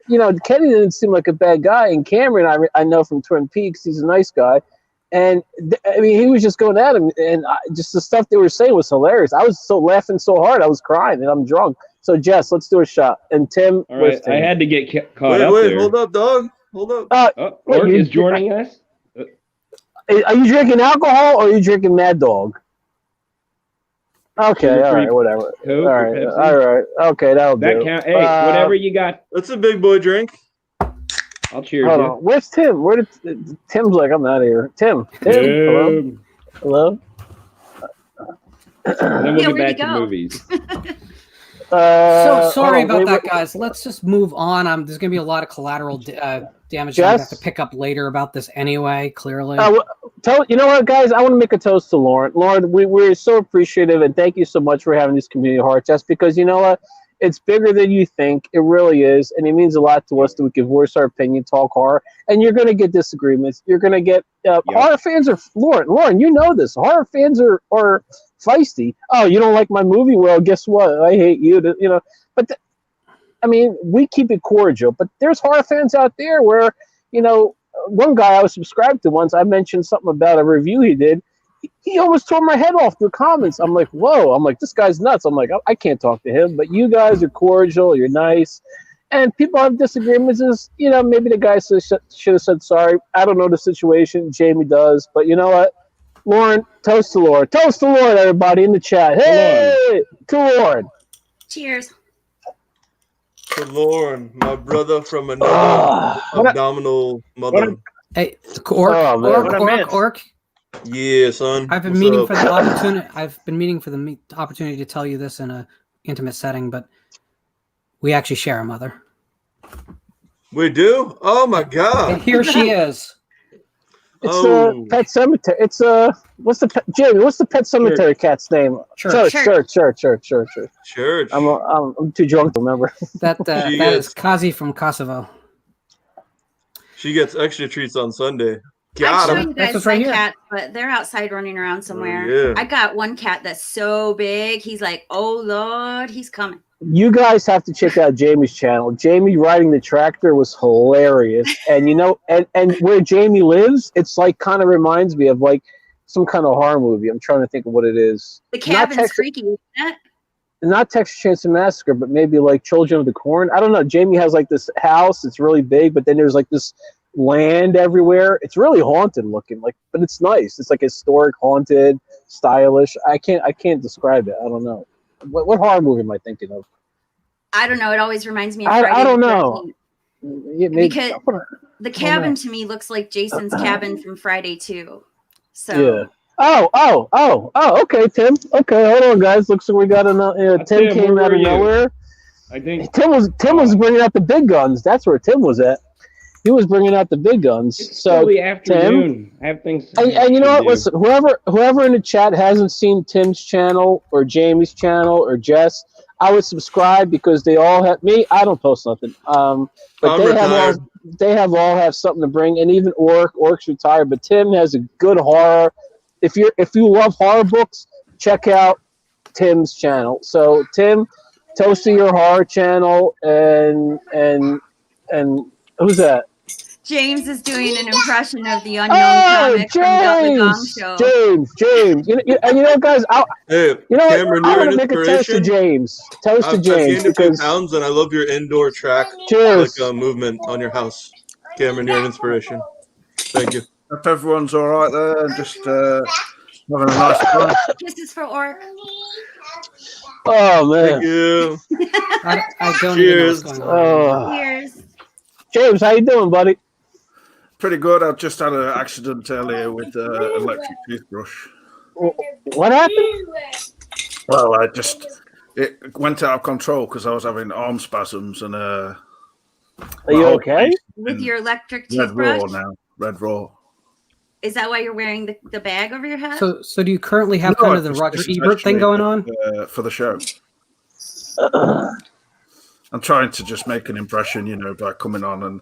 S2: you know, Kenny didn't seem like a bad guy, and Cameron, I know from Twin Peaks, he's a nice guy, and I mean, he was just going at him, and just the stuff they were saying was hilarious. I was laughing so hard, I was crying, and I'm drunk. So Jess, let's do a shot. And Tim,
S6: all right, I had to get caught up
S9: Wait,
S6: there.
S9: hold up, dog. Hold up.
S6: Orc is joining us.
S2: Are you drinking alcohol or are you drinking Mad Dog? Okay, all right, whatever.
S6: Coke
S2: all right, okay, that'll
S6: that
S2: do.
S6: count. Hey, whatever you got.
S9: That's a big boy drink.
S6: I'll cheers
S2: Hold
S6: you.
S2: on. Where's Tim? Where did Tim's like? I'm out of here. Tim. Hello. Hello.
S6: And then we'll
S7: Yeah,
S6: get
S7: where'd
S6: back
S7: he
S6: to
S7: go?
S6: movies.
S1: So sorry
S2: hold on,
S1: about that, guys. Let's just move on. There's going to be a lot of collateral damage. I have to pick up later about this anyway. Clearly.
S2: You know what, guys? I want to make a toast to Lauren. Lauren, we're so appreciative, and thank you so much for having this community heart. Just because you know what, it's bigger than you think. It really is, and it means a lot to us that we can voice our opinion, talk horror. And you're going to get disagreements. You're going to get horror fans are Lauren. You know this. Horror fans are feisty. Oh, you don't like my movie? Well, guess what? I hate you. You know, but I mean, we keep it cordial. But there's horror fans out there where, you know, one guy I was subscribed to once, I mentioned something about a review he did. He almost tore my head off through comments. I'm like, whoa. I'm like, this guy's nuts. I'm like, I can't talk to him. But you guys are cordial. You're nice. And people have disagreements. Is, you know, maybe the guy should have said sorry. I don't know the situation. Jamie does. But you know what? Lauren, toast to Lauren. Toast to Lauren, everybody in the chat. Hey, to Lauren.
S7: Cheers.
S9: To Lauren, my brother from another abdominal mother.
S1: Hey, Orc.
S9: Yeah, son.
S1: I've been meaning for the opportunity. I've been meaning for the opportunity to tell you this in an intimate setting, but we actually share a mother.
S9: We do? Oh my god!
S1: And here she is.
S2: It's Pet Cemetery. It's what's the Pet Cemetery cat's name? Church. I'm too drunk to remember.
S1: That is Kazi from Kosovo.
S9: She gets extra treats on Sunday.
S7: I'll show you guys my cat, but they're outside running around somewhere.
S9: Yeah.
S7: I got one cat that's so big. He's like, oh Lord, he's coming.
S2: You guys have to check out Jamie's channel. Jamie riding the tractor was hilarious. And you know, and where Jamie lives, it's like kind of reminds me of like some kind of horror movie. I'm trying to think of what it is.
S7: The cabin's freaky, isn't it?
S2: Not Texas Chainsaw Massacre, but maybe like Children of the Corn. I don't know. Jamie has like this house. It's really big, but then there's like this land everywhere. It's really haunted looking, like, but it's nice. It's like historic, haunted, stylish. I can't describe it. I don't know. What horror movie am I thinking of?
S7: I don't know. It always reminds me of
S2: I don't know.
S7: Yeah, because the cabin to me looks like Jason's cabin from Friday 2. So
S2: yeah. Oh, okay, Tim. Okay, hold on, guys. Looks like we got another. Tim came out of nowhere.
S6: I think
S2: Tim was bringing out the big guns. That's where Tim was at. He was bringing out the big guns.
S6: It's
S2: so
S6: the afternoon.
S2: Tim,
S6: I have things.
S2: And you know what? Listen, whoever in the chat hasn't seen Tim's channel or Jamie's channel or Jess, I would subscribe because they all have me. I don't post nothing. But they all have something to bring, and even Orc's retired. But Tim has a good horror. If you love horror books, check out Tim's channel. So Tim, toast to your horror channel, and who's that?
S7: James is doing an impression of the unknown comic from the Gong Show.
S2: James. You know, guys,
S9: Cameron,
S2: I
S9: you're
S2: want
S9: an
S2: to make a toast to
S9: inspiration.
S2: James. Toast to
S9: I've
S2: James.
S9: gained a few pounds, and I love your indoor track movement on your house. Cameron, you're an inspiration. Thank you.
S10: Hope everyone's all right there. Just having a nice time.
S7: Kisses for Orc.
S2: Oh man.
S9: Thank you.
S1: I don't even know what's going on.
S7: Cheers.
S2: James, how you doing, buddy?
S10: Pretty good. I just had an accident earlier with an electric toothbrush.
S2: What happened?
S10: Well, it went out of control because I was having arm spasms and
S2: Are you okay?
S7: With your electric
S10: Red
S7: toothbrush?
S10: Raw now. Red Raw.
S7: Is that why you're wearing the bag over your head?
S1: So do you currently have kind of the Roger Ebert thing going on?
S10: For the show. I'm trying to just make an impression, by coming on and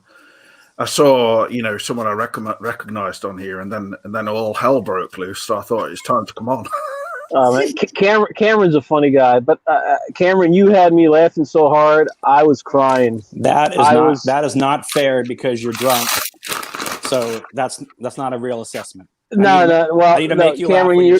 S10: I saw, someone I recognized on here, and then all hell broke loose. So I thought it was time to come on.
S2: Cameron's a funny guy, but Cameron, you had me laughing so hard I was crying.
S8: That is not fair because you're drunk. So that's not a real assessment.
S2: Well, Cameron,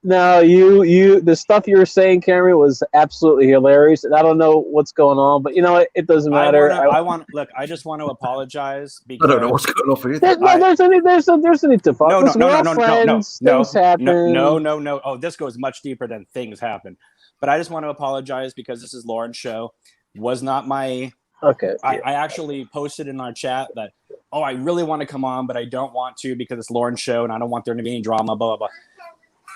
S2: the stuff you were saying, Cameron, was absolutely hilarious, and I don't know what's going on, but it doesn't matter.
S8: I just want to apologize because
S10: I don't know what's going on for you.
S2: There's a need to focus.
S8: No.
S2: Things happen.
S8: No. Oh, this goes much deeper than things happen. But I just want to apologize because this is Lauren's show. Was not my.
S2: Okay.
S8: I actually posted in our chat that, I really want to come on, but I don't want to because it's Lauren's show and I don't want there to be any drama, blah, blah, blah.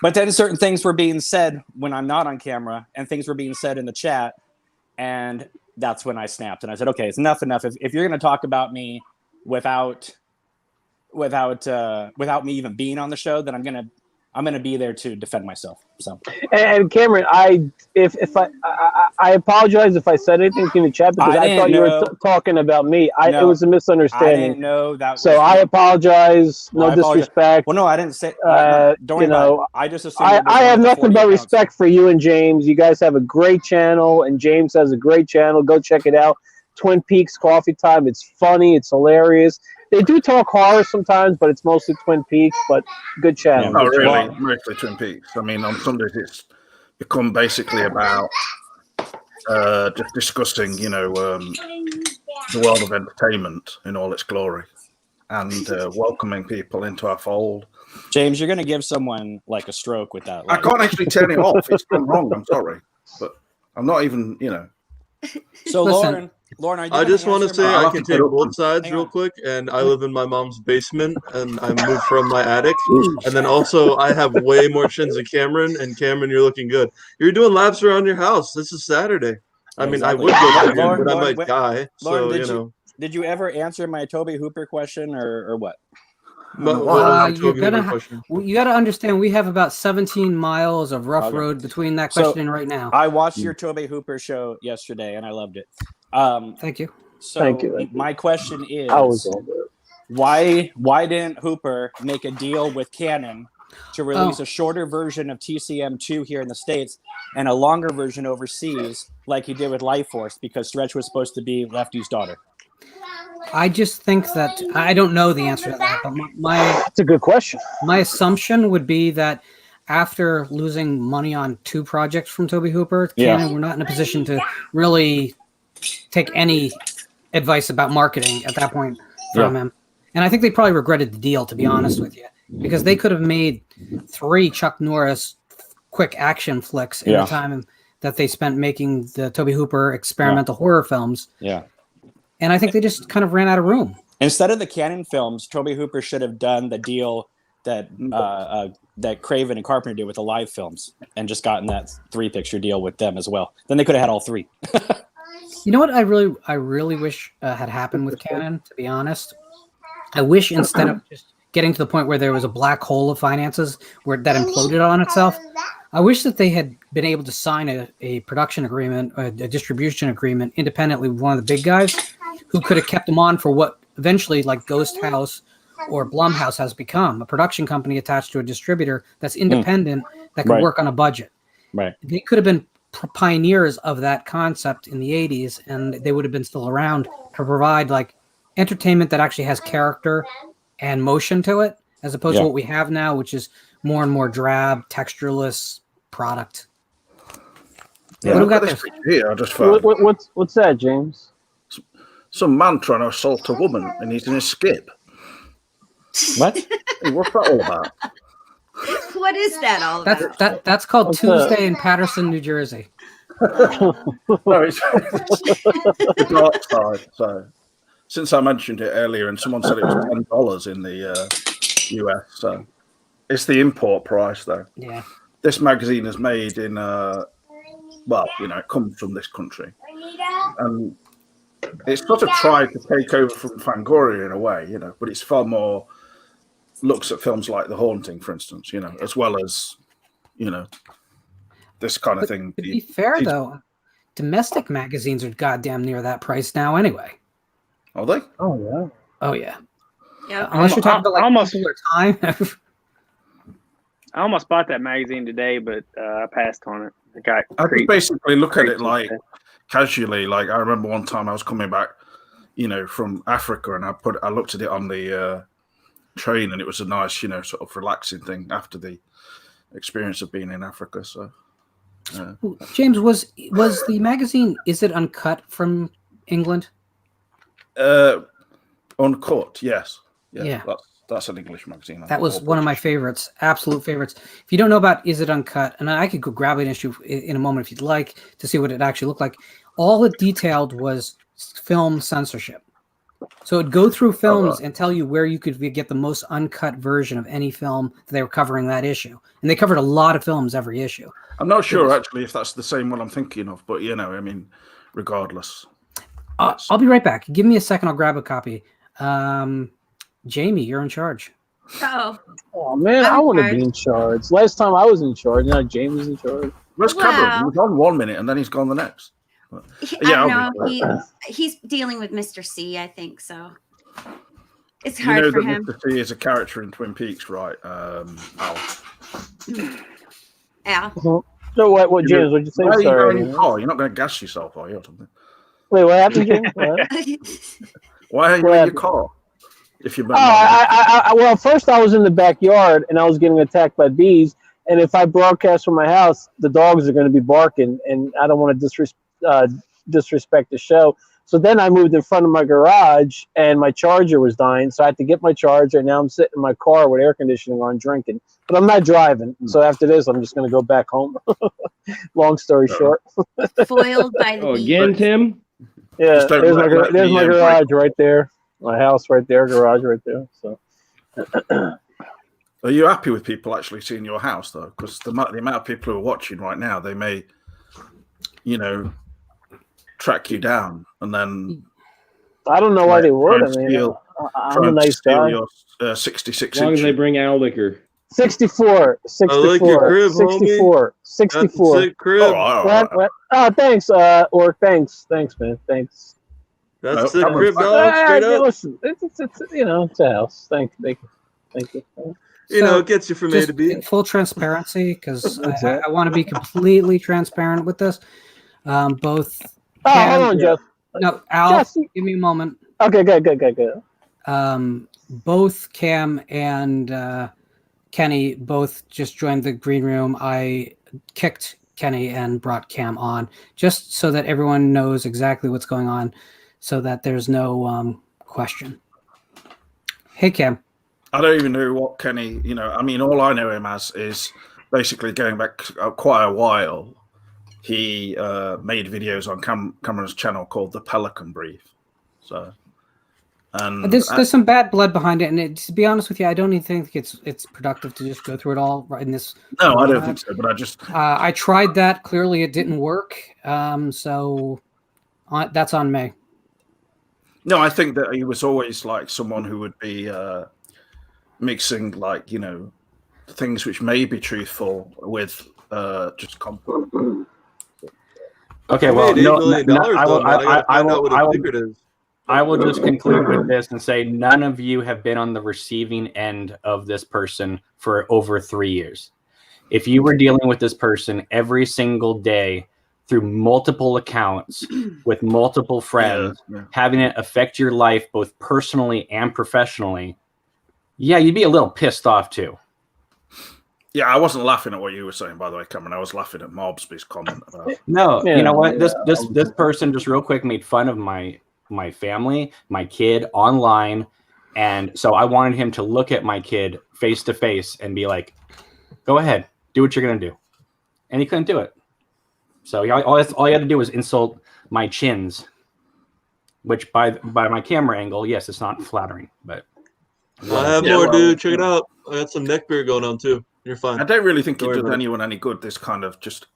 S8: But then certain things were being said when I'm not on camera, and things were being said in the chat, and that's when I snapped and I said, "Okay, it's enough. If you're going to talk about me without me even being on the show, then I'm gonna be there to defend myself." So.
S2: And Cameron, I apologize if I said anything in the chat because I thought you were talking about me. It was a misunderstanding.
S8: I didn't know that.
S2: So I apologize. No disrespect.
S8: Well, no, I didn't say. Don't I just assumed.
S2: I have nothing but respect for you and James. You guys have a great channel, and James has a great channel. Go check it out. Twin Peaks Coffee Time. It's funny. It's hilarious. They do talk horror sometimes, but it's mostly Twin Peaks. But good channel.
S10: Oh, really? Mostly Twin Peaks. I mean, on Sundays it's become basically about just discussing, the world of entertainment in all its glory, and welcoming people into our fold.
S8: James, you're going to give someone like a stroke with that.
S10: I can't actually turn it off. It's gone wrong. I'm sorry, but I'm not even,
S8: So Lauren, are you
S9: I just want to say I can take both sides
S8: Hang
S9: real
S8: on.
S9: quick, and I live in my mom's basement, and I moved from my attic, and then also I have way more chins than Cameron, and Cameron, you're looking good. You're doing laps around your house. This is Saturday. I mean, I would go to but I might die.
S8: Lauren,
S9: So,
S8: did you ever answer my Toby Hooper question or what?
S1: You got to understand, we have about 17 miles of rough road between that question and right now.
S8: I watched your Toby Hooper show yesterday, and I loved it.
S1: Thank you.
S8: So
S2: Thank you.
S8: My question is,
S2: I was over it.
S8: why didn't Hooper make a deal with Canon to release a shorter version of TCM2 here in the States and a longer version overseas, like he did with Life Force, because Stretch was supposed to be Lefty's daughter?
S1: I just think that I don't know the answer to that, but
S2: that's a good question.
S1: My assumption would be that after losing money on 2 projects from Toby Hooper, Canon, we're not in a position to really take any advice about marketing at that point from him. And I think they probably regretted the deal, to be honest with you, because they could have made 3 Chuck Norris quick action flicks in the time that they spent making the Toby Hooper experimental horror films.
S8: Yeah.
S1: And I think they just kind of ran out of room.
S8: Instead of the Canon films, Toby Hooper should have done the deal that that Craven and Carpenter did with the live films, and just gotten that 3-picture deal with them as well. Then they could have had all 3.
S1: You know what I really wish had happened with Canon, to be honest? I wish instead of just getting to the point where there was a black hole of finances that imploded on itself, I wish that they had been able to sign a production agreement, a distribution agreement independently with one of the big guys who could have kept them on for what eventually, like Ghost House or Blumhouse has become, a production company attached to a distributor that's independent that can work on a budget.
S8: Right.
S1: They could have been pioneers of that concept in the 80s, and they would have been still around to provide like entertainment that actually has character and motion to it, as opposed to what we have now, which is more and more drab, textureless product.
S10: Yeah,
S1: what do we got there?
S10: Here, I just found
S2: What's that, James?
S10: some man trying to assault a woman, and he's in a skip.
S8: What?
S10: Hey, what's that all about?
S7: What is that all about?
S1: That's called Tuesday in Patterson, New Jersey.
S10: No, it's the dark side. So, since I mentioned it earlier, and someone said it was $10 in the US, so it's the import price, though.
S1: Yeah.
S10: This magazine is made in, it comes from this country, and it's sort of tried to take over from Fangoria in a way, but it's far more looks at films like The Haunting, for instance, as well as, this kind of thing.
S1: To be fair, though, domestic magazines are goddamn near that price now anyway.
S10: Are they?
S2: Oh,
S1: Oh yeah.
S7: Yeah.
S1: Unless you're talking about like
S4: almost
S1: popular time.
S4: I almost bought that magazine today, but I passed on it.
S10: I could basically look at it like casually. Like I remember one time I was coming back, from Africa, and I looked at it on the train, and it was a nice, sort of relaxing thing after the experience of being in Africa. So,
S1: James, was the magazine Is It Uncut from England?
S10: Uncut, yes.
S1: Yeah.
S10: That's an English magazine.
S1: That was one of my favorites, absolute favorites. If you don't know about Is It Uncut, and I could go grab an issue in a moment if you'd like to see what it actually looked like. All it detailed was film censorship. So it'd go through films and tell you where you could get the most uncut version of any film that they were covering that issue. And they covered a lot of films every issue.
S10: I'm not sure actually if that's the same one I'm thinking of, but regardless.
S1: I'll be right back. Give me a second. I'll grab a copy. Jamie, you're in charge.
S2: Oh man, I want to be in charge. Last time I was in charge, now Jamie's in charge.
S10: Where's Cameron? He was on 1 minute and then he's gone the next.
S7: He's dealing with Mr. C, I think so. It's hard for him.
S10: Mr. C is a character in Twin Peaks, right? Al.
S7: Al.
S2: So what James? What'd you say?
S10: Sorry, you're not going to gas yourself, are you? Or something?
S2: Wait, what happened, James?
S10: Why are you in your car? If you
S2: well, first I was in the backyard and I was getting attacked by bees. And if I broadcast from my house, the dogs are going to be barking, and I don't want to disrespect the show. So then I moved in front of my garage, and my charger was dying. So I had to get my charger. And now I'm sitting in my car with air conditioning on, drinking. But I'm not driving. So after this, I'm just going to go back home. Long story short.
S7: Foiled by the bees.
S6: Again, Tim?
S2: Yeah, there's my garage right there. My house right there, garage right there. So,
S10: are you happy with people actually seeing your house though? Because the amount of people who are watching right now, they may, track you down, and then
S2: I don't know why they would. I mean, I'm a nice guy.
S10: Your 66
S6: as long as they bring Al liquor.
S2: 64.
S9: I like your crib,
S2: 64. 64.
S9: That's a crib.
S2: What? Oh, thanks, Orc. Thanks, man. Thanks.
S9: That's the crib, dog. Straight up.
S2: Listen, it's a house. Thank you.
S9: It gets you from A to B.
S1: Full transparency, because I want to be completely transparent with this. Both.
S2: Hold on, Jeff.
S1: No, Al, Jesse. Give me a moment.
S2: Okay, good.
S1: Both Cam and Kenny both just joined the green room. I kicked Kenny and brought Cam on just so that everyone knows exactly what's going on, so that there's no question. Hey, Cam.
S10: I don't even know what Kenny, all I know him as is basically going back quite a while. He made videos on Cameron's channel called The Pelican Brief. So, and
S1: there's some bad blood behind it, and to be honest with you, I don't even think it's productive to just go through it all right in this.
S10: No, I don't think so. But
S1: I tried that. Clearly, it didn't work. So that's on me.
S10: No, I think that he was always like someone who would be mixing things which may be truthful with just content.
S8: Okay, well, I will just conclude with this and say none of you have been on the receiving end of this person for over 3 years. If you were dealing with this person every single day through multiple accounts with multiple friends, having it affect your life both personally and professionally, you'd be a little pissed off too.
S10: Yeah, I wasn't laughing at what you were saying, by the way, Cameron. I was laughing at Mobsby's comment about.
S8: No, you know what? This person just real quick made fun of my family, my kid online, and so I wanted him to look at my kid face to face and be like, "Go ahead, do what you're gonna do," and he couldn't do it. So all he had to do was insult my chins, which by my camera angle, yes, it's not flattering, but.
S9: I have more, dude. Check it out. I got some neck beard going on too. You're fine.
S10: I don't really think it does anyone any good, this kind of just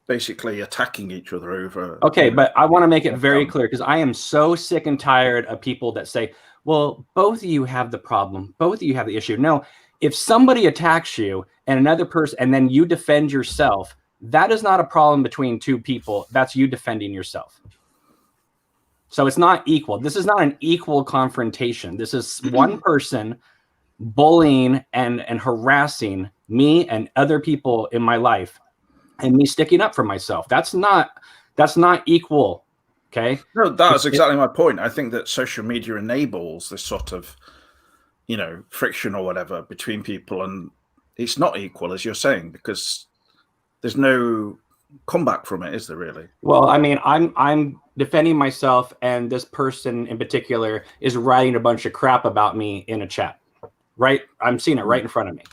S10: basically attacking each other over.
S8: Okay, but I want to make it very clear, because I am so sick and tired of people that say, well, both of you have the problem. Both of you have the issue. No, if somebody attacks you and another person, and then you defend yourself, that is not a problem between two people. That's you defending yourself. So it's not equal. This is not an equal confrontation. This is one person bullying and harassing me and other people in my life, and me sticking up for myself. That's not equal. Okay.
S10: No, that's exactly my point. I think that social media enables this sort of, friction or whatever between people, and it's not equal, as you're saying, because there's no comeback from it, is there really?
S8: Well, I mean, I'm defending myself, and this person in particular is writing a bunch of crap about me in a chat. Right, I'm seeing it right in front of me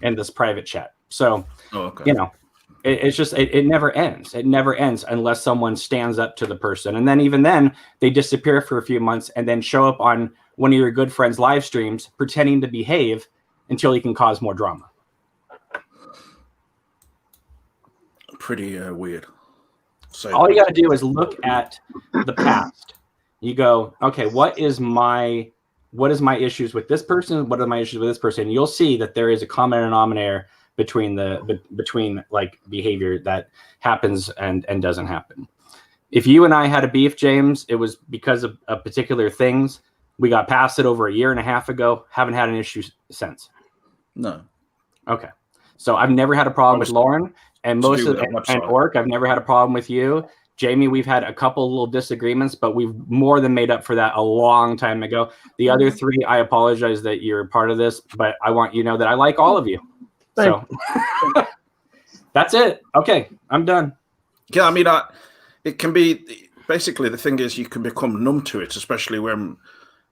S8: in this private chat. So, it's just it never ends. It never ends unless someone stands up to the person, and then even then they disappear for a few months and then show up on one of your good friends' live streams pretending to behave until you can cause more drama.
S10: Pretty weird. So
S8: all you got to do is look at the past. You go, okay, what is my issues with this person? What are my issues with this person? And you'll see that there is a common denominator between like behavior that happens and doesn't happen. If you and I had a beef, James, it was because of particular things. We got past it over a year and a half ago. Haven't had an issue since.
S10: No.
S8: Okay. So I've never had a problem with Lauren, and and Orc. I've never had a problem with you. Jamie, we've had a couple little disagreements, but we've more than made up for that a long time ago. The other three, I apologize that you're part of this, but I want you to know that I like all of you. So that's it. Okay, I'm done.
S10: Yeah, I mean, it can be, basically the thing is you can become numb to it, especially when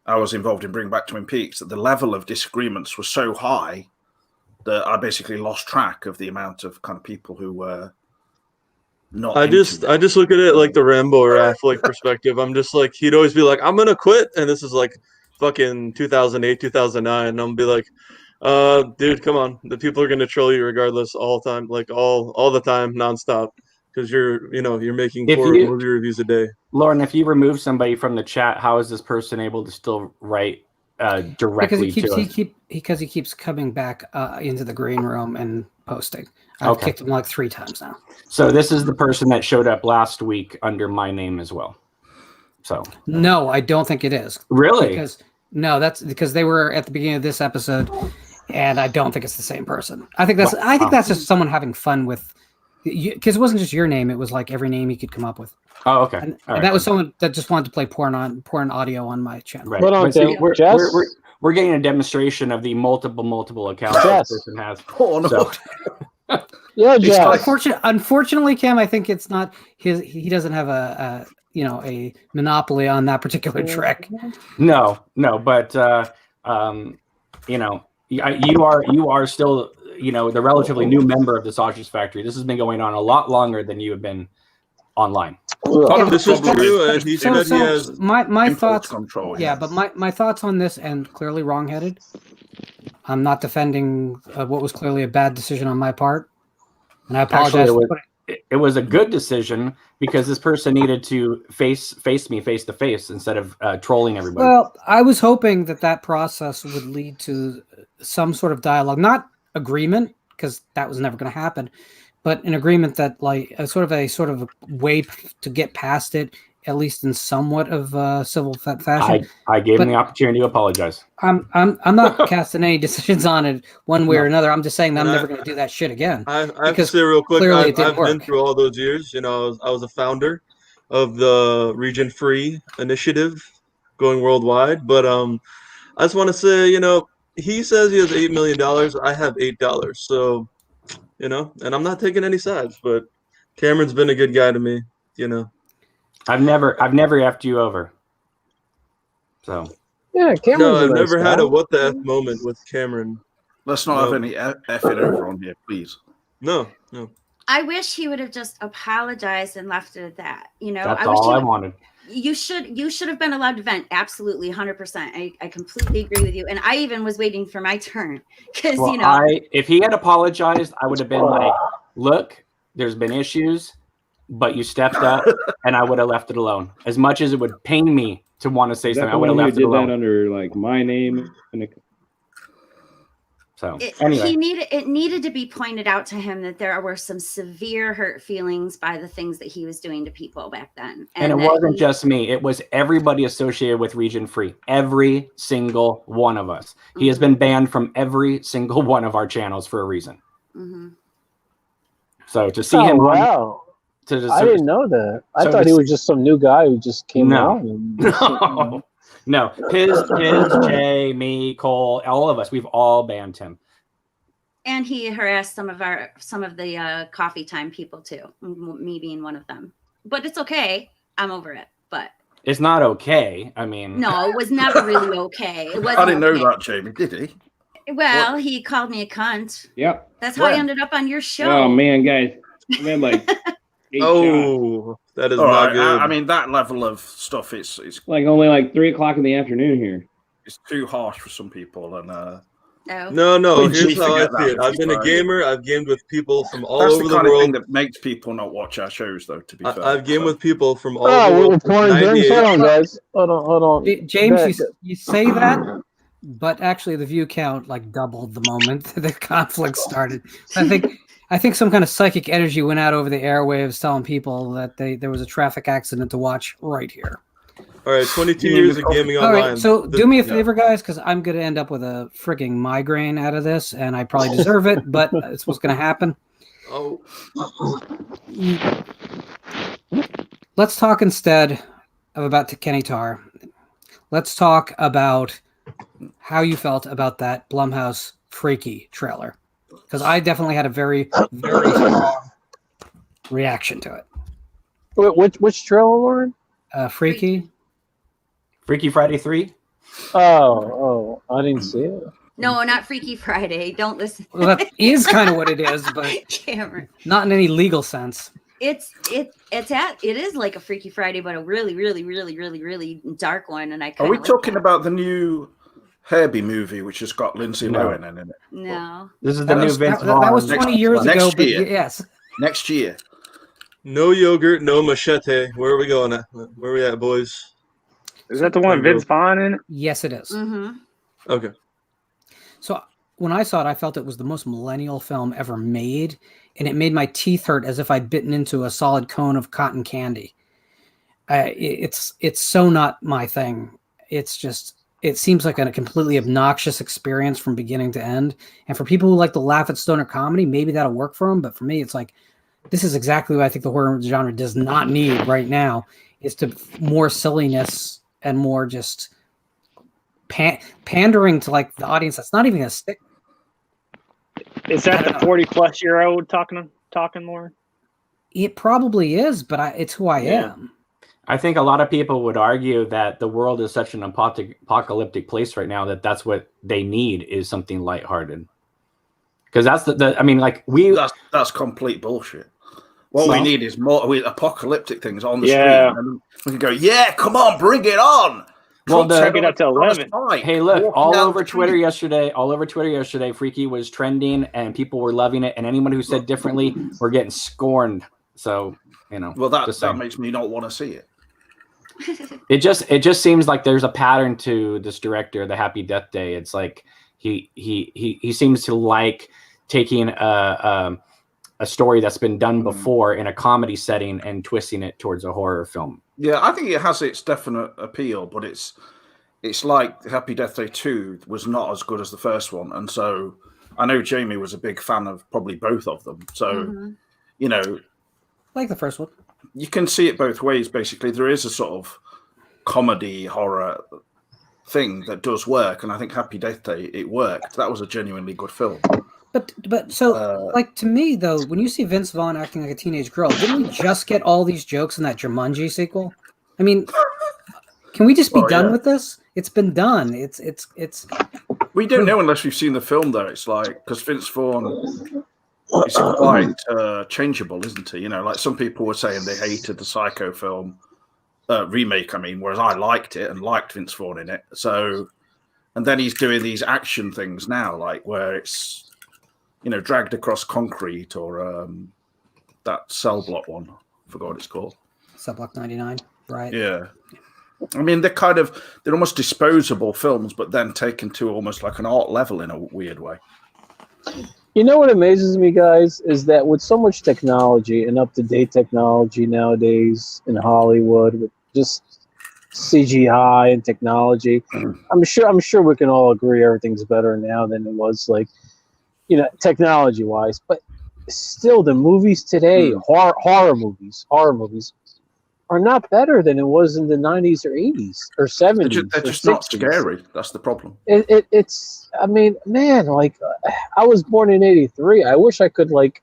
S10: I was involved in Bring Back Twin Peaks, that the level of disagreements was so high that I basically lost track of the amount of kind of people who were not.
S9: I just look at it like the Rambo or Affleck perspective. I'm just like, he'd always be like, I'm gonna quit, and this is like fucking 2008, 2009, and I'm gonna be like, dude, come on, the people are gonna troll you regardless, all the time, like all the time, nonstop, because you're making 4 movie reviews a day.
S8: Lauren, if you remove somebody from the chat, how is this person able to still write directly to us?
S1: Because he keeps coming back into the green room and posting. I've kicked him like 3 times now.
S8: So this is the person that showed up last week under my name as well. So
S1: no, I don't think it is.
S8: Really?
S1: That's because they were at the beginning of this episode, and I don't think it's the same person. I think that's just someone having fun with, because it wasn't just your name; it was like every name he could come up with.
S8: Oh, okay.
S1: And that was someone that just wanted to play porn audio on my channel.
S8: Right. We're getting a demonstration of the multiple accounts this person has.
S2: Oh no.
S8: So.
S1: Yeah, Jess. Unfortunately, Cam, I think it's not his. He doesn't have a monopoly on that particular trick.
S8: No, but you are still the relatively new member of the Sausage Factory. This has been going on a lot longer than you have been online.
S9: This is true, and he said he has
S1: my thoughts.
S10: Control,
S1: yeah, but my thoughts on this, and clearly wrong-headed. I'm not defending what was clearly a bad decision on my part, and I apologize.
S8: It was a good decision because this person needed to face me face to face instead of trolling everybody.
S1: Well, I was hoping that process would lead to some sort of dialogue, not agreement, because that was never going to happen, but an agreement that like a sort of a way to get past it, at least in somewhat of civil fashion.
S8: I gave him the opportunity to apologize.
S1: I'm not casting any decisions on it one way or another. I'm just saying that I'm never going to do that shit again.
S9: I have to say real quick, I've been through all those years. I was a founder of the Region Free initiative going worldwide. But I just want to say, he says he has $8 million. I have $8. So, and I'm not taking any sides, but Cameron's been a good guy to me,
S8: I've never effed you over. So
S2: yeah, Cameron's
S9: no, I've never had a what the F moment with Cameron.
S10: Let's not have any effing over on here, please.
S9: No.
S7: I wish he would have just apologized and left it at that.
S8: That's all I wanted.
S7: You should have been allowed to vent. Absolutely, 100%. I completely agree with you. And I even was waiting for my turn because
S8: if he had apologized, I would have been like, look, there's been issues, but you stepped up, and I would have left it alone. As much as it would pain me to want to say something, I would have left it alone.
S6: That under like my name.
S8: So
S7: It
S8: anyway,
S7: needed to be pointed out to him that there were some severe hurt feelings by the things that he was doing to people back then.
S8: and it wasn't just me. It was everybody associated with Region Free. Every single one of us. He has been banned from every single one of our channels for a reason. So to see him
S2: wow. I didn't know that. I thought he was just some new guy who just came on. And
S8: No, his, Jay, me, Cole, all of us, we've all banned him.
S7: And he harassed some of the coffee time people too, me being one of them. But it's okay. I'm over it. But
S8: it's not okay. I mean,
S7: no, it was never really okay. It wasn't.
S10: I didn't know that, Jamie. Did he?
S7: Well, he called me a cunt.
S6: Yep.
S7: That's how I ended up on your show.
S6: Oh man, guys, we had like 8 shots.
S9: That is
S10: All
S9: not
S10: right,
S9: good.
S10: I mean, that level of stuff, it's
S6: like only like 3 o'clock in the afternoon here.
S10: It's too harsh for some people, and
S9: No. Here's
S10: you
S9: how I
S10: forget
S9: see it.
S10: that,
S9: I've been a
S10: right?
S9: gamer. I've gamed with people from all
S10: that's
S9: over
S10: the
S9: the
S10: kind of thing
S9: world.
S10: that makes people not watch our shows, though. To be fair,
S9: I've gamed with people from all over the world.
S2: Hold on, guys. Hold on.
S1: James, you say that, but actually the view count like doubled the moment the conflict started. So I think some kind of psychic energy went out over the airwaves telling people that there was a traffic accident to watch right here.
S9: All right, 22 years of gaming online.
S1: All right, so do me a favor, guys, because I'm going to end up with a frigging migraine out of this, and I probably deserve it, but it's what's going to happen.
S9: Oh.
S1: Let's talk instead about Kenny Tar. Let's talk about how you felt about that Blumhouse Freaky trailer. Because I definitely had a very, very strong reaction to it.
S2: Which trailer, Lauren?
S1: Freaky
S7: Friday
S1: 3.
S2: Oh, I didn't see it.
S7: No, not Freaky Friday. Don't listen.
S1: Well, that is kind of what it is, but
S7: Cameron.
S1: Not in any legal sense.
S7: It is like a Freaky Friday, but a really, really, really, really, really dark one. And
S10: are we talking about the new Herbie movie, which has got Lindsay Lohan in it?
S7: No.
S8: This is the new Vince Vaughn.
S1: That was 20 years ago, but yes.
S10: Next year.
S9: No yogurt, no machete. Where are we going at? Where are we at, boys?
S4: Is that the one with Vince Vaughn in it?
S1: Yes, it is.
S9: Okay.
S1: So when I saw it, I felt it was the most millennial film ever made, and it made my teeth hurt as if I'd bitten into a solid cone of cotton candy. It's so not my thing. It's just, it seems like a completely obnoxious experience from beginning to end. And for people who like to laugh at stoner comedy, maybe that'll work for them. But for me, it's like, this is exactly what I think the horror genre does not need right now. Is to more silliness and more just pandering to like the audience that's not even gonna stick.
S4: Is that the 40-plus-year-old talking more?
S1: It probably is, but it's who I am.
S8: I think a lot of people would argue that the world is such an apocalyptic place right now that that's what they need is something lighthearted. Because that's
S10: that's complete bullshit. What we need is more apocalyptic things on the screen. And we can go, yeah, come on, bring it on.
S8: Well,
S4: take it up to 11.
S8: Hey, look, all over Twitter yesterday, Freaky was trending and people were loving it. And anyone who said differently were getting scorned. So,
S10: well, that makes me not want to see it.
S8: It just seems like there's a pattern to this director, the Happy Death Day. It's like he seems to like taking a story that's been done before in a comedy setting and twisting it towards a horror film.
S10: Yeah, I think it has its definite appeal, but it's like Happy Death Day 2 was not as good as the first one. And so I know Jamie was a big fan of probably both of them. So,
S1: like the first one.
S10: You can see it both ways, basically. There is a sort of comedy horror thing that does work. And I think Happy Death Day, it worked. That was a genuinely good film.
S1: But so, like, to me, though, when you see Vince Vaughn acting like a teenage girl, didn't we just get all these jokes in that Jumanji sequel? I mean, can we just be done with this? It's been done. It's.
S10: We don't know unless we've seen the film, though. It's like, because Vince Vaughn is quite changeable, isn't he? Like some people were saying they hated the Psycho film remake, whereas I liked it and liked Vince Vaughn in it. So, and then he's doing these action things now, like where it's, dragged across concrete or that Cell Block one. I forgot what it's called.
S1: Cell Block 99, right?
S10: Yeah. They're almost disposable films, but then taken to almost like an art level in a weird way.
S2: You know what amazes me, guys, is that with so much technology and up-to-date technology nowadays in Hollywood, with just CGI and technology, I'm sure we can all agree everything's better now than it was, like, technology-wise. But still, the movies today, horror movies, are not better than it was in the 90s or 80s or 70s.
S10: They're just not scary. That's the problem.
S2: It's. I mean, man, like, I was born in '83. I wish I could, like,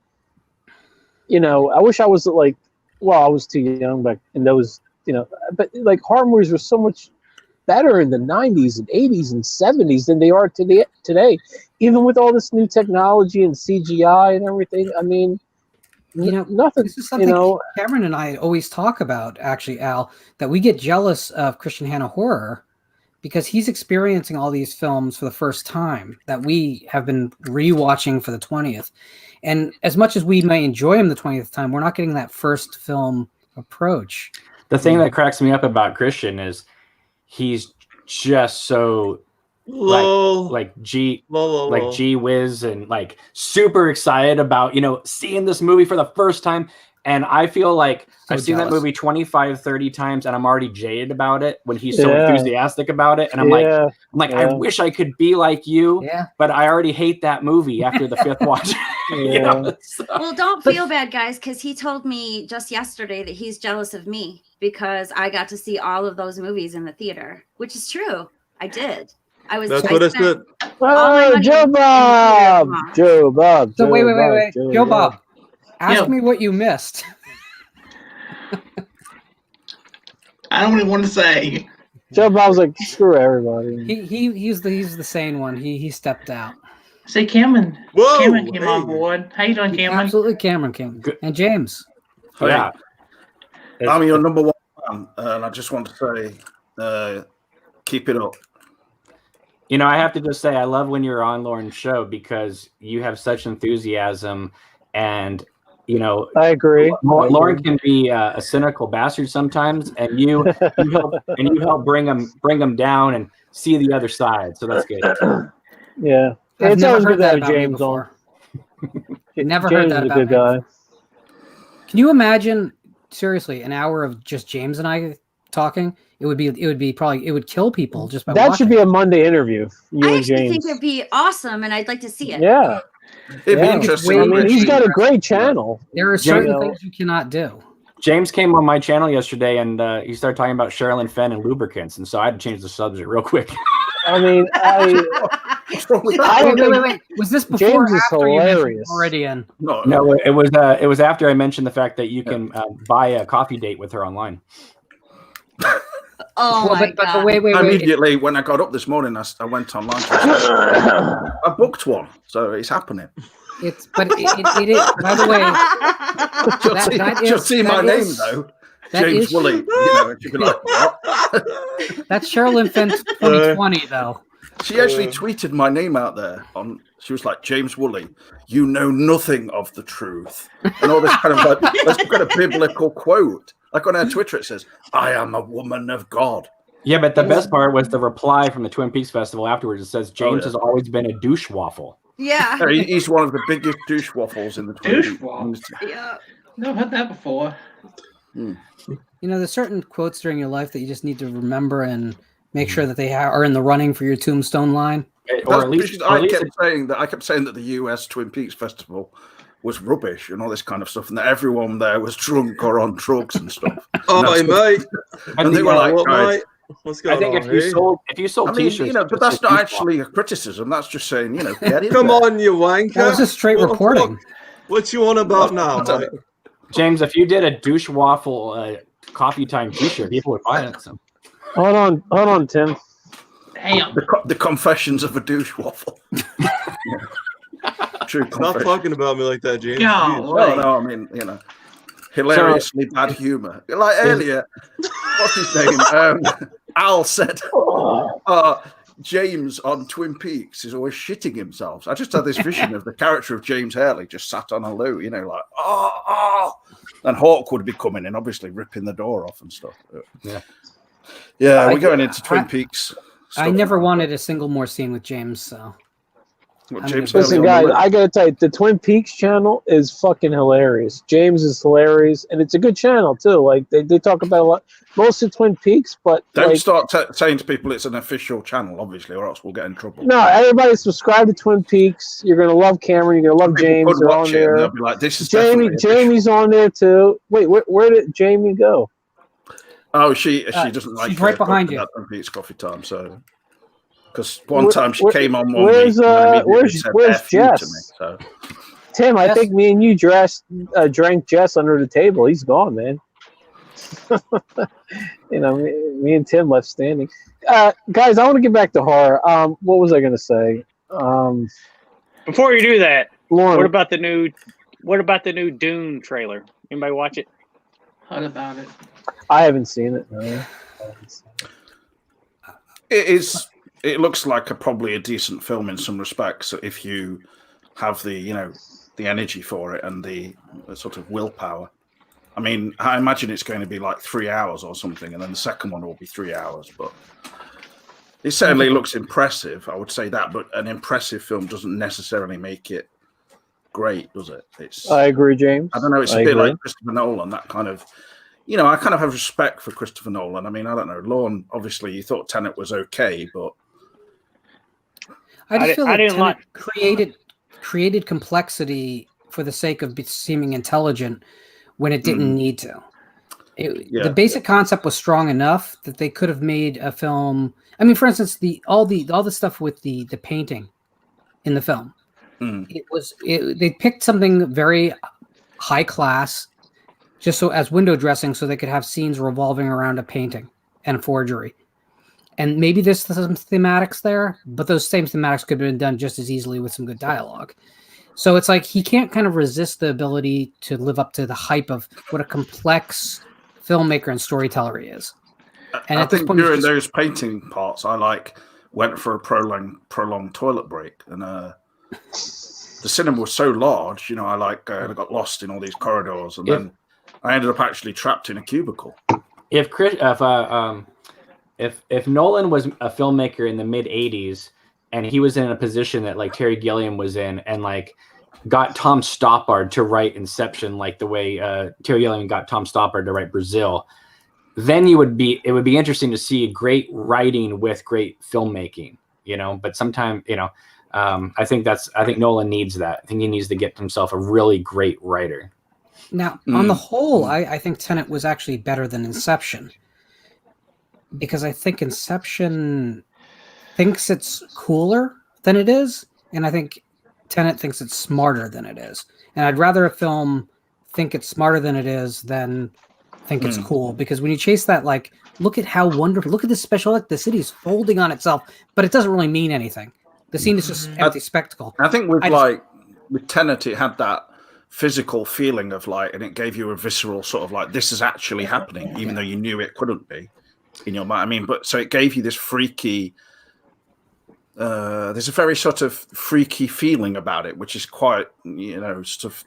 S2: I wish I was like, well, I was too young back in those, but like horror movies were so much better in the 90s and 80s and 70s than they are today. Even with all this new technology and CGI and everything, I mean. Nothing.
S1: This is something Cameron and I always talk about, actually, Al, that we get jealous of Christian Hanna Horror because he's experiencing all these films for the first time that we have been rewatching for the 20th. And as much as we may enjoy him the 20th time, we're not getting that first film approach.
S11: The thing that cracks me up about Christian is he's just so like gee whiz and like super excited about seeing this movie for the first time, and I feel like I've seen that movie 25 30 times and I'm already jaded about it when he's so enthusiastic about it, and I'm like I wish I could be like you, but I already hate that movie after the fifth watch.
S7: Well, don't feel bad, guys, because he told me just yesterday that he's jealous of me because I got to see all of those movies in the theater, which is true. I did.
S9: That's what I said.
S2: Oh, Joe Bob.
S1: So wait. Joe Bob, ask me what you missed.
S3: I don't even want to say.
S2: Joe Bob's like, screw everybody.
S1: He's the sane one. He stepped out.
S3: Say Cameron.
S9: Whoa,
S3: Cameron came on board. How you doing, Cameron?
S1: Absolutely, Cameron came. Good. And James.
S10: Yeah. I'm your number one fan, and I just want to say, keep it up.
S11: I have to just say, I love when you're on Lauren's show because you have such enthusiasm, and
S2: I agree.
S11: Lauren can be a cynical bastard sometimes, and you help bring him down and see the other side. So that's good.
S2: Yeah, it's always good to have James on.
S1: Never
S2: James
S1: heard that
S2: is
S1: about
S2: a good guy.
S1: Can you imagine, seriously, an hour of just James and I talking? It would kill people just by
S2: that
S1: watching.
S2: Should be a Monday interview.
S7: I actually think it'd be awesome, and I'd like to see it.
S2: Yeah,
S10: it'd be interesting.
S2: I mean, he's got a great channel.
S1: There are certain things you cannot do.
S11: James came on my channel yesterday, and he started talking about Sherilyn Fenn and lubricants, and so I had to change the subject real quick.
S2: I mean,
S1: wait. Was this before or after you mentioned Floridian?
S11: No, it was after I mentioned the fact that you can buy a coffee date with her online.
S7: Oh my God.
S10: But wait. Immediately when I got up this morning, I went online. I booked one, so it's happening.
S1: It is. By the way,
S10: you'll see my name though, James Woolley. She'd be like, what?
S1: That's Sherilyn Fenn 2020 though.
S10: She actually tweeted my name out there. She was like, James Woolley, you know nothing of the truth, and all this kind of like, let's look at a biblical quote. Like on our Twitter, it says, I am a woman of God.
S11: Yeah, but the best part was the reply from the Twin Peaks Festival afterwards. It says, James has always been a douche waffle.
S7: Yeah.
S10: He's one of the biggest douche waffles in the Twin Peaks.
S3: Douche waffle? Yeah. No, I've heard that before.
S1: There's certain quotes during your life that you just need to remember and make sure that they are in the running for your tombstone line.
S10: I kept saying that the US Twin Peaks Festival was rubbish and all this kind of stuff, and that everyone there was drunk or on drugs and stuff.
S9: Mate.
S10: And they were like, guys,
S9: what's going on?
S11: I think if you sold t-shirts,
S10: but that's not actually a criticism. That's just saying, get it.
S9: Come on, you wanker.
S1: That was a straight reporting.
S9: What you on about now, mate?
S11: James? If you did a douche waffle coffee time t-shirt, people would buy it. So.
S2: Hold on, Tim.
S3: Damn.
S10: The confessions of a douche waffle. True.
S9: Stop talking about me like that, James.
S10: No, I mean, hilariously bad humor. Like earlier, what's his name? Al said, James on Twin Peaks is always shitting himself. I just had this vision of the character of James Hurley just sat on a loo, like, and Hawk would be coming in, obviously ripping the door off and stuff. Yeah, we're going into Twin Peaks.
S1: I never wanted a single more scene with James, so.
S2: Listen, guys, I gotta tell you, the Twin Peaks channel is fucking hilarious. James is hilarious, and it's a good channel too. Like they talk about a lot, most of Twin Peaks, but
S10: don't start saying to people it's an official channel, obviously, or else we'll get in trouble.
S2: No, everybody subscribe to Twin Peaks. You're gonna love Cameron. You're gonna love James. They're on there.
S10: They'll be like, "This is
S2: Jamie's on there too." Wait, where did Jamie go?
S10: Oh, she doesn't like.
S1: She's right behind you.
S10: Twin Peaks coffee time, so. Because one time she came on one
S2: where's Jess?
S10: To me, so.
S2: Tim, I think me and you drank Jess under the table. He's gone, man. Me and Tim left standing. Guys, I want to get back to horror. What was I going to say?
S12: Before you do that,
S2: Lauren,
S12: what about the new Dune trailer? Anybody watch it?
S3: Heard about it.
S2: I haven't seen it. No.
S10: It is. It looks like probably a decent film in some respects if you have the energy for it and the sort of willpower. I mean, I imagine it's going to be like 3 hours or something, and then the second one will be 3 hours. But it certainly looks impressive. I would say that, but an impressive film doesn't necessarily make it great, does it?
S2: I agree, James.
S10: I don't know. It's a bit like Christopher Nolan. That kind of. I kind of have respect for Christopher Nolan. I mean, I don't know. Lorne, obviously, you thought Tenet was okay, but.
S1: I just feel like Tenet created complexity for the sake of seeming intelligent when it didn't need to. The basic concept was strong enough that they could have made a film. I mean, for instance, all the stuff with the painting in the film. They picked something very high class, just so as window dressing, so they could have scenes revolving around a painting and forgery. And maybe there's some thematics there, but those same thematics could have been done just as easily with some good dialogue. So it's like he can't kind of resist the ability to live up to the hype of what a complex filmmaker and storyteller he is. And
S10: I think during those painting parts, I went for a prolonged toilet break, and the cinema was so large, I got lost in all these corridors, and then I ended up actually trapped in a cubicle.
S11: If Nolan was a filmmaker in the mid 80s and he was in a position that like Terry Gilliam was in and got Tom Stoppard to write Inception, like the way Terry Gilliam got Tom Stoppard to write Brazil, then it would be interesting to see great writing with great filmmaking, but sometimes, I think Nolan needs that. I think he needs to get himself a really great writer.
S1: Now, on the whole, I think Tenet was actually better than Inception. Because I think Inception thinks it's cooler than it is, and I think Tenet thinks it's smarter than it is. And I'd rather a film think it's smarter than it is than think it's cool. Because when you chase that, look at how wonderful, look at this special effect, the city's folding on itself, but it doesn't really mean anything. The scene is just empty spectacle.
S10: I think with Tenet, it had that physical feeling of and it gave you a visceral sort of this is actually happening, even though you knew it couldn't be. In your mind, I mean, but so it gave you this freaky. There's a very sort of freaky feeling about it, which is quite, sort of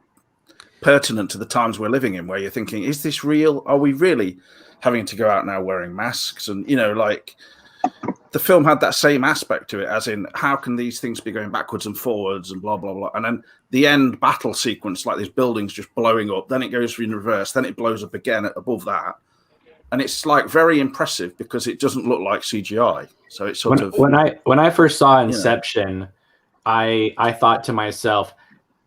S10: pertinent to the times we're living in, where you're thinking, is this real? Are we really having to go out now wearing masks? And the film had that same aspect to it, as in, how can these things be going backwards and forwards and blah blah blah? And then the end battle sequence, these buildings just blowing up, then it goes in reverse, then it blows up again above that. And it's very impressive because it doesn't look like CGI. So it's sort of
S11: when I first saw Inception, I thought to myself,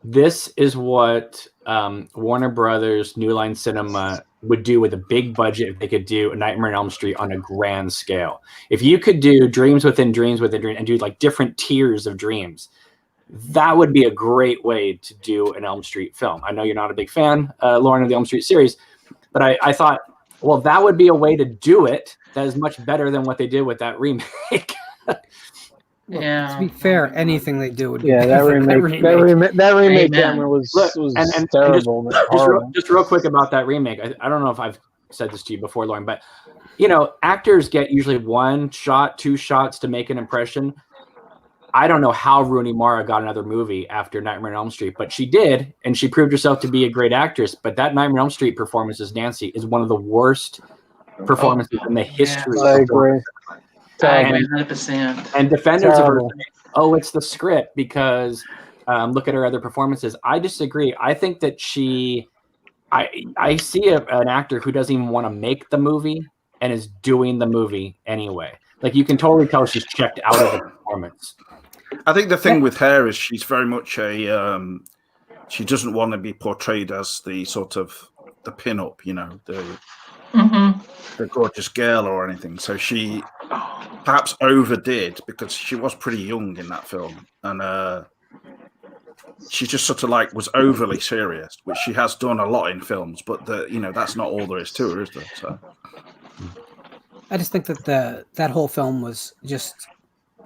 S11: this is what Warner Brothers, New Line Cinema would do with a big budget if they could do a Nightmare on Elm Street on a grand scale. If you could do dreams within dreams within dreams and do different tiers of dreams, that would be a great way to do an Elm Street film. I know you're not a big fan, Lauren, of the Elm Street series, but I thought, well, that would be a way to do it that is much better than what they did with that remake.
S1: To be fair, anything they do would be
S2: that remake camera was terrible.
S11: Just real quick about that remake. I don't know if I've said this to you before, Lauren, but actors get usually 1 shot, 2 shots to make an impression. I don't know how Rooney Mara got another movie after Nightmare on Elm Street, but she did, and she proved herself to be a great actress. But that Nightmare on Elm Street performance as Nancy is one of the worst performances in the history.
S2: I agree.
S3: I agree 100%.
S11: And defenders of her, oh, it's the script because look at her other performances. I disagree. I think that I see an actor who doesn't even want to make the movie and is doing the movie anyway. Like you can totally tell she's checked out of the performance.
S10: I think the thing with her is she's very much she doesn't want to be portrayed as the sort of the pin-up, the gorgeous girl or anything. So she perhaps overdid because she was pretty young in that film, and she just sort of like was overly serious, which she has done a lot in films. But that's not all there is to her, is there? So
S1: I just think that that whole film was just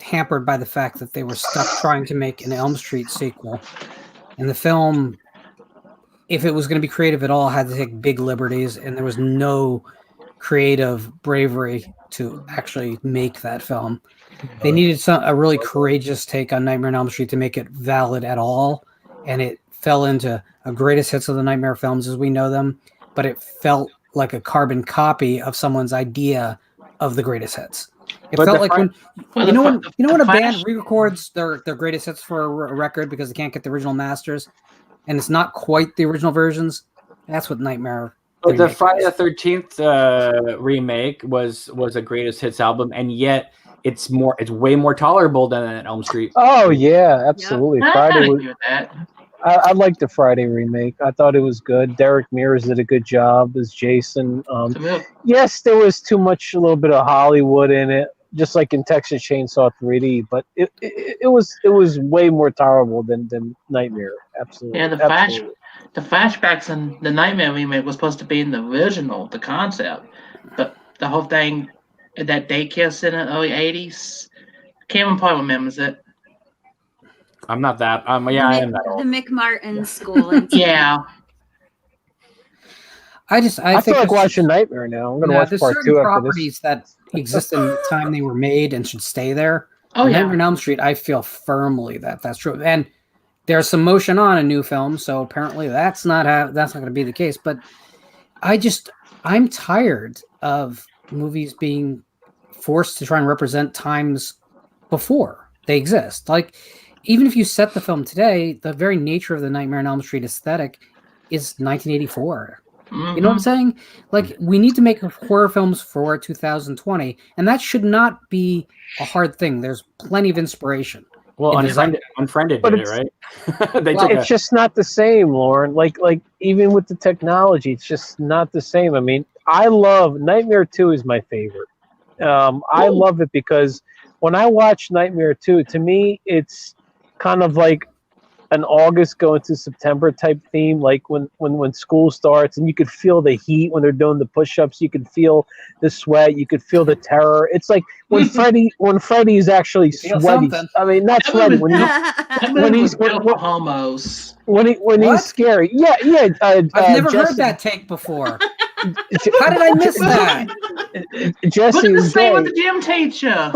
S1: hampered by the fact that they were stuck trying to make an Elm Street sequel, and the film, if it was going to be creative at all, had to take big liberties, and there was no creative bravery to actually make that film. They needed a really courageous take on Nightmare on Elm Street to make it valid at all, and it fell into a greatest hits of the Nightmare films as we know them, but it felt like a carbon copy of someone's idea of the greatest hits. It felt like when a band re-records their greatest hits for a record because they can't get the original masters, and it's not quite the original versions. That's what Nightmare.
S11: But the Friday the 13th remake was a greatest hits album, and yet it's way more tolerable than an Elm Street.
S2: Oh yeah, absolutely.
S3: Yeah.
S2: Friday.
S3: I
S2: I liked the Friday remake. I thought it was good. Derek Mears did a good job as Jason. Yes, there was a little bit of Hollywood in it, just like in Texas Chainsaw 3D. But it was way more tolerable than Nightmare. Absolutely.
S3: Yeah, the flashbacks in the Nightmare remake was supposed to be in the original, the concept, but the whole thing, that daycare center in the early '80s. Cameron probably remembers it.
S11: I'm not that. I am that old.
S7: The McMartin School.
S3: Yeah.
S1: I
S2: feel like watching Nightmare now. I'm going to watch part 2 after
S1: properties that exist in the time they were made and should stay there.
S3: Oh, yeah.
S1: Nightmare on Elm Street, I feel firmly that's true. And there's some motion on a new film, so apparently that's not going to be the case. But I'm tired of movies being forced to try and represent times before they exist. Like, even if you set the film today, the very nature of the Nightmare on Elm Street aesthetic is 1984. You know what I'm saying? Like, we need to make horror films for 2020, and that should not be a hard thing. There's plenty of inspiration.
S11: Well, Unfriended did it, right?
S2: It's just not the same, Lauren. Like even with the technology, it's just not the same. I mean, I love Nightmare 2 is my favorite. I love it because when I watch Nightmare 2, to me, it's kind of like an August going to September type theme, like when school starts and you could feel the heat when they're doing the push-ups, you could feel the sweat, you could feel the terror. It's like when Freddy is actually sweaty. I mean, not sweaty when he's scary. Yeah.
S1: I've never heard that take before. How did I miss that?
S2: Jesse
S3: the
S2: is
S3: same with the gym teacher.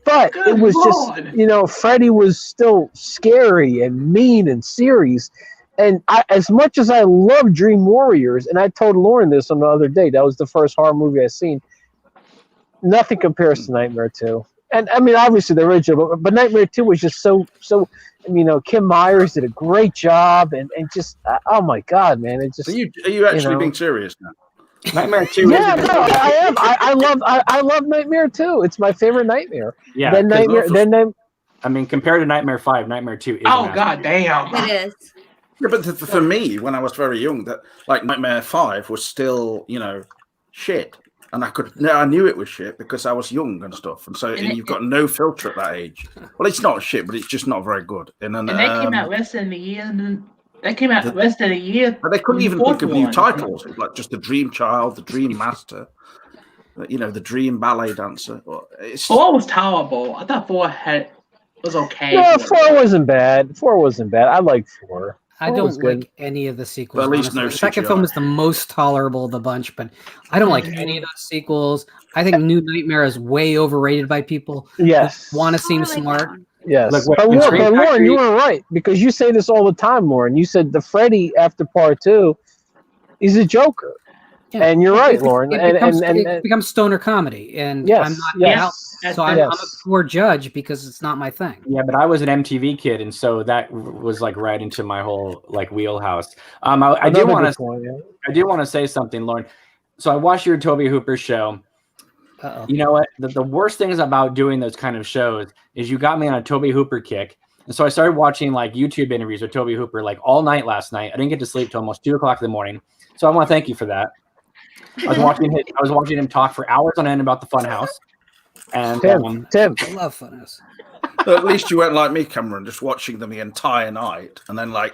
S2: But
S3: Good
S2: it was
S3: Lord.
S2: just, Freddy was still scary and mean and serious. And as much as I love Dream Warriors, and I told Lauren this on the other day, that was the first horror movie I've seen, nothing compares to Nightmare 2. And I mean, obviously the original, but Nightmare 2 was just so Kim Myers did a great job, and just, oh my God, man. It just,
S10: are you actually being serious now?
S11: Nightmare 2.
S2: Yeah, no, I am. I love Nightmare 2. It's my favorite Nightmare.
S11: Yeah. I mean, compared to Nightmare 5, Nightmare 2 is.
S3: Oh God damn!
S7: It is.
S10: Yeah, but for me, when I was very young, that like Nightmare 5 was still, shit, and I knew it was shit because I was young and stuff, and you've got no filter at that age. Well, it's not shit, but it's just not very good. And then
S3: they came out less than a year. That came out less than a year.
S10: But they couldn't even think of new titles, like just the Dream Child, the Dream Master, the Dream Ballet Dancer.
S3: 4 was tolerable. I thought 4 was okay.
S2: No, 4 wasn't bad. 4 wasn't bad. I liked 4.
S1: I don't like any of the sequels.
S10: Well, at least
S1: the second film is the most tolerable of the bunch, but I don't like any of those sequels. I think New Nightmare is way overrated by people.
S2: Yes.
S1: Who want to seem smart.
S2: Yes. But Lauren, you were right, because you say this all the time, Lauren. You said the Freddy after part 2, he's a Joker. And you're right, Lauren.
S1: It becomes stoner comedy, and
S2: yes,
S1: I'm not
S2: yes,
S1: so I'm a poor judge because it's not my thing.
S11: Yeah, but I was an MTV kid, and so that was like right into my whole like wheelhouse. I do want to say something, Lauren. So I watched your Toby Hooper show.
S1: Uh-oh.
S11: You know what? The worst things about doing those kind of shows is you got me on a Toby Hooper kick. And so I started watching like YouTube interviews with Toby Hooper like all night last night. I didn't get to sleep till almost 2 o'clock in the morning. So I want to thank you for that. I was watching him talk for hours on end about the Funhouse. And
S2: Tim,
S1: I love Funhouse.
S10: At least you weren't like me, Cameron, just watching them the entire night and then like,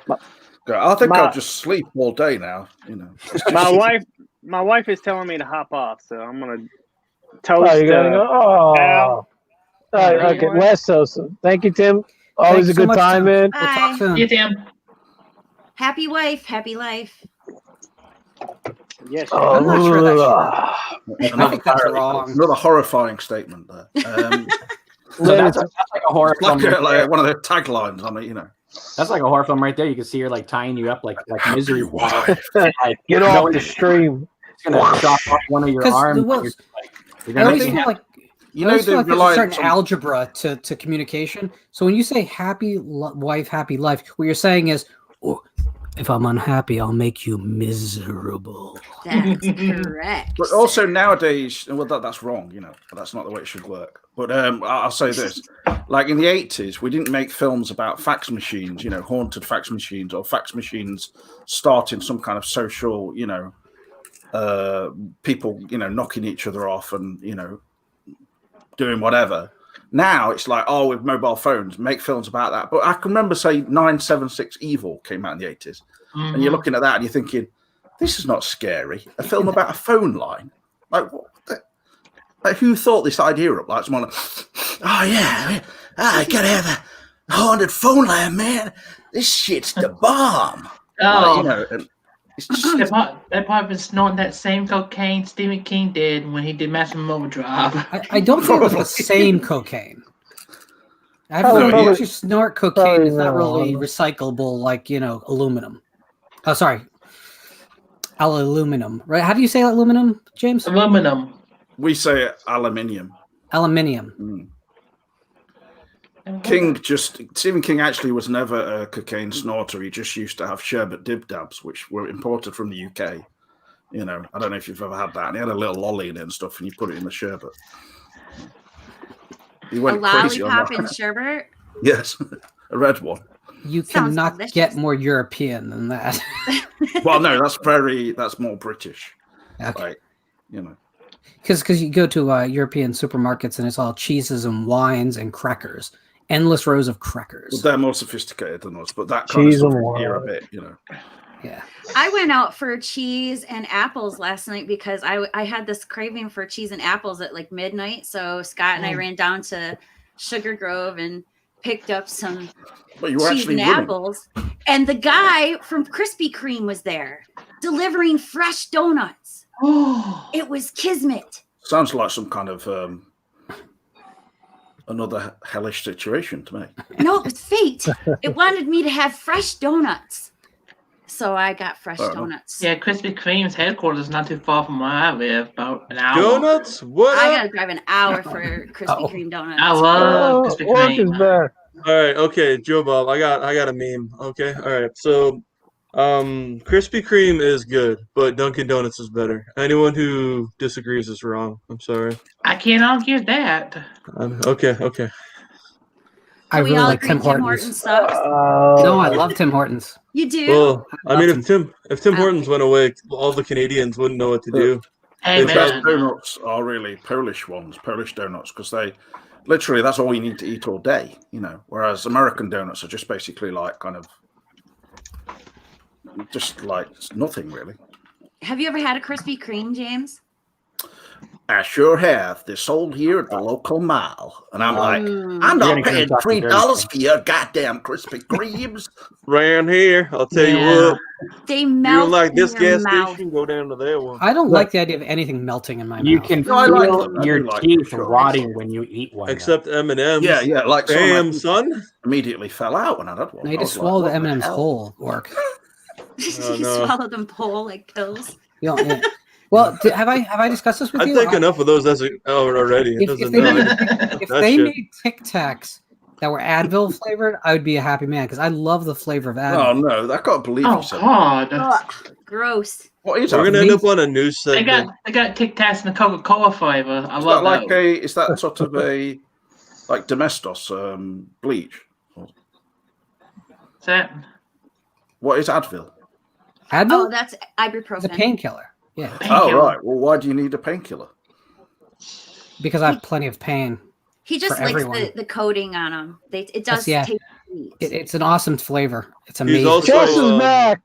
S10: I think I'll just sleep all day now. You know,
S12: my wife is telling me to hop off, so I'm gonna toast.
S2: Oh, you're gonna go. Oh,
S12: Al.
S2: Okay, West Coast. Thank you, Tim. Always a good time, man.
S1: We'll talk soon.
S3: You, Tim.
S7: Happy wife, happy life.
S12: Yes.
S1: I'm not sure that's true. I think that's wrong.
S10: Another horrifying statement there.
S11: So that's like a horror film.
S10: Like one of the taglines on it, you know.
S11: That's like a horror film right there. You can see her like tying you up like Misery.
S2: Like, get off the stream.
S11: It's gonna chop off one of your arms.
S1: I always feel like there's a certain algebra to communication. So when you say happy wife, happy life, what you're saying is, oh, if I'm unhappy, I'll make you miserable.
S7: That's correct.
S10: But also nowadays, well, that's wrong. You know, that's not the way it should work. But I'll say this: like in the 80s, we didn't make films about fax machines, you know, haunted fax machines or fax machines starting some kind of social, you know, people, you know, knocking each other off and, you know, doing whatever. Now it's like, oh, with mobile phones, make films about that. But I can remember, say, 976 Evil came out in the 80s. Mm-hmm. And you're looking at that and you're thinking, this is not scary. A film about a phone line. Like, what? Like, who thought this idea up? Like, someone, oh, yeah, I gotta have a haunted phone line, man. This shit's the bomb.
S3: Oh,
S10: you know, and it's just...
S3: They probably been snorting that same cocaine Stephen King did when he did Maximum Overdrive.
S1: I don't think it was the same cocaine. I've heard once you snort cocaine, it's not really recyclable like, you know, aluminum. Oh, sorry. Aluminum, right? How do you say aluminum, James?
S3: Aluminum.
S10: We say aluminium.
S1: Aluminium.
S10: Stephen King actually was never a cocaine snorter. He just used to have sherbet dib-dabs, which were imported from the UK. You know, I don't know if you've ever had that. And he had a little lolly in it and stuff, and you put it in the sherbet. He went
S7: a
S10: crazy
S7: lollipop
S10: on that.
S7: in sherbet?
S10: Yes, a red one.
S1: You cannot get more European than that.
S10: Well, no, that's more British.
S1: Okay.
S10: Like, you know.
S1: Because you go to European supermarkets and it's all cheeses and wines and crackers. Endless rows of crackers.
S10: Well, they're more sophisticated than us, but that kind of stuff here a bit, you know.
S1: Yeah.
S7: I went out for cheese and apples last night because I had this craving for cheese and apples at like midnight. So Scott and I ran down to Sugar Grove and picked up some cheese and apples. And the guy from Krispy Kreme was there delivering fresh donuts. Oh, it was kismet.
S10: Sounds like some kind of another hellish situation to me.
S7: No, it was fate. It wanted me to have fresh donuts. So I got fresh donuts.
S3: Yeah, Krispy Kreme's headquarters is not too far from where I live, about an hour.
S9: Donuts? What?
S7: I gotta drive an hour for Krispy Kreme donuts.
S3: I love Krispy Kreme.
S9: All right, okay, Joe Bob, I got a meme. Okay, all right. So, Krispy Kreme is good, but Dunkin' Donuts is better. Anyone who disagrees is wrong. I'm sorry.
S3: I can't argue that.
S9: Okay.
S1: I really like Tim Hortons. No, I love Tim Hortons.
S7: You do?
S9: Well, I mean, if Tim Hortons went away, all the Canadians wouldn't know what to do.
S10: Hey, donuts are really Polish ones, Polish donuts, because they literally that's all you need to eat all day, you know. Whereas American donuts are just basically like kind of just like nothing really.
S7: Have you ever had a Krispy Kreme, James?
S10: I sure have. They're sold here at the local mall. And I'm like, I'm not paying $3 for your goddamn Krispy Kremes.
S9: Around here, I'll tell you what.
S7: They melt.
S9: You like this gas
S7: mouth.
S9: station? Go down to that one.
S1: I don't like the idea of anything melting in my mouth.
S11: You can feel your teeth rotting when you eat one.
S9: Except M&M's.
S10: Yeah, like
S9: damn, son.
S10: Immediately fell out when I had one.
S1: No, you just swallow the M&M's whole, work.
S7: You swallow them whole like pills.
S1: Yeah. Well, have I discussed this with
S9: I
S1: you?
S9: take enough of those as already.
S1: If they made Tic Tacs that were Advil flavored, I would be a happy man because I love the flavor of Advil.
S10: Oh no, I can't believe you said
S3: God.
S7: Ugh, gross.
S10: What is
S9: We're
S10: that?
S9: gonna end up on a news
S3: They
S9: segment.
S3: got Tic Tacs and the Coca-Cola flavor. I
S10: Is
S3: love
S10: that like
S3: that.
S10: is that sort of a like domestos bleach?
S3: Is that?
S10: What is Advil?
S1: Advil?
S7: Oh, that's ibuprofen.
S1: It's a painkiller. Yeah.
S10: Oh right. Well, why do you need a painkiller?
S1: Because I have plenty of pain.
S7: He just
S1: for
S7: likes
S1: everyone.
S7: the coating on them. It does
S1: Yeah.
S7: taste sweet.
S1: It's an awesome flavor. It's amazing.
S9: also,
S2: Jess is back.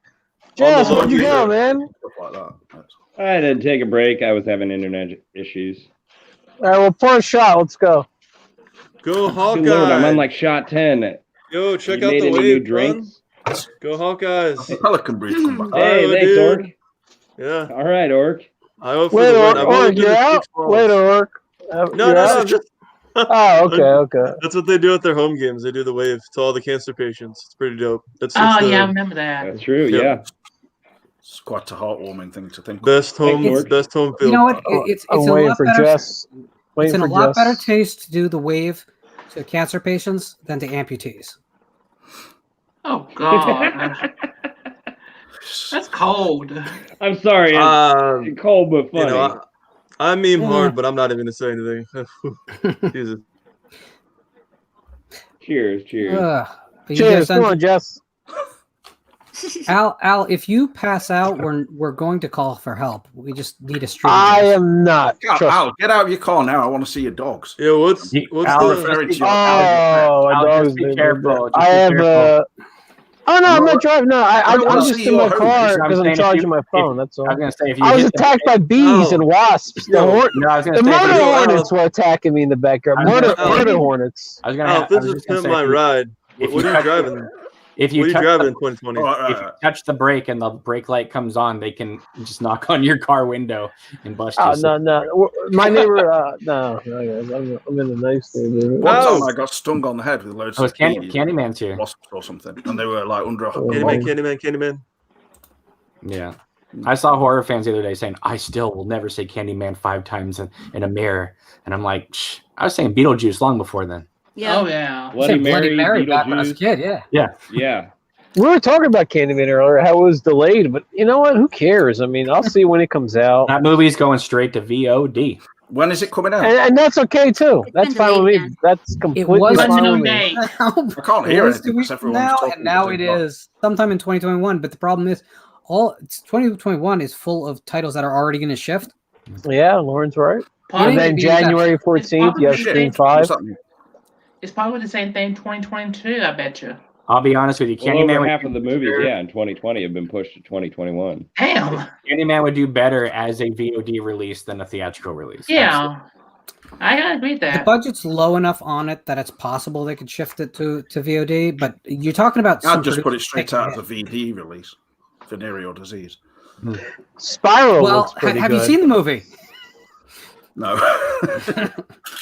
S2: Jess, where'd you go, man?
S10: Stuff like that.
S6: I had to take a break. I was having internet issues.
S2: All right, well, pour a shot. Let's go.
S9: Go Hawkeye!
S6: Good Lord, I'm on like shot 10.
S9: Yo, check
S6: You
S9: out
S6: made
S9: the
S6: any new
S9: wave,
S6: drinks?
S9: Go Hawkeyes!
S10: Pelican Breed come back.
S6: Hey,
S9: Oh,
S6: thanks,
S9: dude.
S6: Orc.
S9: Yeah.
S6: All right, Orc.
S9: I hope for
S2: Wait,
S9: the win. I've only
S2: Orc,
S9: been
S2: you're
S9: to
S2: out?
S9: 6 balls.
S2: Wait, Orc.
S9: No,
S2: You're
S9: no,
S2: out?
S9: it's just.
S2: Oh, okay.
S9: That's what they do at their home games. They do the wave to all the cancer patients. It's pretty dope. It's
S3: Oh
S9: the
S3: yeah, I remember that.
S6: That's true.
S9: Yep.
S6: Yeah.
S10: It's quite a heartwarming thing to think.
S9: best home
S1: It's-
S9: field.
S1: You know what? It's
S2: I'm
S1: a
S2: waiting
S1: lot
S2: for
S1: better.
S2: Jess.
S1: It's
S2: Waiting
S1: in a
S2: for
S1: lot
S2: Jess.
S1: better taste to do the wave to cancer patients than to amputees.
S3: Oh God. That's cold.
S6: I'm sorry. It's cold but funny.
S9: You know, I meme hard, but I'm not even gonna say anything. Jesus.
S6: Cheers. Cheers.
S1: You
S2: Cheers.
S1: guys
S2: Come on, Jess.
S1: Al, if you pass out, we're going to call for help. We just need a stream.
S2: I am not.
S10: Al, get out of your car now. I want to see your dogs.
S9: Yeah, what's
S10: Al, referring to your
S2: Oh,
S11: Al,
S2: a dog's
S11: just be
S2: been-
S11: careful.
S2: I have Oh no, I'm not driving. No, I'm
S10: wanna
S2: just
S10: see
S2: in my
S10: your home.
S2: car
S11: I'm
S2: because
S11: saying
S2: I'm
S11: if
S2: charging
S11: you-
S2: my phone. That's all.
S11: I was gonna say if you
S2: I was
S11: hit the-
S2: attacked by bees and wasps.
S9: No.
S11: No, I was gonna
S2: The
S11: say if
S2: murder
S11: you-
S2: hornets were attacking me in the backyard.
S11: I was
S2: Murder
S11: gonna-
S2: hornets.
S11: I was gonna.
S9: Oh,
S11: I
S9: if this
S11: was
S9: is
S11: just gonna say
S9: my
S11: if you-
S9: ride.
S11: if
S9: What
S11: you
S9: are you
S11: touch-
S9: driving?
S11: If you
S9: What are you
S11: touch
S9: driving
S11: the-
S9: in 2020?
S11: if you touch the brake and the brake light comes on, they can just knock on your car window and bust you.
S2: Oh no! My neighbor. No. I'm in a nice neighborhood.
S10: One time I got stung on the head with loads
S11: Oh,
S10: of
S11: it's
S10: bees,
S11: Candyman's here.
S10: wasps or something, and they were like under a
S9: Candyman.
S11: Yeah. I saw horror fans the other day saying, I still will never say Candyman 5 times in a mirror. And I'm like, shh. I was saying Beetlejuice long before then.
S7: Yeah.
S3: Oh yeah.
S6: Bloody Mary,
S1: back when I was a
S6: Beetlejuice.
S1: kid. Yeah.
S11: Yeah.
S6: Yeah.
S2: We were talking about Candyman earlier, how it was delayed, but you know what? Who cares? I mean, I'll see when it comes out,
S11: That movie's going straight to VOD.
S10: When is it coming out?
S2: and that's okay too.
S7: It's
S2: That's
S7: been
S2: fine with
S7: delayed
S2: me.
S7: again.
S2: That's
S1: It
S2: completely
S1: was
S2: fine
S3: What's
S2: with
S3: new
S2: me.
S3: date?
S10: I can't
S1: It
S10: hear
S1: was
S10: anything
S1: 2 weeks
S10: because
S1: from
S10: everyone's
S1: now,
S10: talking.
S1: and now
S10: at
S1: it
S10: the same time.
S1: is sometime in 2021. But the problem is, 2021 is full of titles that are already going to shift.
S2: Yeah, Lauren's right.
S3: Probably
S2: And then
S1: maybe that-
S2: January 14th, you have
S3: Shit.
S2: Scream
S10: What's
S2: 5.
S10: that mean?
S3: It's probably the same thing 2022, I bet you.
S11: I'll be honest with you.
S6: Well,
S11: Candyman
S6: over
S11: would
S6: half
S11: do
S6: of the movies,
S11: better-
S6: yeah, in 2020 have been pushed to 2021.
S3: Damn.
S11: Candyman would do better as a VOD release than a theatrical release.
S3: Yeah. I gotta agree with
S1: The
S3: that.
S1: budget's low enough on it that it's possible they could shift it to VOD. But you're talking about.
S10: I'd
S1: some
S10: just put it
S1: producers
S10: straight
S1: taking
S10: out
S1: it.
S10: as a VD release. Venereal disease.
S2: Spiral
S1: Well,
S2: looks pretty
S1: have
S2: good.
S1: you seen the movie?
S10: No.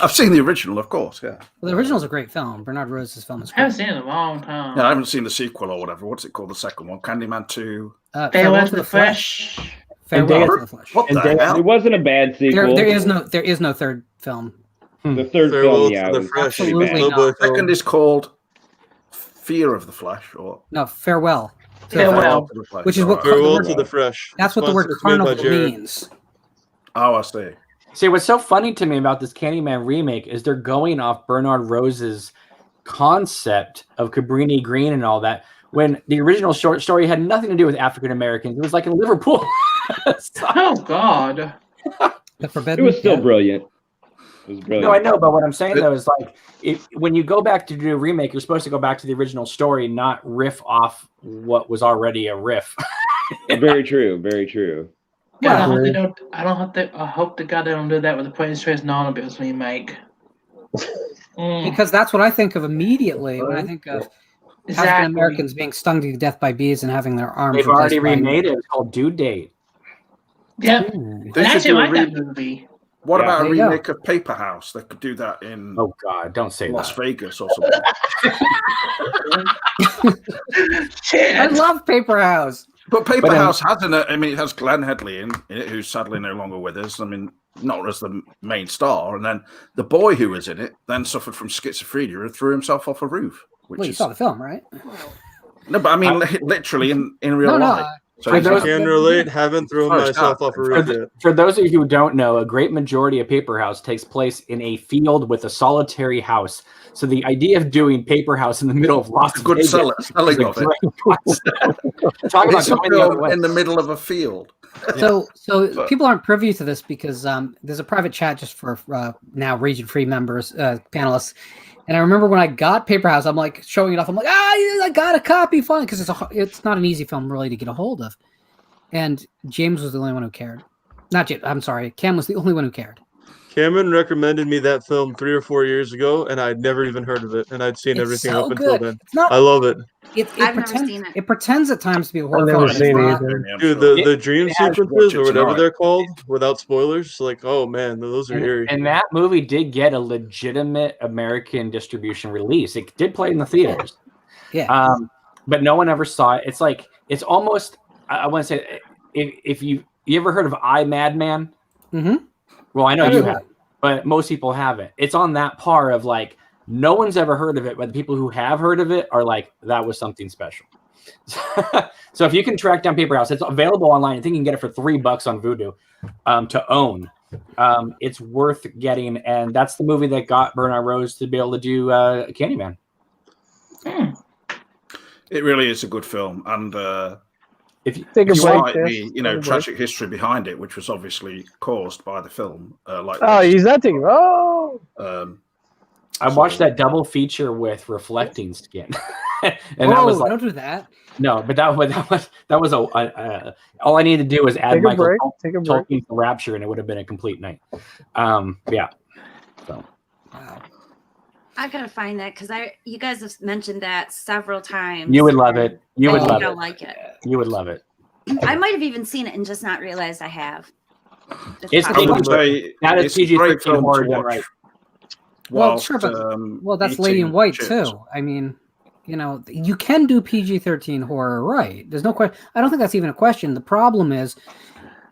S10: I've seen the original, of course, yeah.
S1: Well, the original's a great film. Bernard Rose's film is
S3: I haven't
S1: great.
S3: seen it in a long time.
S10: Yeah, I haven't seen the sequel or whatever. What's it called, the second one? Candyman 2.
S3: Farewell to the Flesh.
S1: Farewell
S2: Dave-
S1: to the Flesh.
S10: What the hell?
S6: It wasn't a bad sequel.
S1: There is no third film.
S6: The third
S9: Farewell
S6: film, yeah,
S9: to
S6: it
S9: the
S6: was
S9: Fresh.
S6: pretty
S1: Absolutely
S6: bad.
S1: not.
S10: Second is called Fear of the Flesh, or
S1: No, Farewell. To the
S3: Farewell.
S1: Flesh,
S10: to the Flesh.
S1: which is what
S10: All right.
S9: Farewell
S1: word-
S9: to the Fresh.
S1: That's what the word
S9: It's made by
S1: carnival
S9: Jared.
S1: means.
S10: Oh, I see.
S11: See, what's so funny to me about this Candyman remake is they're going off Bernard Rose's concept of Cabrini Green and all that, when the original short story had nothing to do with African Americans. It was like in Liverpool.
S3: Oh God.
S1: The
S6: It
S1: Forbidden.
S6: was still
S1: yeah.
S6: brilliant. It was brilliant.
S11: No, I know, but what I'm saying though is like, when you go back to do a remake, you're supposed to go back to the original story, not riff off what was already a riff.
S6: Very true. Very true.
S3: God, I
S1: Well,
S3: hope they don't. I hope to God they don't do that with the Prince Trace Bills remake.
S1: Because that's what I think of immediately when I think of African
S3: Exactly.
S1: Americans being stung to death by bees and having their arms.
S11: They've already
S1: replaced by-
S11: remade it. It's called Due Date.
S3: Yep.
S1: Ooh.
S10: They
S3: I
S10: should
S3: actually
S10: do a
S3: like that
S10: re-
S3: movie.
S10: What
S6: Yeah.
S10: about a
S1: There you go.
S10: remake of Paper House? They could do that in
S11: Oh God, don't say
S10: Las
S11: that.
S10: Vegas or something.
S1: I
S3: Shit.
S1: love Paper House.
S10: But Paper House has it has Glenn Headley in it, who's sadly no longer with us. I mean, not as the main star. And then the boy who was in it then suffered from schizophrenia and threw himself off a roof.
S1: Well, you saw the film, right?
S10: No, but I mean, literally in real life. So
S9: I can relate. Haven't thrown myself off a roof yet.
S11: For those of you who don't know, a great majority of Paper House takes place in a field with a solitary house. So the idea of doing Paper House in the middle of Las Vegas,
S10: selling of it.
S11: Talk about
S10: going the other way. In the middle of a field.
S1: So people aren't privy to this because there's a private chat just for now region-free members, panelists. And I remember when I got Paper House, I'm like showing it off. I'm like, I got a copy, fine, because it's not an easy film really to get a hold of. And James was the only one who cared. Not James. I'm sorry, Cam was the only one who cared.
S9: Cameron recommended me that film 3 or 4 years ago, and I'd never even heard of it, and I'd seen everything
S1: so
S9: up until
S1: good.
S9: then. I love it.
S7: I've never seen it.
S1: It pretends at times to be a horror
S2: I've
S1: film.
S2: never seen it either.
S9: Dude, the dream sequences or whatever they're called, without spoilers, like, oh man, those are eerie.
S11: And that movie did get a legitimate American distribution release. It did play in the theaters.
S1: Yeah.
S11: But no one ever saw it. It's like, it's almost, I want to say, if you ever heard of I, Madman?
S1: Mm-hmm.
S11: Well, I know you have, but most people haven't. It's on that par of like, no one's ever heard of it, but the people who have heard of it are like, that was something special. So if you can track down Paper House, it's available online. I think you can get it for $3 on Vudu to own. It's worth getting, and that's the movie that got Bernard Rose to be able to do Candyman.
S10: It really is a good film, and
S2: if you take a break,
S10: the tragic history behind it, which was obviously caused by the film.
S2: He's that thing.
S11: I watched that double feature with Reflecting Skin, and
S1: that was like, don't do that.
S11: No, but that was all I needed to do was add Michael Tolkien to Rapture, and it would have been a complete night. Yeah. So.
S1: Wow.
S7: I've got to find that because you guys have mentioned that several times.
S11: You would love it. You would love it.
S7: Like it.
S11: You would love it.
S7: I might have even seen it and just not realized I have.
S11: It's that is PG-13 horror done right.
S1: Well, sure, but that's Lady in White too. I mean, you can do PG-13 horror right. There's no question. I don't think that's even a question. The problem is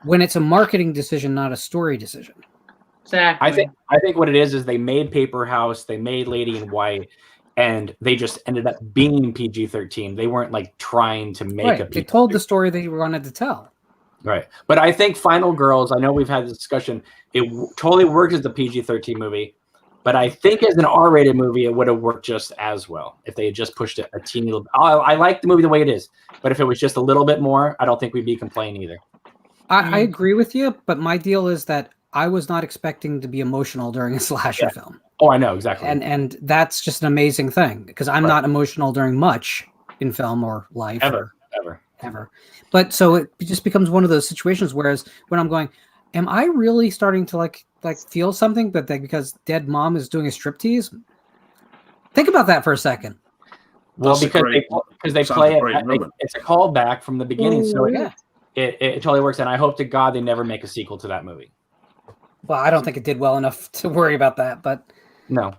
S1: when it's a marketing decision, not a story decision.
S3: Exactly.
S11: I think what it is they made Paper House, they made Lady in White, and they just ended up being PG-13. They weren't like trying to make a PG-13.
S1: They told the story they wanted to tell.
S11: Right. But I think Final Girls, I know we've had this discussion, it totally works as a PG-13 movie, but I think as an R-rated movie, it would have worked just as well if they had just pushed it a teeny little bit. I like the movie the way it is, but if it was just a little bit more, I don't think we'd be complaining either.
S1: I agree with you, but my deal is that I was not expecting to be emotional during a slasher film.
S11: Oh, I know, exactly.
S1: And that's just an amazing thing because I'm not emotional during much in film or life.
S11: Ever.
S1: But so it just becomes one of those situations, whereas when I'm going, am I really starting to like feel something but because dead mom is doing a striptease? Think about that for a second.
S11: Well, because they play it, it's a callback from the beginning. So it totally works. And I hope to God they never make a sequel to that movie.
S1: Well, I don't think it did well enough to worry about that, but
S11: no.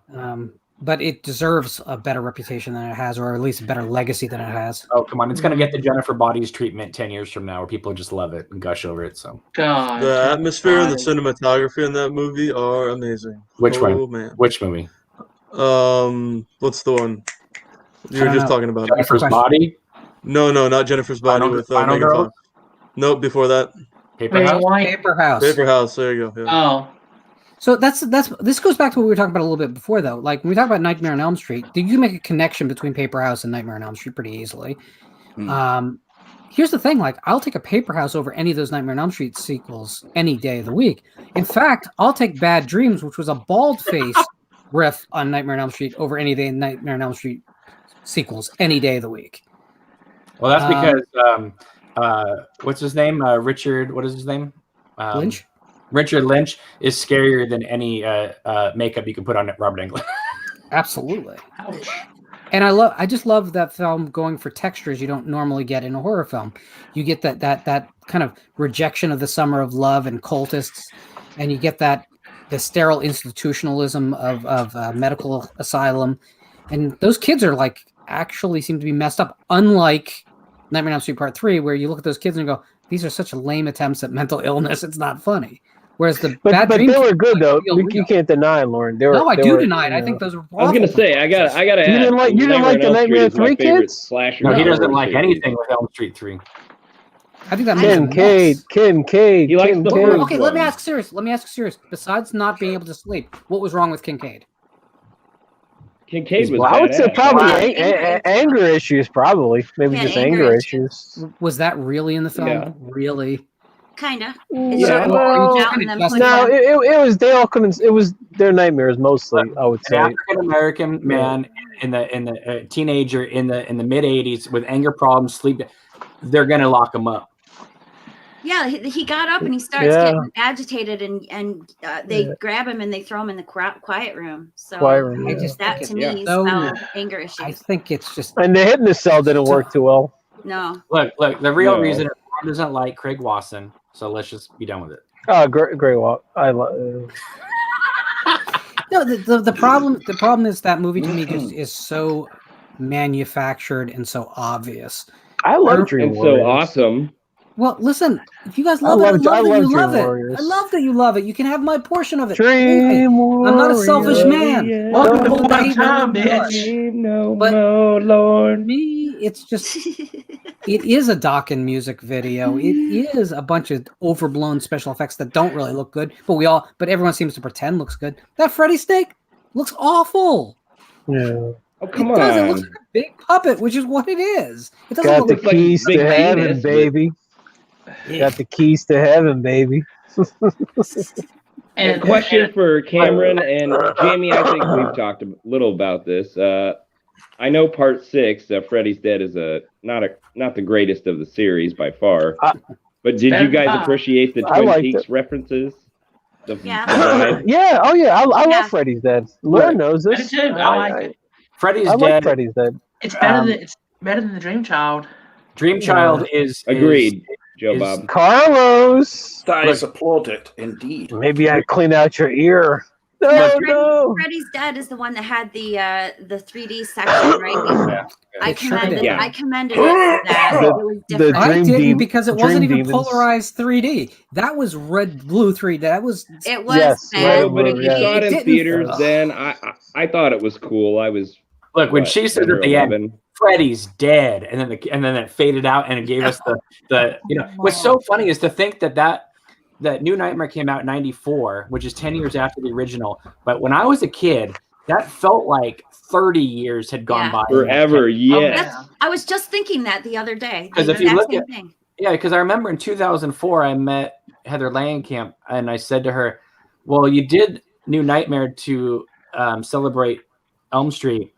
S1: But it deserves a better reputation than it has, or at least a better legacy than it has.
S11: Oh, come on. It's going to get the Jennifer Bodies treatment 10 years from now where people just love it and gush over it. So
S9: the atmosphere and the cinematography in that movie are amazing.
S11: Which one?
S9: Man.
S11: Which movie?
S9: What's the one? You were just talking about
S11: Jennifer's Body?
S9: No, not Jennifer's Body with
S11: Final
S9: Megan Fox. Nope, before that.
S11: Paper House?
S1: Paper House.
S9: There you go. Yeah.
S3: Oh.
S1: So this goes back to what we were talking about a little bit before, though. Like when we talk about Nightmare on Elm Street, you can make a connection between Paper House and Nightmare on Elm Street pretty easily. Here's the thing: like I'll take a Paper House over any of those Nightmare on Elm Street sequels any day of the week. In fact, I'll take Bad Dreams, which was a bald face riff on Nightmare on Elm Street, over any of the Nightmare on Elm Street sequels any day of the week.
S11: Well, that's because what's his name? Richard. What is his name?
S1: Lynch.
S11: Richard Lynch is scarier than any makeup you can put on Robert Englund.
S1: Absolutely. Ouch. And I just love that film going for textures you don't normally get in a horror film. You get that kind of rejection of the summer of love and cultists, and you get the sterile institutionalism of medical asylum, and those kids are like actually seem to be messed up, unlike Nightmare on Elm Street Part 3, where you look at those kids and go, these are such lame attempts at mental illness. It's not funny. Whereas the
S2: but they were good though. You can't deny, Lauren.
S1: I do deny it. I think those were.
S6: I was gonna say I gotta.
S2: You didn't like the Nightmare 3 kids?
S6: Slasher.
S11: No, he doesn't like anything with Elm Street 3.
S1: I think that
S2: Kincaid.
S6: He likes the first
S1: Okay,
S6: one.
S1: let me ask serious. Besides not being able to sleep, what was wrong with Kincaid?
S6: Kincaid was.
S2: I would say probably anger issues. Probably maybe just anger issues.
S1: Was that really in the film?
S6: Yeah.
S1: Really?
S7: Kinda.
S2: Yeah, it was. They all couldn't. It was their nightmares mostly. I would say.
S11: An African American man in the teenager in the mid '80s with anger problems, sleep. They're gonna lock him up.
S7: Yeah, he got up and he starts getting agitated, and they grab him and they throw him in the quiet room. So that to me spelled anger issues.
S1: I think it's just.
S2: And the hitting the cell didn't work too well.
S7: No.
S11: Look. The real reason he doesn't like Craig Wasson. So let's just be done with it.
S2: Oh, great walk. I love.
S1: No, the problem is that movie to me just is so manufactured and so obvious.
S2: I love Dream
S6: and
S2: Warriors.
S6: so awesome.
S1: Well, listen, if you guys love it, I love that you love it. I love that you love it. You can have my portion of it.
S2: Dream Warriors.
S1: I'm not a selfish man.
S3: Welcome to my time, bitch.
S6: No, Lord.
S1: Me, it's just, it is a Dokken music video. It is a bunch of overblown special effects that don't really look good, but everyone seems to pretend looks good. That Freddy steak looks awful.
S2: Yeah.
S6: Oh, come
S1: It does.
S6: on.
S1: It looks like a big puppet, which is what it is. It doesn't
S2: Got the
S1: look like
S2: keys to heaven, baby. Got the keys to heaven, baby.
S6: And a question for Cameron and Jamie. I think we've talked a little about this. I know Part 6, Freddy's Dead, is not the greatest of the series by far. But did you guys appreciate the Twin Peaks references?
S7: Yeah.
S2: Yeah. Oh yeah. I love Freddy's Dead. Lauren knows this.
S3: I like it.
S11: Freddy's
S2: I
S11: Dead.
S2: like Freddy's Dead.
S3: It's better than the Dream Child.
S11: Dream Child is
S6: agreed. Joe Bob.
S2: Carlos.
S10: That is applauded indeed.
S2: Maybe I clean out your ear. No.
S7: Freddy's Dead is the one that had the 3D section, right? I commended it for that. It was different.
S1: I didn't because it wasn't even polarized 3D. That was red blue 3D. That was
S7: it was bad.
S6: But if you saw it in theaters, then I thought it was cool. I was
S11: when she said at the end, Freddy's dead, and then it faded out, and it gave us the What's so funny is to think that New Nightmare came out in '94, which is 10 years after the original. But when I was a kid, that felt like 30 years had gone by.
S6: Forever, yeah.
S7: I was just thinking that the other day.
S11: Because if you look at because I remember in 2004 I met Heather Langenkamp, and I said to her, "Well, you did New Nightmare to celebrate Elm Street.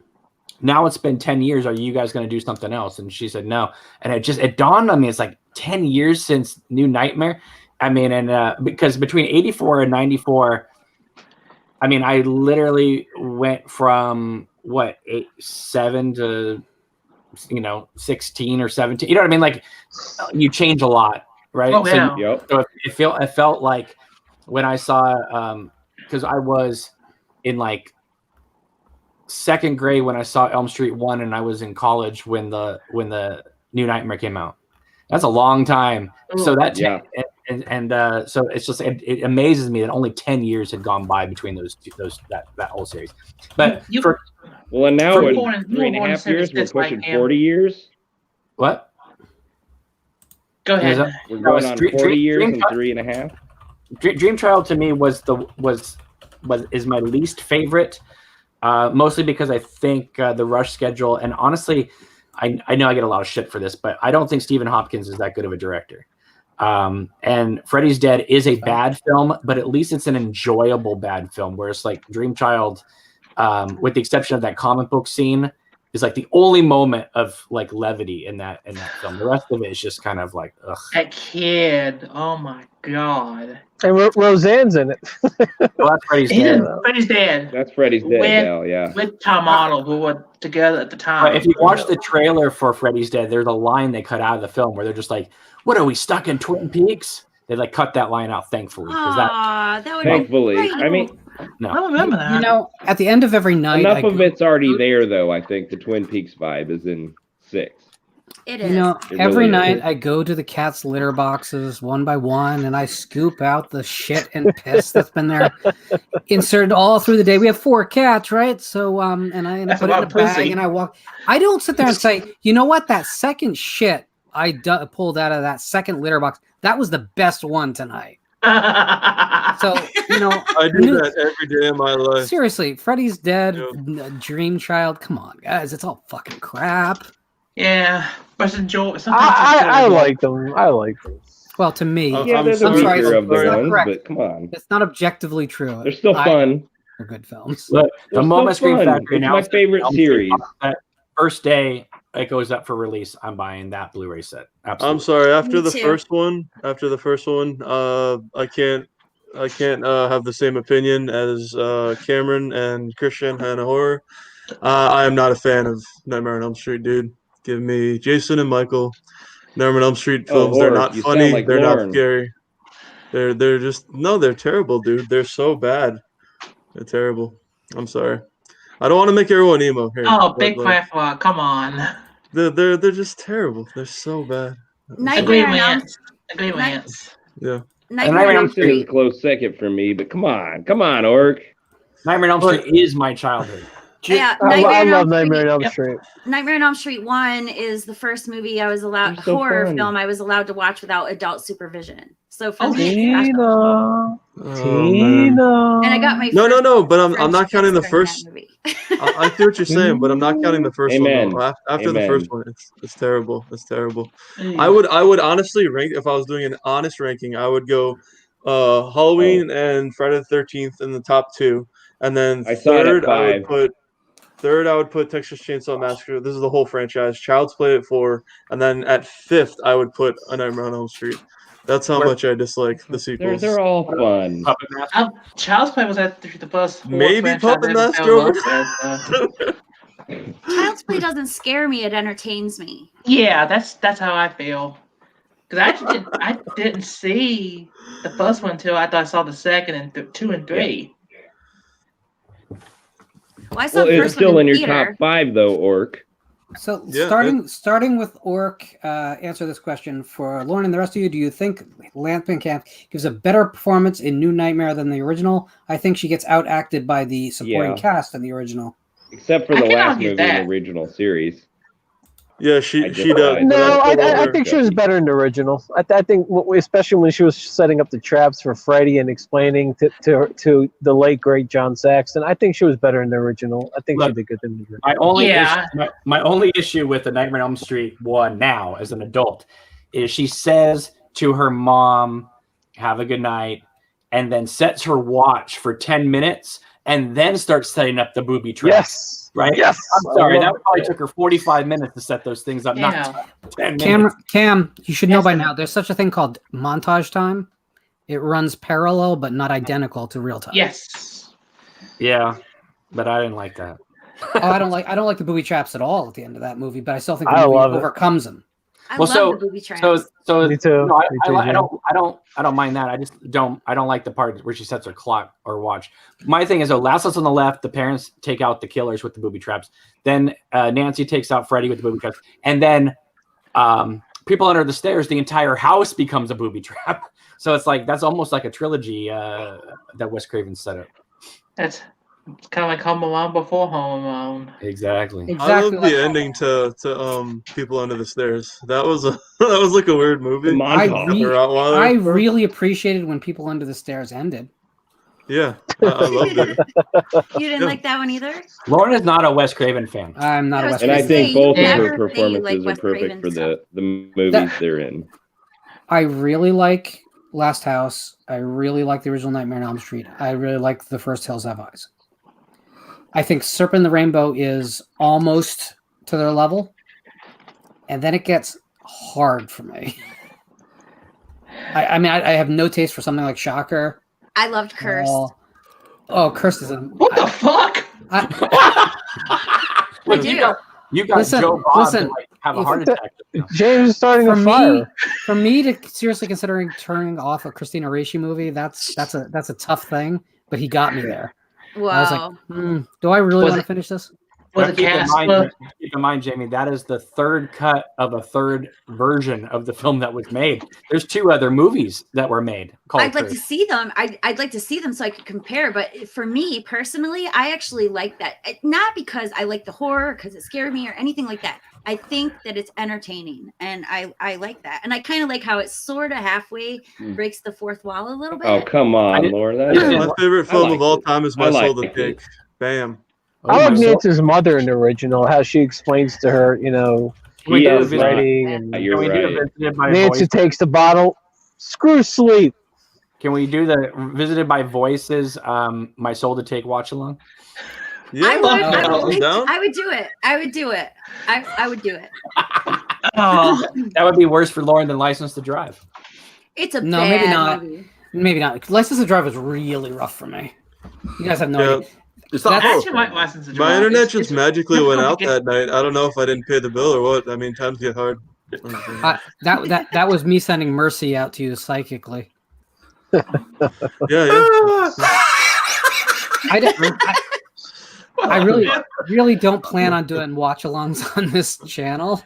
S11: Now it's been 10 years. Are you guys going to do something else?" And she said no. And it dawned on me, it's like 10 years since New Nightmare. I mean, and because between 84 and 94, I mean, I literally went from 7 to 16 or 17. You know what I mean? Like, you change a lot, right?
S3: Oh, yeah.
S11: So it felt like when I saw, because I was in like second grade when I saw Elm Street 1, and I was in college when the New Nightmare came out. That's a long time. So that so it's just it amazes me that only 10 years had gone by between that whole series. But
S6: and now in 3.5 years we're pushing 40 years.
S11: What?
S3: Go ahead.
S6: We're going on 40 years and 3.5.
S11: Dream Child to me is my least favorite, mostly because I think the rush schedule, and honestly, I know I get a lot of shit for this, but I don't think Stephen Hopkins is that good of a director. And Freddy's Dead is a bad film, but at least it's an enjoyable bad film. Whereas like Dream Child, with the exception of that comic book scene, is like the only moment of like levity in that film. The rest of it is just kind of like, ugh.
S3: That kid, oh my god.
S2: And Roseanne's in it.
S11: Well, that's Freddy's Dead.
S3: Freddy's Dead.
S6: That's Freddy's Dead now, yeah.
S3: With Tom Arnold, who were together at the time.
S11: But if you watch the trailer for Freddy's Dead, there's a line they cut out of the film where they're just like, "What are we stuck in Twin Peaks?" They like cut that line out, thankfully.
S7: That would
S6: thankfully.
S7: be
S6: I mean,
S11: no.
S3: I remember that.
S1: At the end of every night,
S6: enough of it's already there, though. I think the Twin Peaks vibe is in 6.
S7: It
S1: You
S7: is.
S1: know,
S6: It
S1: every
S6: really
S1: night
S6: is.
S1: I go to the cat's litter boxes one by one, and I scoop out the shit and piss that's been there, inserted all through the day. We have 4 cats, right? So, and I
S3: That's
S1: put it in a
S3: a lot of
S1: bag,
S3: pussy.
S1: and I walk. I don't sit there and say, you know what, that second shit I pulled out of that second litter box, that was the best one tonight. So, you know,
S9: I do that every day of my life.
S1: seriously, Freddy's Dead,
S9: Yeah.
S1: Dream Child. Come on, guys, it's all fucking crap.
S3: Yeah, but it's enjoy.
S2: I like them. I like them.
S1: Well, to me,
S6: Yeah, they're the
S1: I'm sorry,
S6: weaker of the
S1: it's not
S6: ones,
S1: correct.
S6: but come on.
S1: It's not objectively true.
S6: They're still fun.
S1: They're good films.
S11: Look,
S6: They're
S11: the moment
S6: still
S11: Scream
S6: fun.
S11: Factory
S6: It's my
S11: announced
S6: favorite
S11: Elm Street
S6: series.
S11: that first day it goes up for release, I'm buying that Blu-ray set. Absolutely.
S9: I'm sorry. After
S7: Me
S9: the
S7: too.
S9: first one, I can't have the same opinion as Cameron and Christian and horror. I am not a fan of Nightmare on Elm Street, dude. Give me Jason and Michael. Nightmare on Elm Street films. They're
S6: Orc,
S9: not
S6: you sound
S9: funny.
S6: like
S9: They're
S6: Lorne.
S9: not scary. They're just they're terrible, dude. They're so bad. They're terrible. I'm sorry. I don't want to make everyone emo here.
S3: Oh,
S9: but,
S3: big
S9: like,
S3: fat come on.
S9: they're just terrible. They're so bad.
S7: Nightmare on Elm
S3: Agreements.
S9: Yeah.
S7: Nightmare on Elm
S6: Jason is a
S7: Street.
S6: close second for me, but come on, Orc.
S11: Nightmare on Elm Street is my childhood.
S7: Yeah,
S2: I love Nightmare on Elm Street.
S7: Nightmare on Elm Street 1 is the first movie I was allowed,
S6: They're so
S7: horror
S6: fun.
S7: film I was allowed to watch without adult supervision. So for
S3: Oh,
S7: me, it's special.
S9: Oh,
S2: Tina.
S7: And I got my
S9: No, but I'm
S7: French
S9: not counting the
S7: kiss during
S9: first.
S7: that movie.
S9: I see what you're saying, but I'm not counting the first
S6: Amen.
S9: one. Though. After the
S6: Amen.
S9: first one, it's terrible. It's terrible. I would honestly rank, if I was doing an honest ranking, I would go Halloween and Friday the 13th in the top 2, and then
S6: I saw it at
S9: third I would
S6: 5.
S9: put Texas Chainsaw Massacre. This is the whole franchise. Child's Play at 4, and then at 5th I would put A Nightmare on Elm Street. That's how much I dislike the sequels.
S6: They're all fun.
S3: Child's Play was at the first.
S9: Maybe Puppet Master.
S7: Child's Play doesn't scare me; it entertains me.
S3: Yeah, that's how I feel. Because I didn't see the first one until after I saw the second and 2 and 3.
S7: Well, I saw
S6: Well,
S7: the
S6: it's
S7: first
S6: still
S7: one
S6: in
S7: in
S6: your
S7: theater.
S6: top 5, though, Orc.
S1: So
S9: Yeah,
S1: starting with Orc, answer this question for Lauren and the rest of you. Do you think Lampkin gives a better performance in New Nightmare than the original? I think she gets outacted by the supporting
S6: Yeah.
S1: cast in the original.
S6: Except for
S3: I
S6: the
S3: can
S6: last
S3: argue
S6: movie in
S3: that.
S6: the original series.
S9: Yeah,
S6: I
S9: she
S6: just
S9: does.
S6: lied.
S9: but
S2: No,
S9: still
S2: I
S9: over-
S2: think she was better in the original. I think, especially when she was setting up the traps for Freddy and explaining to the late great John Saxon. I think she was better in the original. I think she
S11: Look,
S2: did good in the original.
S11: My only issue with the Nightmare on Elm Street 1 now as an adult is she says to her mom, "Have a good night," and then sets her watch for 10 minutes and then starts setting up the booby traps.
S2: Yes.
S11: Right?
S2: Yes.
S11: I'm sorry. That probably took her 45 minutes to set those things up,
S3: Yeah.
S11: not 10 minutes.
S1: Cam, you should know by now. There's such a thing called montage time. It runs parallel but not identical to real time.
S3: Yes.
S11: Yeah, but I didn't like that.
S1: Oh, I don't like the booby traps at all at the end of that movie, but I still think the
S2: I
S1: movie
S2: love it.
S1: overcomes them.
S7: I
S11: Well,
S7: love the booby traps.
S11: So
S2: Me too.
S11: no,
S2: Me too,
S11: I
S2: Jim.
S11: don't mind that. I don't like the part where she sets her clock or watch. My thing is, last us on the left, the parents take out the killers with the booby traps. Then Nancy takes out Freddy with the booby traps, and then people under the stairs. The entire house becomes a booby trap. So it's like that's almost like a trilogy that Wes Craven set up.
S3: That's kind of like Home Alone before Home Alone.
S11: Exactly.
S9: I love the ending to People Under the Stairs. That was like a weird movie.
S1: I really appreciated when People Under the Stairs ended.
S9: Yeah, I loved it.
S7: You didn't like that one either?
S11: Lauren is not a Wes Craven fan.
S1: I'm not a Wes
S6: And I
S1: Craven
S6: think
S1: fan.
S6: both of
S7: never
S6: her
S7: say you
S6: performances
S7: like
S6: are
S7: Wes
S6: perfect
S7: Craven
S6: for
S7: stuff.
S6: the movies they're in.
S1: I really like Last House. I really like the original Nightmare on Elm Street. I really like The First Hills Have Eyes. I think Serpent and the Rainbow is almost to their level, and then it gets hard for me. I mean, I have no taste for something like Shocker.
S7: I loved Cursed.
S1: Oh, Cursed is
S3: What the fuck?
S11: Look, you got
S1: Listen,
S11: Joe Bob
S1: listen.
S11: to like have a heart attack.
S2: James is starting a fire.
S1: For me to seriously considering turning off a Christina Ricci movie, that's a tough thing. But he got me there.
S7: Wow.
S1: I was like, do I really
S3: Was
S1: want to
S3: it-
S1: finish this?
S3: Was it
S11: Keep
S3: Casper?
S11: in mind, Jamie, that is the third cut of a third version of the film that was made. There's 2 other movies that were made.
S7: I'd like to see them. I'd like to see them so I could compare. But for me personally, I actually like that. Not because I like the horror, because it scared me or anything like that. I think that it's entertaining, and I like that. And I kind of like how it sort of halfway breaks the fourth wall a little bit.
S6: Oh, come on, Laura.
S9: My favorite film of all time is My Soul the Cake. Bam.
S2: I like Nancy's mother in the original, how she explains to her,
S11: He is
S2: writing, and
S6: You're right.
S2: Nancy takes the bottle. Screw sleep.
S11: Can we do the Visited by Voices, My Soul to Take watch along?
S9: Yeah,
S7: I would do it. I would do it. I would do it.
S11: Oh, that would be worse for Lauren than License to Drive.
S7: It's a
S1: No,
S7: bad
S1: maybe not.
S7: movie.
S1: Maybe not. License to Drive was really rough for me. You guys have no idea.
S3: Actually, my License to Drive.
S9: My internet
S3: It's
S9: just magically went out
S3: difficult
S9: that night. I don't know if I didn't pay the bill or what. I mean, times get hard.
S1: That was me sending mercy out to you psychically.
S9: Yeah.
S1: I really don't plan on doing watch-alongs on this channel,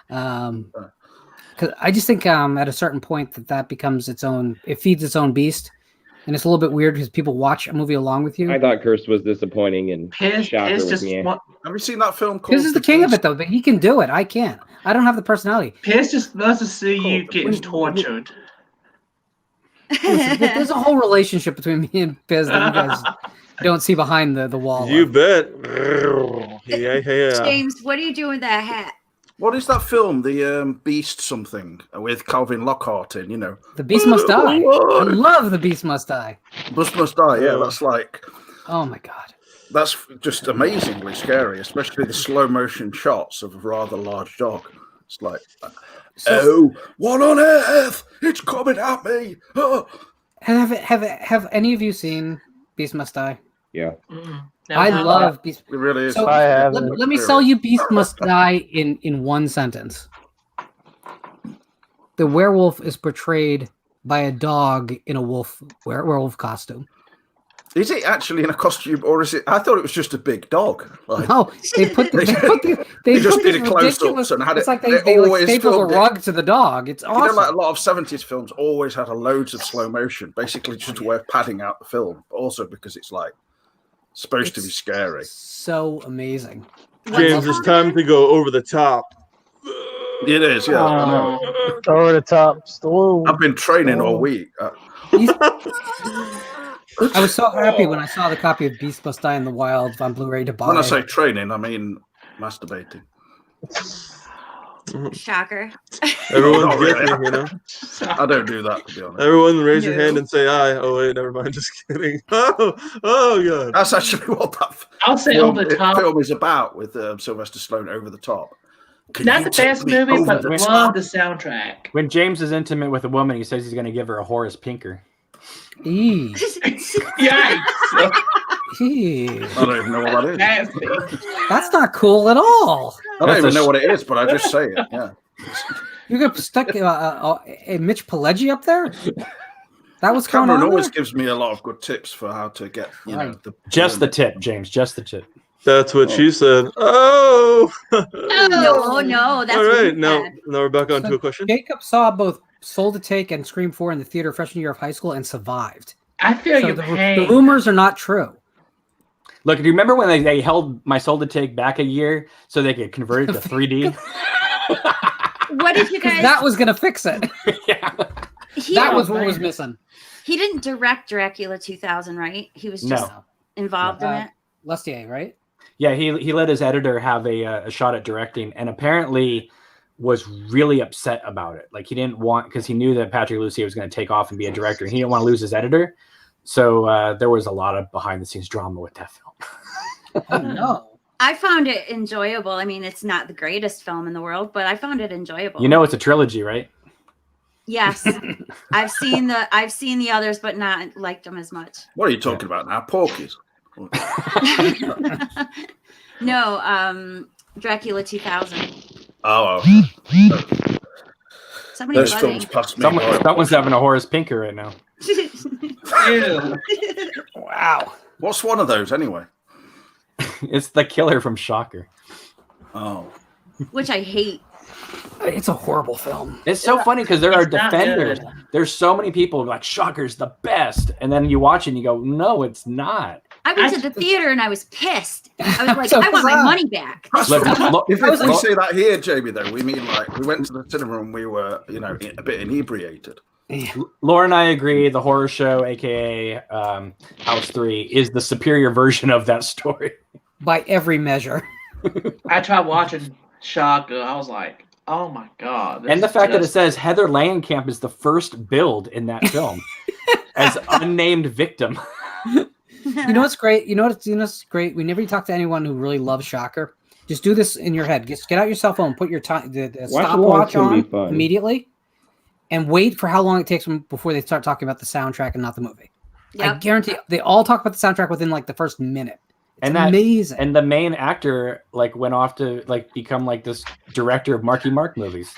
S1: because I just think at a certain point that becomes its own. It feeds its own beast, and it's a little bit weird because people watch a movie along with you.
S6: I thought Kirst was disappointing and shocker with me.
S10: Have you seen that film called?
S1: This is the king of it, though, but he can do it. I can't. I don't have the personality.
S3: Pierce just loves to see you getting tortured.
S1: Listen, there's a whole relationship between me and Piz that you guys don't see behind the wall.
S9: You bet. Yeah.
S7: James, what are you doing with that hat?
S10: What is that film? The Beast something with Calvin Lockhart in,
S1: The Beast Must Die. I love The Beast Must Die.
S10: Beast Must Die, yeah, that's like...
S1: Oh my god.
S10: That's just amazingly scary, especially the slow motion shots of a rather large dog. It's like, what on earth? It's coming at me! Oh.
S1: Have any of you seen Beast Must Die?
S6: Yeah.
S1: I love Beast.
S10: It really is.
S1: So let me sell you Beast Must Die in one sentence. The werewolf is portrayed by a dog in a werewolf costume.
S10: Is it actually in a costume, or is it? I thought it was just a big dog. Like,
S1: no, they
S10: just did it close ups and had it.
S1: It's like they stapled a rug to the dog. It's awesome.
S10: Like a lot of 70s films always had loads of slow motion, basically just a way of padding out the film, but also because it's like supposed to be scary.
S1: So amazing.
S9: James, it's time to go over the top.
S10: It is, yeah. I know.
S2: Over the top. Stallone.
S10: I've been training all week.
S1: I was so happy when I saw the copy of Beast Must Die in the Wild on Blu-ray to buy.
S10: When I say training, I mean masturbating.
S7: Shocker.
S9: Everyone's guessing,
S10: I don't do that, to be honest.
S9: Everyone raise your hand and say aye. Oh, wait, never mind. Just kidding. Oh, God.
S10: That's actually what that
S3: I'll say over the top.
S10: Film is about with Sylvester Stallone, Over the Top.
S3: Not the best movie, but love the soundtrack.
S11: When James is intimate with a woman, he says he's going to give her a Horace Pinker.
S3: Yikes.
S10: I don't even know what that is.
S3: Nasty.
S1: That's not cool at all.
S10: I don't even know what it is, but I just say it. Yeah.
S1: You got stuck a Mitch Pileggi up there? That was going
S10: Cameron
S1: on
S10: always
S1: there?
S10: gives me a lot of good tips for how to get,
S11: Just the tip, James. Just the tip.
S9: That's what she said. Oh!
S7: No, that's
S9: all right.
S7: really
S9: Now
S7: bad.
S9: we're back on to a question.
S1: Jacob saw both Soul to Take and Scream 4 in the theater freshman year of high school and survived.
S3: I feel
S1: So
S3: your
S1: the
S3: pain.
S1: rumors are not true.
S11: Look, do you remember when they held My Soul to Take back a year so they could convert it to 3D?
S7: What did you guys?
S1: That was going to fix it.
S7: He
S1: That
S7: didn't-
S1: was what was missing.
S7: He didn't direct Dracula 2000, right? He was just involved in it.
S1: Lustier, right?
S11: Yeah, he let his editor have a shot at directing, and apparently was really upset about it. Like he didn't want, because he knew that Patrick Lussier was going to take off and be a director. He didn't want to lose his editor, so there was a lot of behind the scenes drama with that film.
S1: Oh no!
S7: I found it enjoyable. I mean, it's not the greatest film in the world, but I found it enjoyable.
S11: You know, it's a trilogy, right?
S7: Yes, I've seen the others, but not liked them as much.
S10: What are you talking about now? Porkies.
S7: No, Dracula 2000.
S10: Oh.
S7: Somebody's
S10: Those films
S7: buzzing.
S10: passed me.
S11: Someone's having a Horace Pinker right now.
S3: Ew.
S1: Wow.
S10: What's one of those anyway?
S11: It's the killer from Shocker.
S10: Oh.
S7: Which I hate.
S1: It's a horrible film.
S11: It's so funny because there are
S3: It's not
S11: defenders.
S3: good.
S11: There's so many people like Shocker's the best, and then you watch it and you go, no, it's not.
S7: I went to the theater and I was pissed. I was like,
S1: So
S7: I want my
S1: sad.
S7: money back.
S10: If we say that here, Jamie, though, we mean like we went to the cinema and we were, a bit inebriated.
S11: Laura and I agree. The horror show, aka House 3, is the superior version of that story
S1: by every measure.
S3: I tried watching Shocker. I was like, oh my god!
S11: And the fact that it says Heather Langenkamp is the first build in that film as unnamed victim.
S1: You know what's great? You know what's great? Whenever you talk to anyone who really loves Shocker, just do this in your head. Just get out your cell phone, put your time, the stopwatch on immediately, and wait for how long it takes them before they start talking about the soundtrack and not the movie. Yep. I guarantee they all talk about the soundtrack within like the first minute. It's amazing.
S11: And the main actor went off to become this director of Marky Mark movies.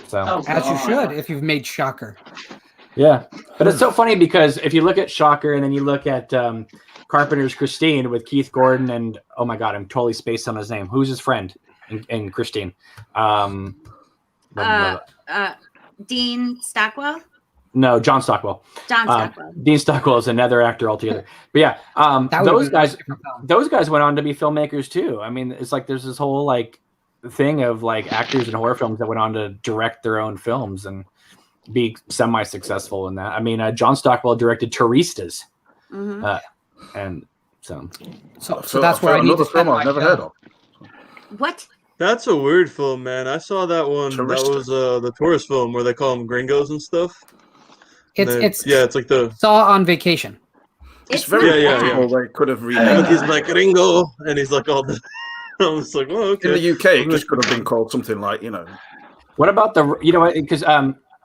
S11: So
S1: as you should if you've made Shocker.
S11: Yeah, but it's so funny because if you look at Shocker and then you look at Carpenter's Christine with Keith Gordon and oh my god, I'm totally spaced on his name. Who's his friend in Christine?
S7: Dean Stockwell.
S11: No, John Stockwell.
S7: John Stockwell.
S11: Dean Stockwell is another actor altogether. But yeah, those guys went on to be filmmakers too. I mean, it's like there's this whole thing of actors in horror films that went on to direct their own films and be semi-successful in that. I mean, John Stockwell directed Turistas, and so
S1: that's where I need to spend my
S10: never heard of.
S7: What?
S9: That's a weird film, man. I saw that one. That was the tourist film where they call them gringos and stuff.
S1: It's
S9: like the
S1: Saw on Vacation.
S7: It's
S10: very
S9: yeah.
S10: They could have renamed.
S9: He's like Ringo, and he's like all the. I was like, oh, okay.
S10: In the UK, it just could have been called something like,
S11: What about because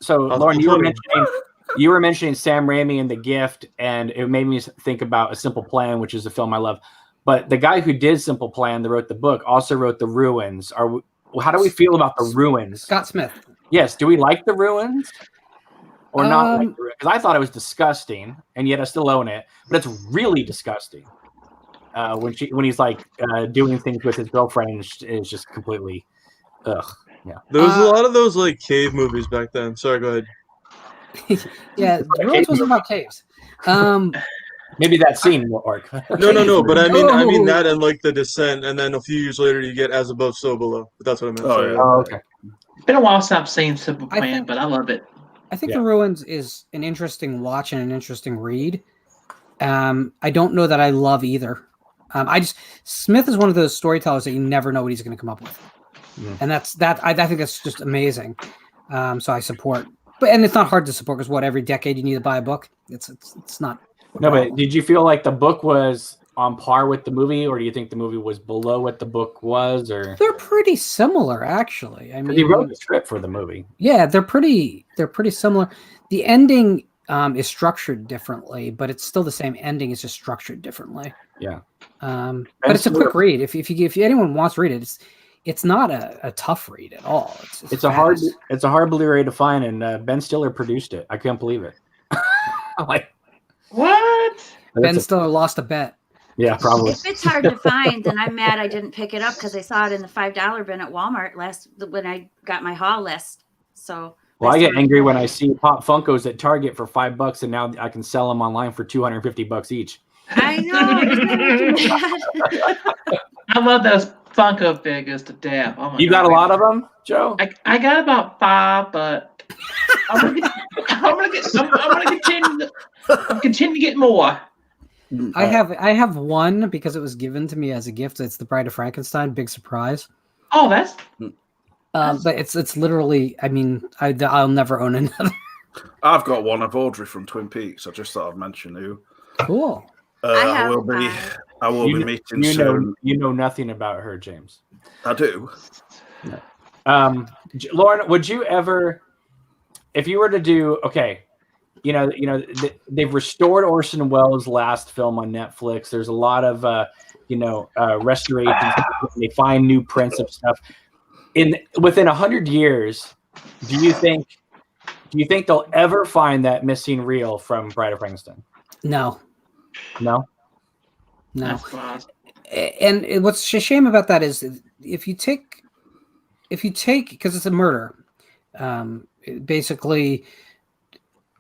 S11: so Lauren, you were mentioning Sam Raimi and The Gift, and it made me think about A Simple Plan, which is a film I love. But the guy who did Simple Plan, that wrote the book, also wrote The Ruins. How do we feel about The Ruins?
S1: Scott Smith.
S11: Yes. Do we like The Ruins? Or not? Because I thought it was disgusting, and yet I still own it. But it's really disgusting when he's doing things with his girlfriend, is just completely, ugh. Yeah.
S9: There was a lot of those cave movies back then. Sorry, go ahead.
S1: Yeah, The Ruins wasn't about caves.
S11: Maybe that scene will work.
S9: No. But I mean that and The Descent, and then a few years later you get As Above, So Below. But that's what I meant.
S11: Oh, okay.
S3: It's been a while since I've seen Simple Plan, but I love it.
S1: I think The Ruins is an interesting watch and an interesting read. I don't know that I love either. Smith is one of those storytellers that you never know what he's going to come up with, and I think that's just amazing. So I support, and it's not hard to support because every decade you need to buy a book. It's not.
S11: No, but did you feel like the book was on par with the movie, or do you think the movie was below what the book was? Or
S1: they're pretty similar, actually. I mean,
S11: he wrote the script for the movie.
S1: Yeah, they're pretty similar. The ending is structured differently, but it's still the same ending. It's just structured differently.
S11: Yeah.
S1: But it's a quick read. If anyone wants to read it, it's not a tough read at all. It's a
S11: hard Blu-ray to find, and Ben Stiller produced it. I can't believe it.
S3: What?
S1: Ben Stiller lost a bet.
S11: Yeah, probably.
S7: If it's hard to find, then I'm mad I didn't pick it up because I saw it in the $5 bin at Walmart when I got my haul list. So.
S11: Well, I get angry when I see Pop Funkos at Target for $5, and now I can sell them online for $250 each.
S7: I know.
S3: I love those Funko figures to death. Oh my
S11: you got a lot of them, Joe?
S3: I got about 5, but I'm gonna continue to get more.
S1: I have one because it was given to me as a gift. It's The Bride of Frankenstein. Big surprise.
S3: Oh, that's.
S1: But it's literally. I mean, I'll never own another.
S10: I've got one of Audrey from Twin Peaks. I just thought I'd mention you.
S1: Cool.
S10: I will be meeting soon.
S11: You know nothing about her, James.
S10: I do.
S11: No. Lauren, would you ever, if you were to do, they've restored Orson Welles' last film on Netflix. There's a lot of, restorations. They find new prints of stuff. Within 100 years, do you think they'll ever find that missing reel from Bride of Frankenstein?
S1: No.
S11: No.
S1: And what's a shame about that is if you take because it's a murder, basically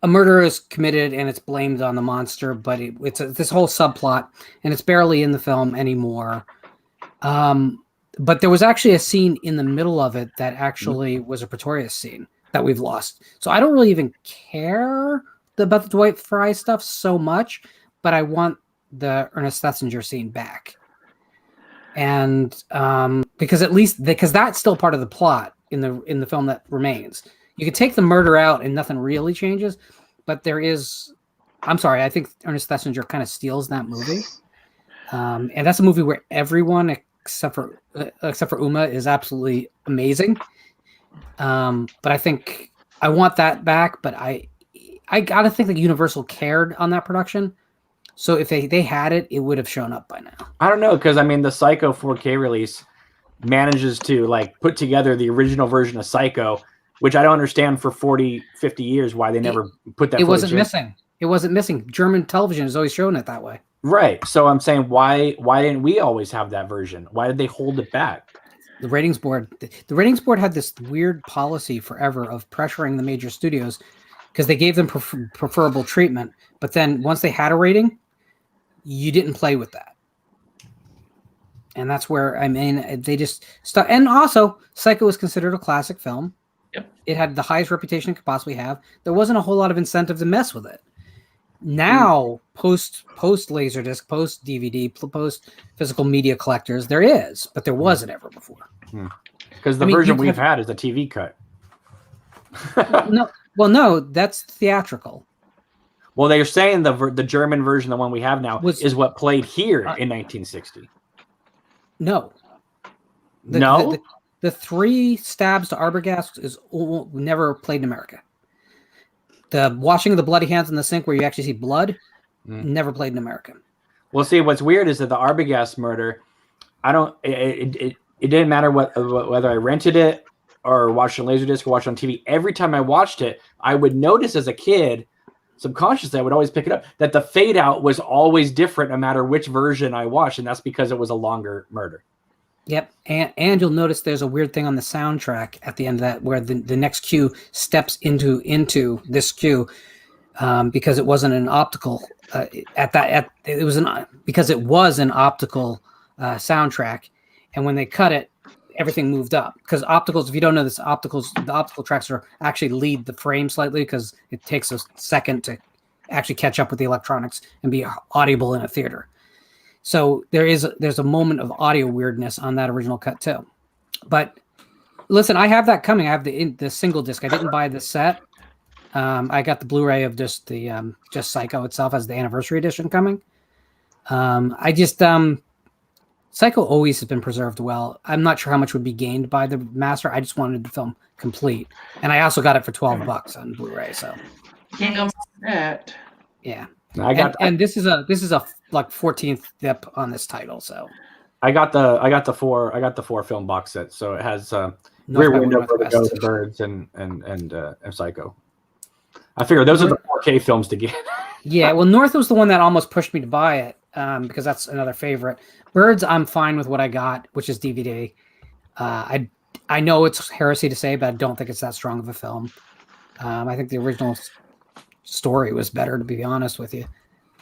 S1: a murder is committed and it's blamed on the monster, but it's this whole subplot and it's barely in the film anymore. But there was actually a scene in the middle of it that actually was a Pretorius scene that we've lost. So I don't really even care about the Dwight Fry stuff so much, but I want the Ernest Thesiger scene back. And because that's still part of the plot in the film that remains. You could take the murder out and nothing really changes, but there is. I'm sorry, I think Ernest Thesiger kind of steals that movie, and that's a movie where everyone except for Uma is absolutely amazing. But I think I want that back. But I gotta think that Universal cared on that production. So if they had it, it would have shown up by now.
S11: I don't know, because I mean the Psycho 4K release manages to like put together the original version of Psycho, which I don't understand for 40, 50 years why they never put that.
S1: It wasn't missing. It wasn't missing. German television has always shown it that way.
S11: Right. So I'm saying why didn't we always have that version? Why did they hold it back?
S1: The ratings board had this weird policy forever of pressuring the major studios because they gave them preferable treatment, but then once they had a rating, you didn't play with that. And that's where, I mean, they just start. And also, Psycho was considered a classic film.
S3: Yep.
S1: It had the highest reputation it could possibly have. There wasn't a whole lot of incentive to mess with it. Now, post Laserdisc, post DVD, post physical media collectors, there is, but there wasn't ever before.
S11: Because the version we've had is a TV cut.
S1: No, that's theatrical.
S11: Well, they're saying the German version, the one we have now, is what played here in 1960.
S1: No. The 3 stabs to Arbogast is never played in America. The washing of the bloody hands in the sink where you actually see blood, never played in America.
S11: Well, see, what's weird is that the Arbogast murder, it didn't matter whether I rented it or watched on Laserdisc or watched on TV. Every time I watched it, I would notice as a kid, subconsciously, I would always pick it up, that the fade out was always different no matter which version I watched, and that's because it was a longer murder.
S1: Yep, and you'll notice there's a weird thing on the soundtrack at the end of that where the next cue steps into this cue because it wasn't an optical because it was an optical soundtrack, and when they cut it, everything moved up because opticals. If you don't know this, the optical tracks actually lead the frame slightly because it takes a second to actually catch up with the electronics and be audible in a theater. So there's a moment of audio weirdness on that original cut too. But listen, I have that coming. I have the single disc. I didn't buy the set. I got the Blu-ray of just the just Psycho itself as the anniversary edition coming. Psycho always has been preserved well. I'm not sure how much would be gained by the master. I just wanted the film complete, and I also got it for $12 on Blu-ray. So
S3: can't go that.
S1: Yeah, and this is a like 14th dip on this title. So
S11: I got the four film box set. So it has Rear Window, Vertigo, The Birds, and Psycho. I figured those are the 4K films to get.
S1: Yeah, well, North was the one that almost pushed me to buy it because that's another favorite. Birds, I'm fine with what I got, which is DVD. I know it's heresy to say, but I don't think it's that strong of a film. I think the original story was better, to be honest with you.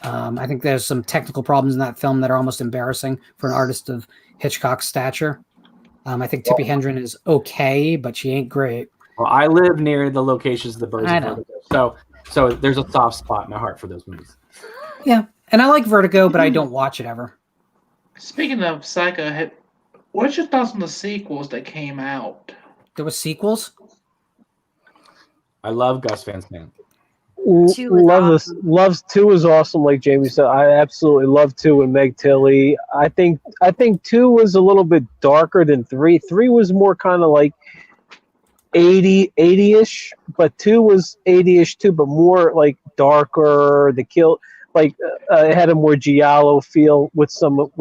S1: I think there's some technical problems in that film that are almost embarrassing for an artist of Hitchcock's stature. I think Tippi Hedren is okay, but she ain't great.
S11: Well, I live near the locations of the Birds.
S1: I know.
S11: So there's a soft spot in my heart for those movies.
S1: Yeah, and I like Vertigo, but I don't watch it ever.
S3: Speaking of Psycho, what's your thoughts on the sequels that came out?
S1: There was sequels?
S11: I love Gus Van Sant.
S2: Loves 2 is awesome, like Jamie said. I absolutely love 2 and Meg Tilly. I think 2 was a little bit darker than 3. 3 was more kind of like 80-ish, but 2 was 80-ish too, but more like darker. The kill, like it had a more Jallow feel with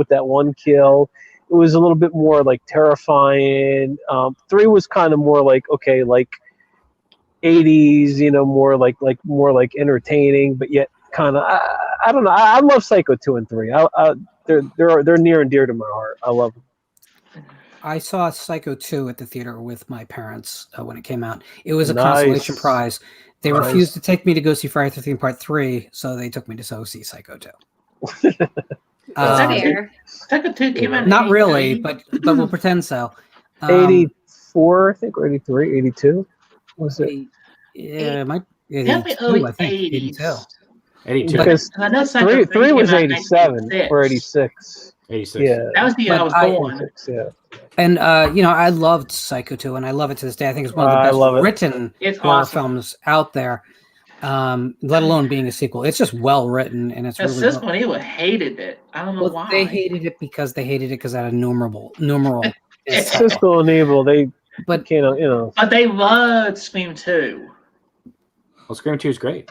S2: that one kill. It was a little bit more like terrifying. 3 was kind of more like okay, like 80s, more like entertaining, but yet kind of I don't know. I love Psycho 2 and 3. they're near and dear to my heart. I love them.
S1: I saw Psycho 2 at the theater with my parents when it came out. It was a consolation prize. They refused to take me to go see Friday the 13th Part 3, so they took me to go see Psycho 2.
S3: Psycho 2 came out.
S1: Not really, but we'll pretend so.
S2: 84, I think, or 83, 82. Was it?
S1: Yeah, it might.
S3: Definitely
S1: I think 82.
S11: 82.
S2: Because
S3: I know Psycho
S2: 3 was
S3: came out in
S2: 87 or 86.
S11: 86.
S2: Yeah,
S3: that was the year I was born.
S2: Yeah.
S1: And I loved Psycho 2, and I love it to this day. I think it's one of the best written horror films out there. Let alone being a sequel. It's just well written, and it's really.
S3: This one, he hated it. I don't know why.
S1: They hated it because it had a numeral.
S2: Siskel and Evil, but
S3: they loved Scream 2.
S11: Well, Scream 2 is great.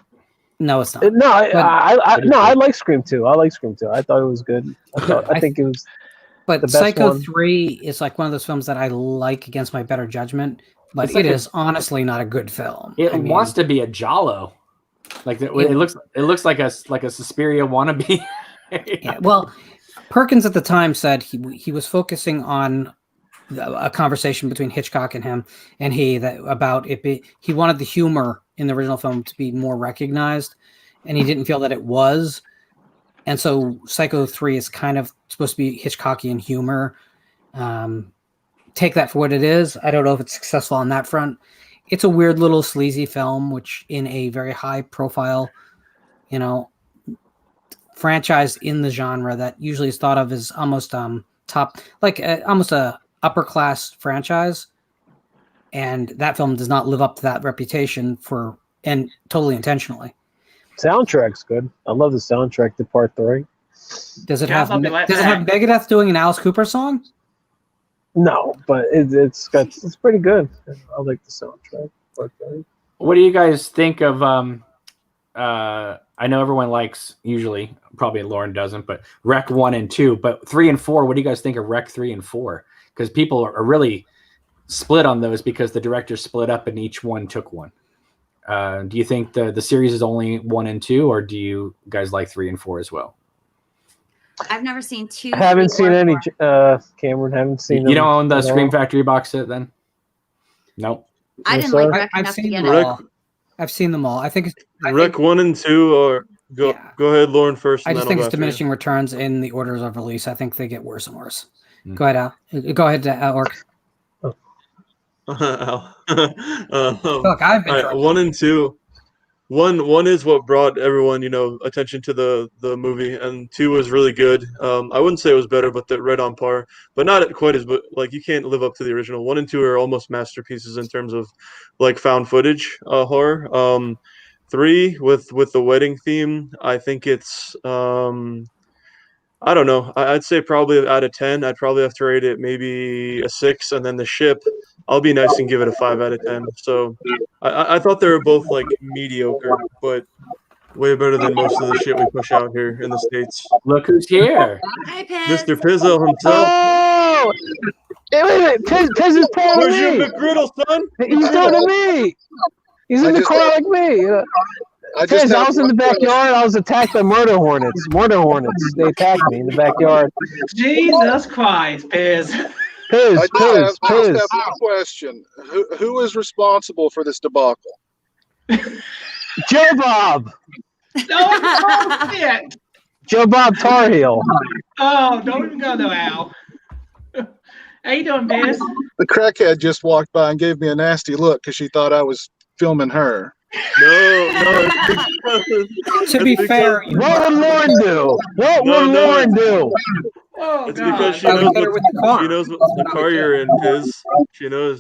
S1: No, it's not.
S2: No, I like Scream 2. I like Scream 2. I thought it was good. I think it was.
S1: But
S2: the best
S1: Psycho
S2: one.
S1: 3 is like one of those films that I like against my better judgment, but it is honestly not a good film.
S11: It wants to be a Jallow. Like it looks like a Suspiria wannabe.
S1: Yeah, well, Perkins at the time said he was focusing on a conversation between Hitchcock and him, and he wanted the humor in the original film to be more recognized, and he didn't feel that it was. And so Psycho 3 is kind of supposed to be Hitchcockian humor. Take that for what it is. I don't know if it's successful on that front. It's a weird little sleazy film, which in a very high profile, franchise in the genre that usually is thought of as almost top, like almost a upper class franchise. And that film does not live up to that reputation and totally intentionally.
S2: Soundtrack's good. I love the soundtrack to Part 3.
S1: Does it have Megadeth doing an Alice Cooper song?
S2: No, but it's pretty good. I like the soundtrack. Part 3.
S11: What do you guys think of? I know everyone likes, usually, probably Lauren doesn't, but Rec 1 and 2, but 3 and 4. What do you guys think of Rec 3 and 4? Because people are really split on those because the directors split up and each one took one. Do you think the series is only 1 and 2, or do you guys like 3 and 4 as well?
S7: I've never seen 2.
S2: Haven't seen any. Cameron, haven't seen.
S11: You don't own the Scream Factory box set, then? Nope.
S7: I didn't like Rec enough to get it.
S1: I've seen them all. I think
S9: Rec 1 and 2 or go ahead, Lauren, first.
S1: I just think it's diminishing returns in the orders of release. I think they get worse and worse. Go ahead, Al. Go ahead, Orc.
S9: Look, I've been 1 and 2. One is what brought everyone, attention to the movie, and 2 was really good. I wouldn't say it was better, but they're right on par. But not quite as, but like you can't live up to the original. 1 and 2 are almost masterpieces in terms of like found footage horror. 3 with the wedding theme, I think it's I don't know. I'd say probably out of 10, I'd probably have to rate it maybe a 6, and then the ship, I'll be nice and give it a 5 out of 10. So I thought they were both like mediocre, but way better than most of the shit we push out here in the States.
S11: Look who's here.
S7: Hi, Piz.
S9: Mr. Pizo himself.
S2: Oh! Hey, wait. Piz is pulling
S9: Where's
S2: me.
S9: your McGriddle, son?
S2: He's doing to me. He's in the car like me. Piz, I was in the backyard. I was attacked by murder hornets. They attacked me in the backyard.
S3: Jesus Christ, Piz.
S2: Piz.
S13: I just have one question. Who is responsible for this debacle?
S2: Joe Bob.
S3: No, shit.
S2: Joe Bob Tar Heel.
S3: Oh, don't even go there, Al. How you doing, Piz?
S13: The crackhead just walked by and gave me a nasty look because she thought I was filming her.
S9: No.
S1: To be fair,
S2: what would Lauren do? What would Lauren do?
S3: Oh,
S9: it's
S3: God.
S9: because she knows what the car you're in, Piz. She knows.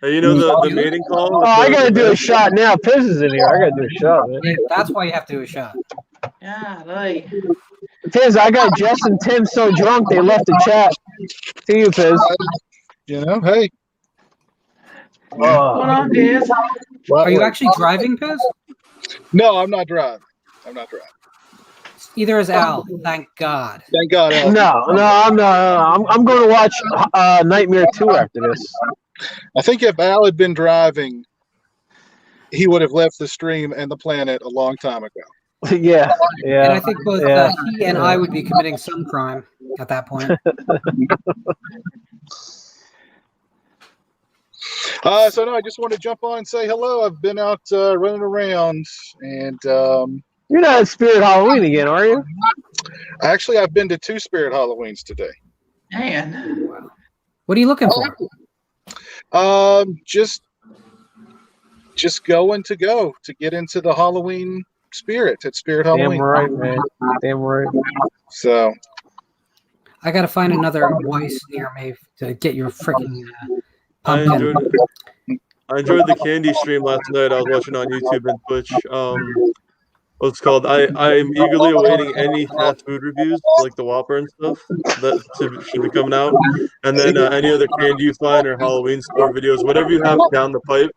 S9: The mating call?
S2: Oh, I gotta do a shot now. Piz is in here. I gotta do a shot, man.
S1: Yeah, that's why you have to do a shot.
S3: Yeah, like.
S2: Piz, I got Jess and Tim so drunk they left the chat. To you, Piz.
S13: Hey.
S3: What's going on, Piz?
S1: Are you actually driving, Piz?
S13: No, I'm not driving.
S1: Either is Al. Thank God.
S13: Thank God, Al.
S2: No, I'm not. I'm going to watch Nightmare 2 after this.
S13: I think if Al had been driving, he would have left the stream and the planet a long time ago.
S2: Yeah.
S1: And I think both he and I would be committing some crime at that point.
S13: So no, I just want to jump on and say hello. I've been out running around, and
S2: you're not at Spirit Halloween again, are you?
S13: Actually, I've been to 2 Spirit Halloweens today.
S3: Man,
S1: what are you looking for?
S13: Just going to get into the Halloween spirit at Spirit Halloween.
S2: Damn right, man. Damn right.
S13: So
S1: I got to find another Weiss near me to get your freaking
S9: I
S1: pumpkin.
S9: enjoyed the candy stream last night. I was watching on YouTube and Twitch. What's it called? I'm eagerly awaiting any fast food reviews, like the Whopper and stuff, that should be coming out. And then any other candy you find or Halloween store videos, whatever you have down the pipe.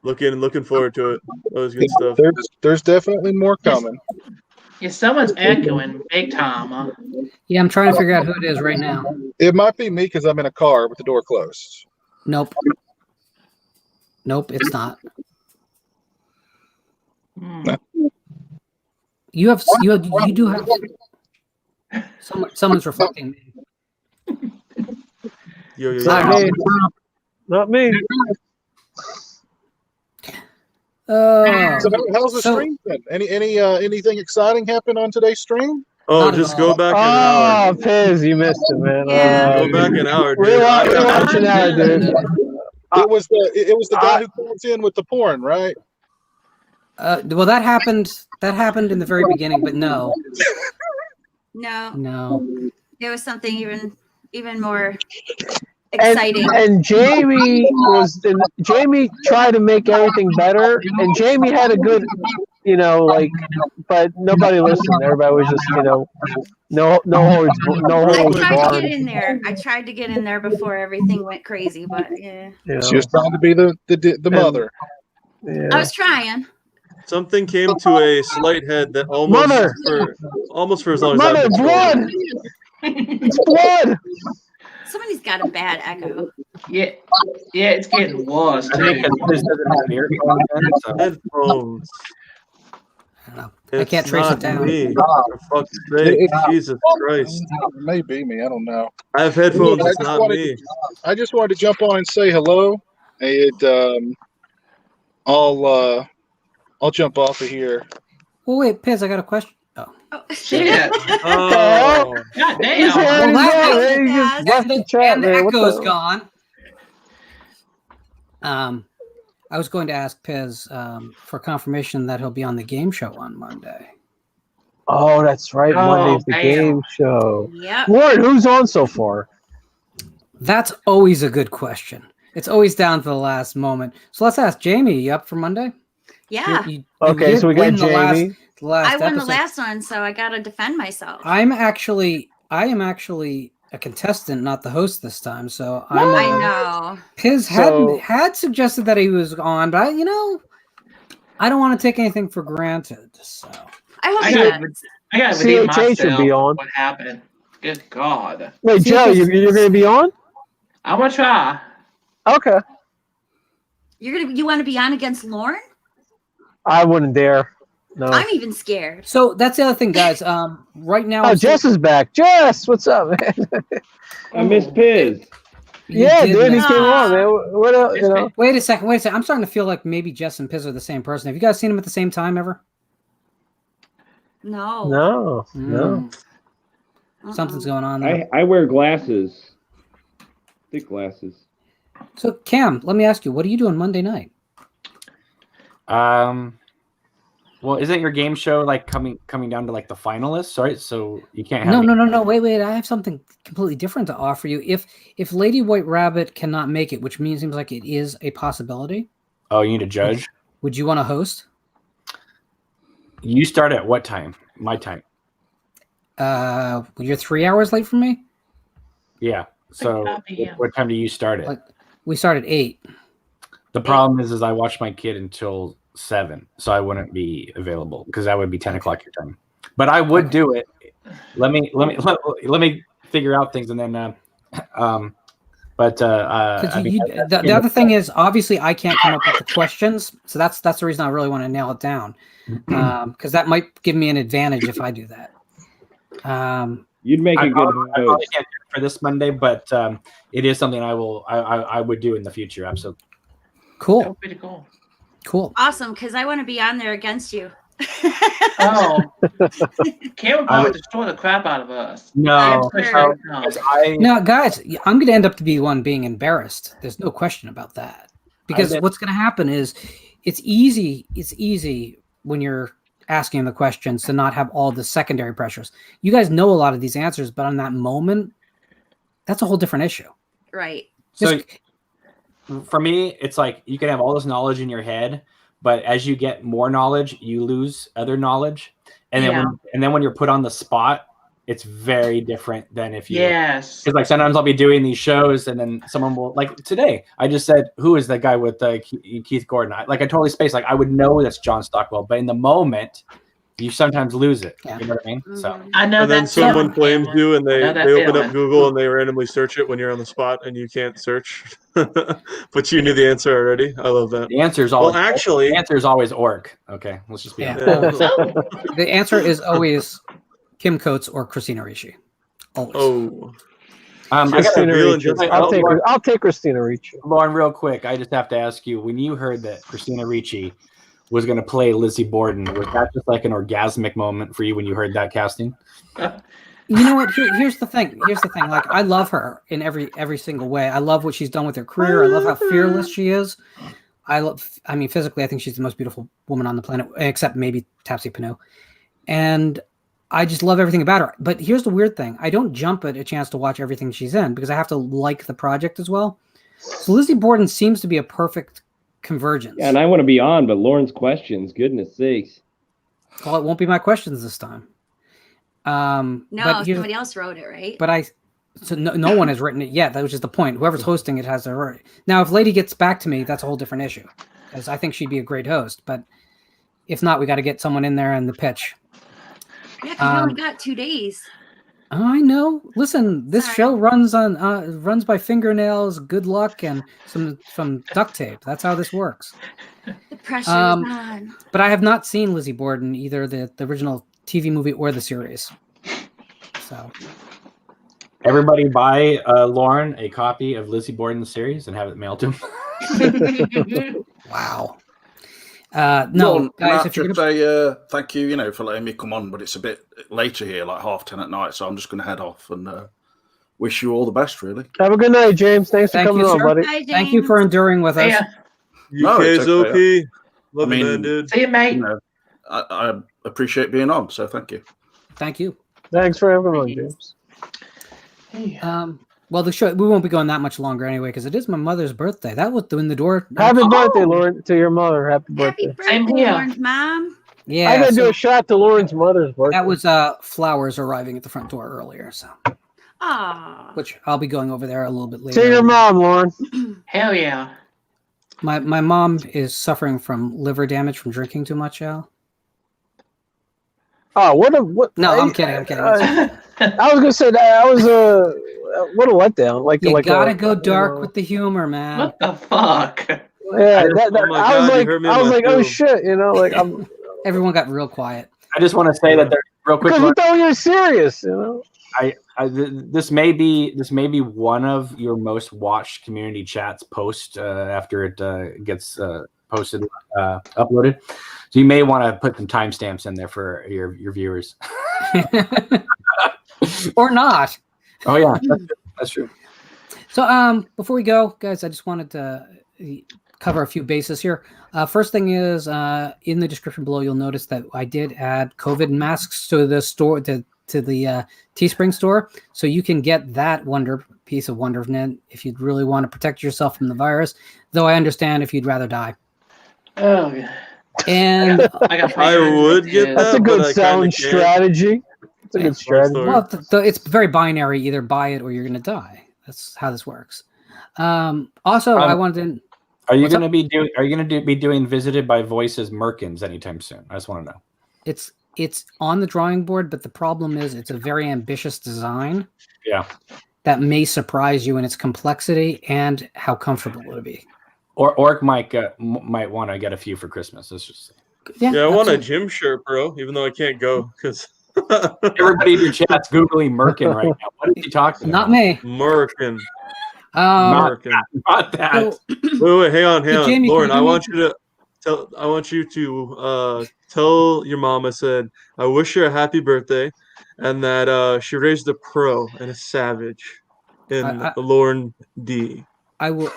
S9: Looking forward to it. That was good stuff.
S13: There's definitely more coming.
S3: Yeah, someone's echoing big time. Huh?
S1: Yeah, I'm trying to figure out who it is right now.
S13: It might be me because I'm in a car with the door closed.
S1: Nope, it's not. You do have someone's reflecting me.
S2: Not me.
S13: So how's the stream been? Anything exciting happen on today's stream?
S9: Oh, just go back an hour.
S2: Oh, Piz, you missed it, man.
S9: Go back an hour, dude.
S2: Watch an hour, dude.
S13: It was the guy who calls in with the porn, right?
S1: Well, that happened in the very beginning, but no.
S7: It was something even more exciting.
S2: And Jamie tried to make everything better, and Jamie had a good, but nobody listened. Everybody was just, no holds barred.
S7: I tried to get in there before everything went crazy, but yeah.
S13: She was trying to be the mother.
S2: Yeah.
S7: I was trying.
S9: Something came to a slight head that almost for as long as I've been
S2: blood. It's blood.
S7: Somebody's got a bad echo.
S3: Yeah, it's getting worse too.
S9: Headphones.
S1: I can't trace it down.
S9: Me. For fuck's sake, Jesus Christ.
S13: It may be me. I don't know.
S9: I have headphones. It's not me.
S13: I just wanted to jump on and say hello. And I'll jump off of here.
S1: Oh wait, Piz, I got a question.
S3: Oh shit!
S9: Oh,
S3: God damn!
S1: The echo's gone. I was going to ask Piz for confirmation that he'll be on the game show on Monday.
S2: Oh, that's right. Monday's the game show.
S7: Yep.
S2: Warren, who's on so far?
S1: That's always a good question. It's always down to the last moment. So let's ask Jamie. You up for Monday?
S7: Yeah.
S2: Okay, so we got Jamie.
S7: I won the last one, so I got to defend myself.
S1: I am actually a contestant, not the host this time. So
S7: I know.
S1: Piz had suggested that he was on, but I don't want to take anything for granted. So
S7: I hope
S3: I got to redeem myself.
S2: Should be on.
S3: What happened? Good God!
S2: Wait, Joe, you're going to be on?
S3: I'm gonna try.
S2: Okay.
S7: You want to be on against Lauren?
S2: I wouldn't dare. No.
S7: I'm even scared.
S1: So that's the other thing, guys. Right now,
S2: Jess is back. Jess, what's up, man?
S6: I miss Piz.
S2: Yeah, dude, he came on, man. What else?
S1: Wait a second. I'm starting to feel like maybe Jess and Piz are the same person. Have you guys seen them at the same time ever?
S7: No.
S2: No.
S1: Something's going on there.
S6: I wear glasses. Thick glasses.
S1: So Cam, let me ask you, what are you doing Monday night?
S11: Well, isn't your game show like coming down to like the finalists, right? So you can't have
S1: No. Wait. I have something completely different to offer you. If Lady White Rabbit cannot make it, which seems like it is a possibility.
S11: Oh, you need a judge?
S1: Would you want to host?
S11: You start at what time? My time.
S1: You're 3 hours late from me?
S11: Yeah. So what time do you start it?
S1: We start at 8.
S11: The problem is I watch my kid until 7, so I wouldn't be available because that would be 10 o'clock your time. But I would do it. Let me figure out things, and then But
S1: the other thing is, obviously, I can't come up with the questions, so that's the reason I really want to nail it down, because that might give me an advantage if I do that.
S6: You'd make a good
S11: probably can't do it for this Monday, but it is something I would do in the future. Absolutely.
S1: Cool.
S3: That would be cool.
S1: Cool.
S7: Awesome, because I want to be on there against you.
S3: Oh, Cameron probably destroy the crap out of us.
S1: No, guys, I'm going to end up to be one being embarrassed. There's no question about that. Because what's going to happen is, it's easy when you're asking the questions to not have all the secondary pressures. You guys know a lot of these answers, but on that moment, that's a whole different issue.
S7: Right.
S11: So for me, it's like you can have all this knowledge in your head, but as you get more knowledge, you lose other knowledge. And then when you're put on the spot, it's very different than if you.
S3: Yes.
S11: Because like sometimes I'll be doing these shows, and then someone will, like today, I just said, "Who is that guy with Keith Gordon?" I totally spaced. Like I would know that's John Stockwell, but in the moment, you sometimes lose it. Yeah. You know what I mean? So
S3: I know.
S9: And then someone claims you, and they open up Google and they randomly search it when you're on the spot, and you can't search, but you knew the answer already. I love that.
S11: The answer is always the answer is always orc. Okay, let's just be honest.
S1: The answer is always Kim Coates or Christina Ricci. Always.
S9: Oh.
S2: Christina Ricci. I'll take Christina Ricci.
S11: Lauren, real quick, I just have to ask you: when you heard that Christina Ricci was going to play Lizzie Borden, was that just like an orgasmic moment for you when you heard that casting?
S1: You know what? Here's the thing. Like, I love her in every single way. I love what she's done with her career. I love how fearless she is. I mean, physically, I think she's the most beautiful woman on the planet, except maybe Tapsi Panot. And I just love everything about her. But here's the weird thing. I don't jump at a chance to watch everything she's in because I have to like the project as well. So Lizzie Borden seems to be a perfect convergence.
S6: Yeah, and I want to be on, but Lauren's questions, goodness sakes.
S1: Well, it won't be my questions this time.
S7: No, somebody else wrote it, right?
S1: But no one has written it yet. That was just the point. Whoever's hosting it has to write it. Now, if Lady gets back to me, that's a whole different issue, because I think she'd be a great host. But if not, we got to get someone in there in the pitch.
S7: Yeah, because we only got 2 days.
S1: I know. Listen, this show runs by fingernails, good luck, and some duct tape. That's how this works.
S7: The pressure is on.
S1: But I have not seen Lizzie Borden, either the original TV movie or the series. So
S11: everybody buy Lauren a copy of Lizzie Borden the series and have it mailed to him.
S1: Wow. No, guys, if you're
S10: gonna say thank you, for letting me come on, but it's a bit later here, like 10:30 at night, so I'm just going to head off and wish you all the best, really.
S2: Have a good night, James. Thanks for coming on, buddy.
S7: Hi,
S1: Thank you for enduring with us.
S9: UK's OP. Love you, man, dude.
S3: See you, mate.
S10: I appreciate being on, so thank you.
S1: Thank you.
S2: Thanks for having on, James.
S1: Well, the show, we won't be going that much longer anyway, because it is my mother's birthday. That was in the door.
S2: Happy birthday, Lauren, to your mother. Happy birthday.
S7: Happy birthday, Lauren's mom.
S1: Yeah,
S2: I gotta do a shot to Lauren's mother's birthday.
S1: That was flowers arriving at the front door earlier, so. Which I'll be going over there a little bit later.
S2: To your mom, Lauren.
S3: Hell yeah.
S1: My mom is suffering from liver damage from drinking too much, Al.
S2: Oh, what?
S1: No, I'm kidding.
S2: I was gonna say that. I was what a letdown.
S1: You gotta go dark with the humor, man.
S3: What the fuck?
S2: Yeah, I was like, oh shit,
S1: Everyone got real quiet.
S11: I just want to say that real quick.
S2: Because we thought you were serious,
S11: This may be one of your most watched community chats post after it gets posted, uploaded. So you may want to put some timestamps in there for your viewers,
S1: or not.
S11: Oh yeah, that's true.
S1: So before we go, guys, I just wanted to cover a few bases here. First thing is in the description below, you'll notice that I did add COVID masks to the store to the Teespring store, so you can get that piece of wonderment if you'd really want to protect yourself from the virus. Though I understand if you'd rather die.
S3: Oh yeah.
S1: And
S9: I would get that.
S2: That's a good sound strategy. It's a good strategy.
S1: Well, it's very binary. Either buy it or you're going to die. That's how this works. Also, I wanted to.
S11: Are you going to be doing Visited by Voices Merkins anytime soon? I just want to know.
S1: It's on the drawing board, but the problem is it's a very ambitious design.
S11: Yeah.
S1: that may surprise you in its complexity and how comfortable it'll be.
S11: Or Orc might want to get a few for Christmas. Let's just say.
S9: Yeah, I want a gym shirt, bro. Even though I can't go because
S11: everybody in your chat's googling Merkin right now. What is he talking
S1: Not
S11: about?
S1: me.
S9: Merkin.
S11: Not that.
S9: Wait, hang on.
S1: Jamie,
S9: Lauren,
S1: can
S9: I
S1: you
S9: want you to tell your mom I said I wish her a happy birthday, and that she raised a pro and a savage in Lauren D.
S1: I will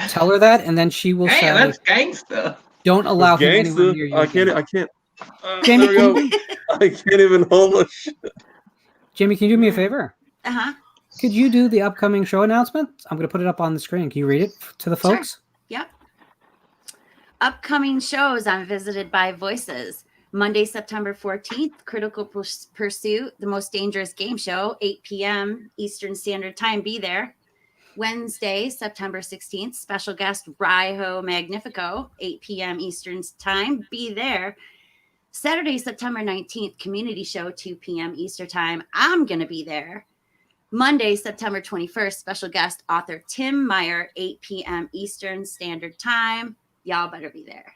S1: tell her that, and then she will say,
S3: that's gangster.
S1: Don't allow him anywhere near you.
S9: I can't.
S1: Jamie,
S9: there we go. I can't even hold my shit.
S1: Jamie, can you do me a favor?
S7: Uh-huh.
S1: Could you do the upcoming show announcement? I'm going to put it up on the screen. Can you read it to the folks?
S7: Sure. Yep. Upcoming shows on Visited by Voices. Monday, September 14th, Critical Pursuit, the most dangerous game show, 8 p.m. Eastern Standard Time. Be there. Wednesday, September 16th, special guest Raiho Magnifico, 8 p.m. Eastern Time. Be there. Saturday, September 19th, community show, 2 p.m. Eastern Time. I'm going to be there. Monday, September 21st, special guest author Tim Meyer, 8 p.m. Eastern Standard Time. Y'all better be there.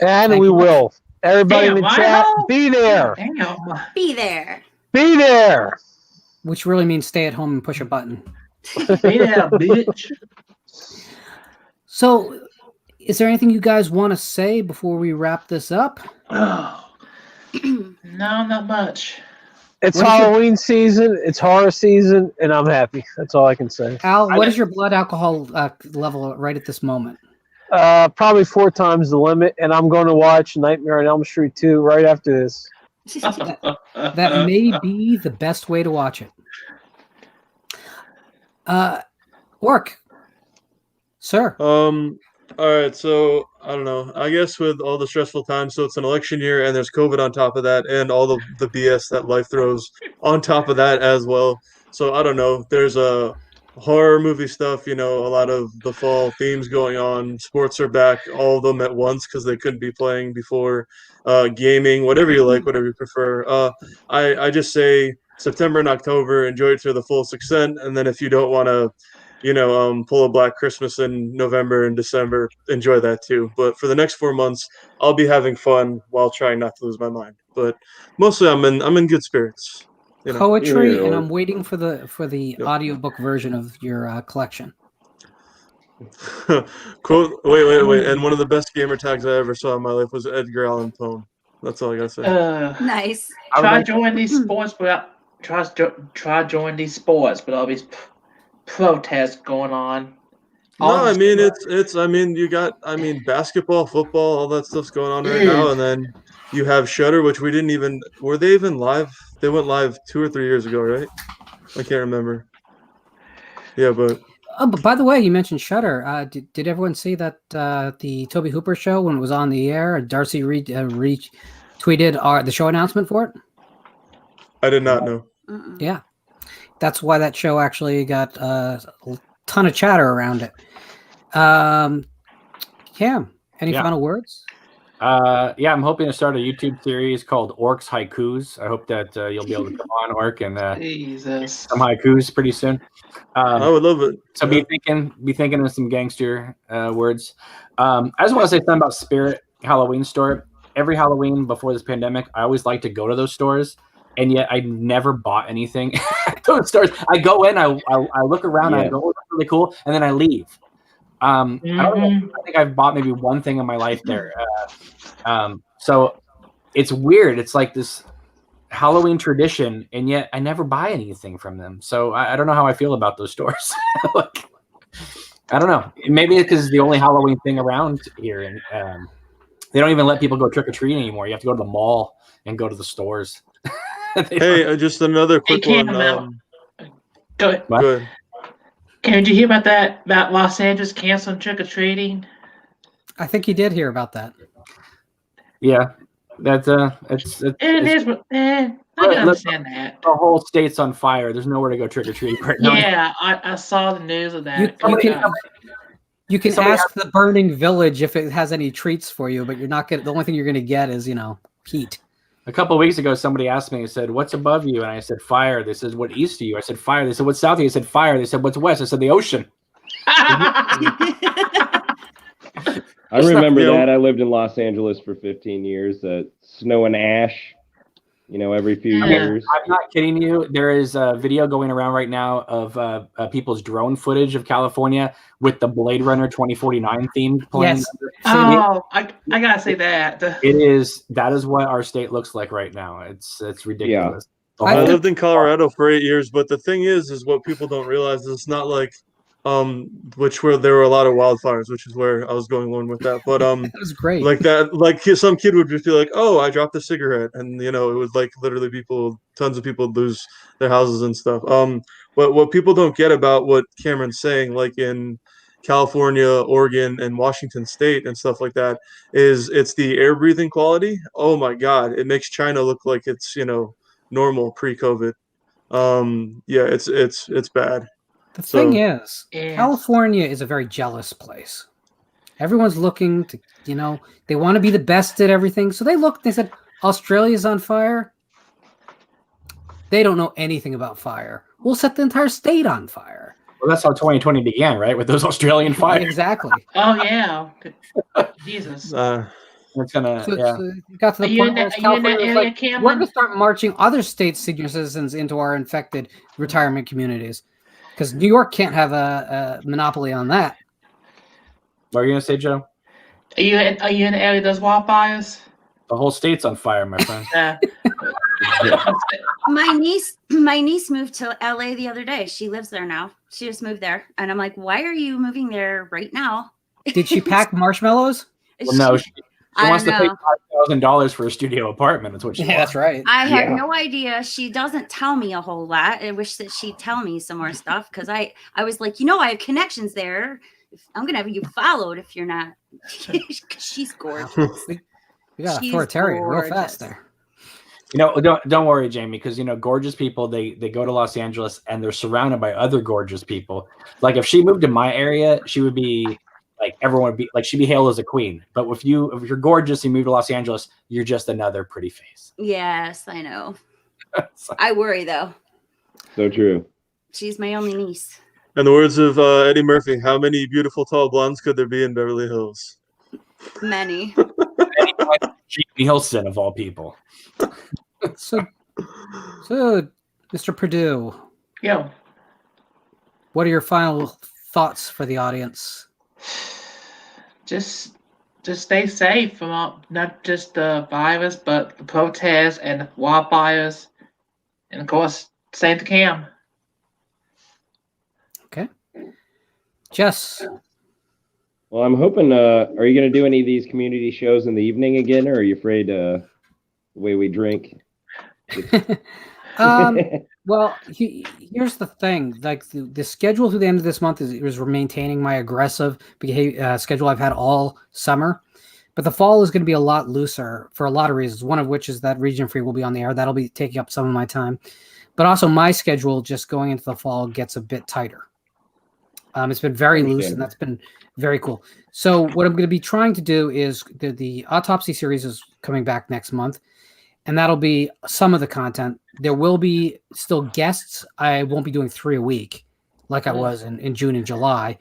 S2: And we will. Everybody in the chat, be there.
S7: Be there.
S2: Be there.
S1: Which really means stay at home and push a button.
S3: Be there, bitch.
S1: So, is there anything you guys want to say before we wrap this up?
S3: Oh. No, not much.
S2: It's Halloween season, it's horror season, and I'm happy. That's all I can say.
S1: Al, what is your blood alcohol level right at this moment?
S2: Probably 4 times the limit, and I'm going to watch Nightmare on Elm Street 2 right after this.
S1: That may be the best way to watch it. Orc, sir.
S9: All right, so I don't know. I guess with all the stressful times, so it's an election year, and there's COVID on top of that, and all the BS that life throws on top of that as well. So I don't know. There's a horror movie stuff, a lot of the fall themes going on. Sports are back, all of them at once because they couldn't be playing before. Gaming, whatever you like, whatever you prefer. I just say September and October, enjoy it to the fullest extent, and then if you don't want to, pull a Black Christmas in November and December, enjoy that too. But for the next 4 months, I'll be having fun while trying not to lose my mind. But mostly, I'm in good spirits.
S1: Poetry, and I'm waiting for the audiobook version of your collection.
S9: Quote. Wait. And one of the best gamer tags I ever saw in my life was Edgar Allan Poe. That's all I gotta say.
S7: Nice.
S3: Try join these sports without. Try join these sports with all these protests going on.
S9: No, I mean it's. I mean you got. Basketball, football, all that stuff's going on right now, and then you have Shudder, which we didn't even. Were they even live? They went live 2 or 3 years ago, right? I can't remember. Yeah, but.
S1: Oh, but by the way, you mentioned Shudder. Did everyone see that the Toby Hooper show when it was on the air? Darcy retweeted the show announcement for it.
S9: I did not know.
S1: Yeah, that's why that show actually got a ton of chatter around it. Cam, any final words?
S11: Yeah, I'm hoping to start a YouTube series called Orc's Haikus. I hope that you'll be able to come on, Orc, and some haikus pretty soon.
S9: I would love it.
S11: So be thinking of some gangster words. I just want to say something about Spirit Halloween store. Every Halloween before this pandemic, I always like to go to those stores, and yet I never bought anything at those stores. I go in, I look around, I go, oh, that's really cool, and then I leave. I don't know. I think I've bought maybe one thing in my life there. So it's weird. It's like this Halloween tradition, and yet I never buy anything from them. So I don't know how I feel about those stores. I don't know. Maybe it's because it's the only Halloween thing around here, and they don't even let people go trick or treat anymore. You have to go to the mall and go to the stores.
S9: Hey, just another quick one.
S3: Go ahead. Did you hear about that? About Los Angeles canceling trick or treating?
S1: I think you did hear about that.
S11: Yeah, that's I
S3: can understand that.
S11: The whole state's on fire. There's nowhere to go trick or treating right now.
S3: Yeah, I saw the news of that.
S1: You can ask the burning village if it has any treats for you, but you're not gonna. The only thing you're gonna get is heat.
S11: A couple of weeks ago, somebody asked me, I said, what's above you? And I said, fire. They said, what east are you? I said, fire. They said, what's south of you? I said, fire. They said, what's west? I said, the ocean.
S6: I remember that. I lived in Los Angeles for 15 years. Snow and ash, every few years.
S11: I'm not kidding you. There is a video going around right now of people's drone footage of California with the Blade Runner 2049 theme playing.
S3: Yes. Oh, I gotta say that.
S11: That is what our state looks like right now. It's ridiculous.
S6: Yeah.
S9: I lived in Colorado for 8 years, but the thing is what people don't realize is it's not like there were a lot of wildfires, which is where I was going on with that. But
S1: that was great.
S9: Like that, like some kid would just be like, "Oh, I dropped a cigarette," and it was like literally tons of people lose their houses and stuff. But what people don't get about what Cameron's saying, like in California, Oregon, and Washington State and stuff like that, is it's the air breathing quality. Oh my God, it makes China look like it's normal pre-COVID. Yeah, it's bad.
S1: The thing is, California is a very jealous place. Everyone's looking to, they want to be the best at everything. So they said, Australia's on fire. They don't know anything about fire. We'll set the entire state on fire.
S11: Well, that's how 2020 began, right? With those Australian fires.
S1: Exactly.
S3: Oh, yeah. Jesus.
S11: It's gonna,
S1: so it got to the point where California was like, we're going to start marching other states' senior citizens into our infected retirement communities. Because New York can't have a monopoly on that.
S11: What are you gonna say, Joe?
S3: Are you in the area that's wildfires?
S11: The whole state's on fire, my friend.
S7: My niece moved to LA the other day. She lives there now. She just moved there, and I'm like, why are you moving there right now?
S1: Did she pack marshmallows?
S11: Well, no. She wants to pay $5,000 for a studio apartment. That's what she wants.
S1: That's right.
S7: I have no idea. She doesn't tell me a whole lot. I wish that she'd tell me some more stuff because I was like, I have connections there. I'm gonna have you followed if you're not. She's gorgeous.
S1: You got authoritarian real fast there.
S11: Don't worry, Jamie, because gorgeous people they go to Los Angeles and they're surrounded by other gorgeous people. Like if she moved to my area, she would be. Like everyone would be like she'd be hailed as a queen. But if you're gorgeous, you move to Los Angeles, you're just another pretty face.
S7: Yes, I know. I worry though.
S6: So true.
S7: She's my only niece.
S9: In the words of Eddie Murphy, how many beautiful tall blondes could there be in Beverly Hills?
S7: Many.
S11: Jake Nielsen of all people.
S1: So, Mr. Perdue.
S3: Yeah.
S1: What are your final thoughts for the audience?
S3: Just stay safe from not just the virus, but the protests and the wildfires, and of course, save the cam.
S1: Okay, Jess.
S6: Well, I'm hoping. Are you going to do any of these community shows in the evening again, or are you afraid the way we drink?
S1: Well, here's the thing. Like the schedule through the end of this month is maintaining my aggressive schedule I've had all summer. But the fall is going to be a lot looser for a lot of reasons, one of which is that Region Free will be on the air. That'll be taking up some of my time. But also my schedule just going into the fall gets a bit tighter. It's been very loose, and that's been very cool. So what I'm going to be trying to do is the Autopsy series is coming back next month. And that'll be some of the content. There will be still guests. I won't be doing 3 a week like I was in June and July.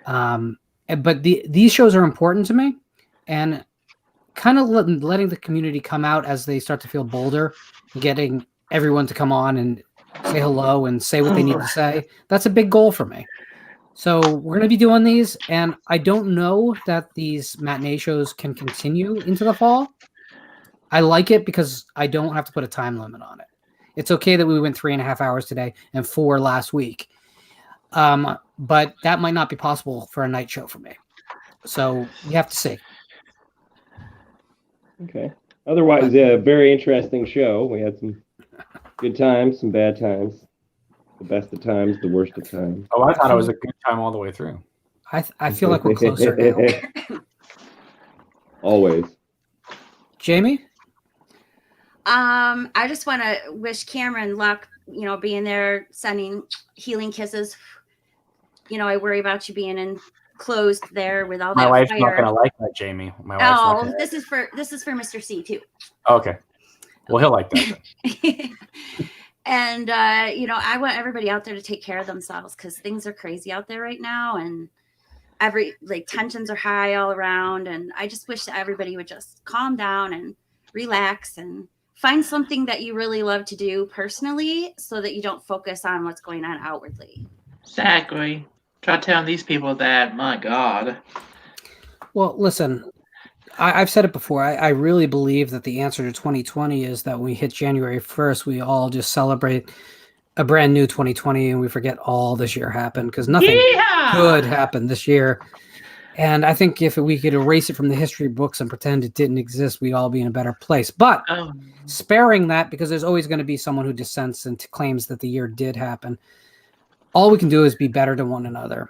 S1: But these shows are important to me. And kind of letting the community come out as they start to feel bolder, getting everyone to come on and say hello and say what they need to say. That's a big goal for me. So we're going to be doing these. And I don't know that these matinee shows can continue into the fall. I like it because I don't have to put a time limit on it. It's okay that we went 3.5 hours today and 4 last week. But that might not be possible for a night show for me. So we have to see.
S6: Okay. Otherwise, a very interesting show. We had some good times, some bad times. The best of times, the worst of times.
S11: Oh, I thought it was a good time all the way through.
S1: I feel like we're closer now.
S6: Always.
S1: Jamie?
S7: I just want to wish Cameron luck, being there, sending healing kisses. I worry about you being enclosed there with all that
S11: My wife's
S7: fire.
S11: not going to like that, Jamie. My wife's not
S7: this is for Mr. C too.
S11: Okay. Well, he'll like that.
S7: And I want everybody out there to take care of themselves because things are crazy out there right now, and tensions are high all around. And I just wish that everybody would just calm down and relax and find something that you really love to do personally, so that you don't focus on what's going on outwardly.
S3: Exactly. Try telling these people that. My God.
S1: Well, listen. I've said it before. I really believe that the answer to 2020 is that when we hit January 1st, we all just celebrate a brand new 2020 and we forget all this year happened, because nothing good happened this year. And I think if we could erase it from the history books and pretend it didn't exist, we'd all be in a better place. But sparing that, because there's always going to be someone who dissents and claims that the year did happen, all we can do is be better to one another.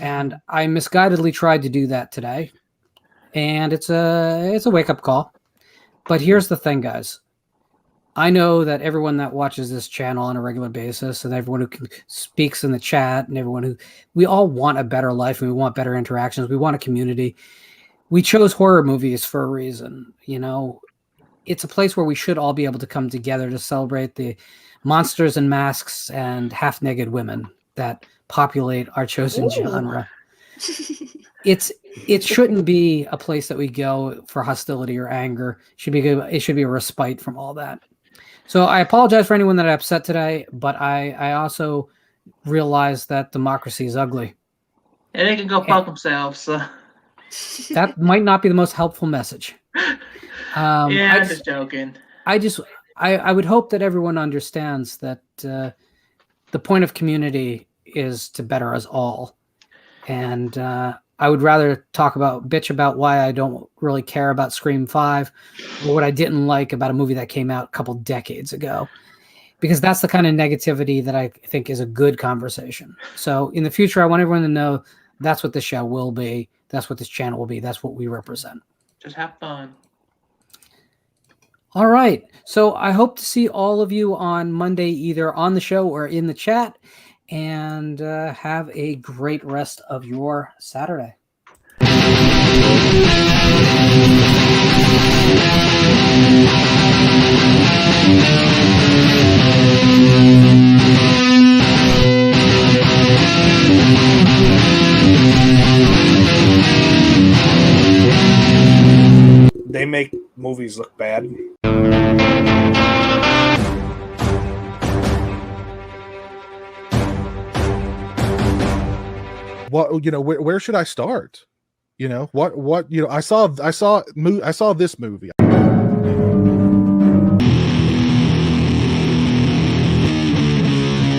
S1: And I misguidedly tried to do that today. And it's a wake-up call. But here's the thing, guys. I know that everyone that watches this channel on a regular basis, and everyone who speaks in the chat, and everyone who, we all want a better life, and we want better interactions. We want a community. We chose horror movies for a reason. It's a place where we should all be able to come together to celebrate the monsters and masks and half-naked women that populate our chosen genre. It shouldn't be a place that we go for hostility or anger. It should be a respite from all that. So I apologize for anyone that I upset today, but I also realize that democracy is ugly.
S3: And they can go fuck themselves. So.
S1: That might not be the most helpful message.
S3: I'm just joking.
S1: I would hope that everyone understands that the point of community is to better us all. And I would rather bitch about why I don't really care about Scream 5 or what I didn't like about a movie that came out a couple decades ago, because that's the kind of negativity that I think is a good conversation. So in the future, I want everyone to know that's what the show will be. That's what this channel will be. That's what we represent.
S3: Just have fun.
S1: All right. So I hope to see all of you on Monday, either on the show or in the chat. And have a great rest of your Saturday.
S14: They make movies look bad.
S13: Where should I start? I saw this movie.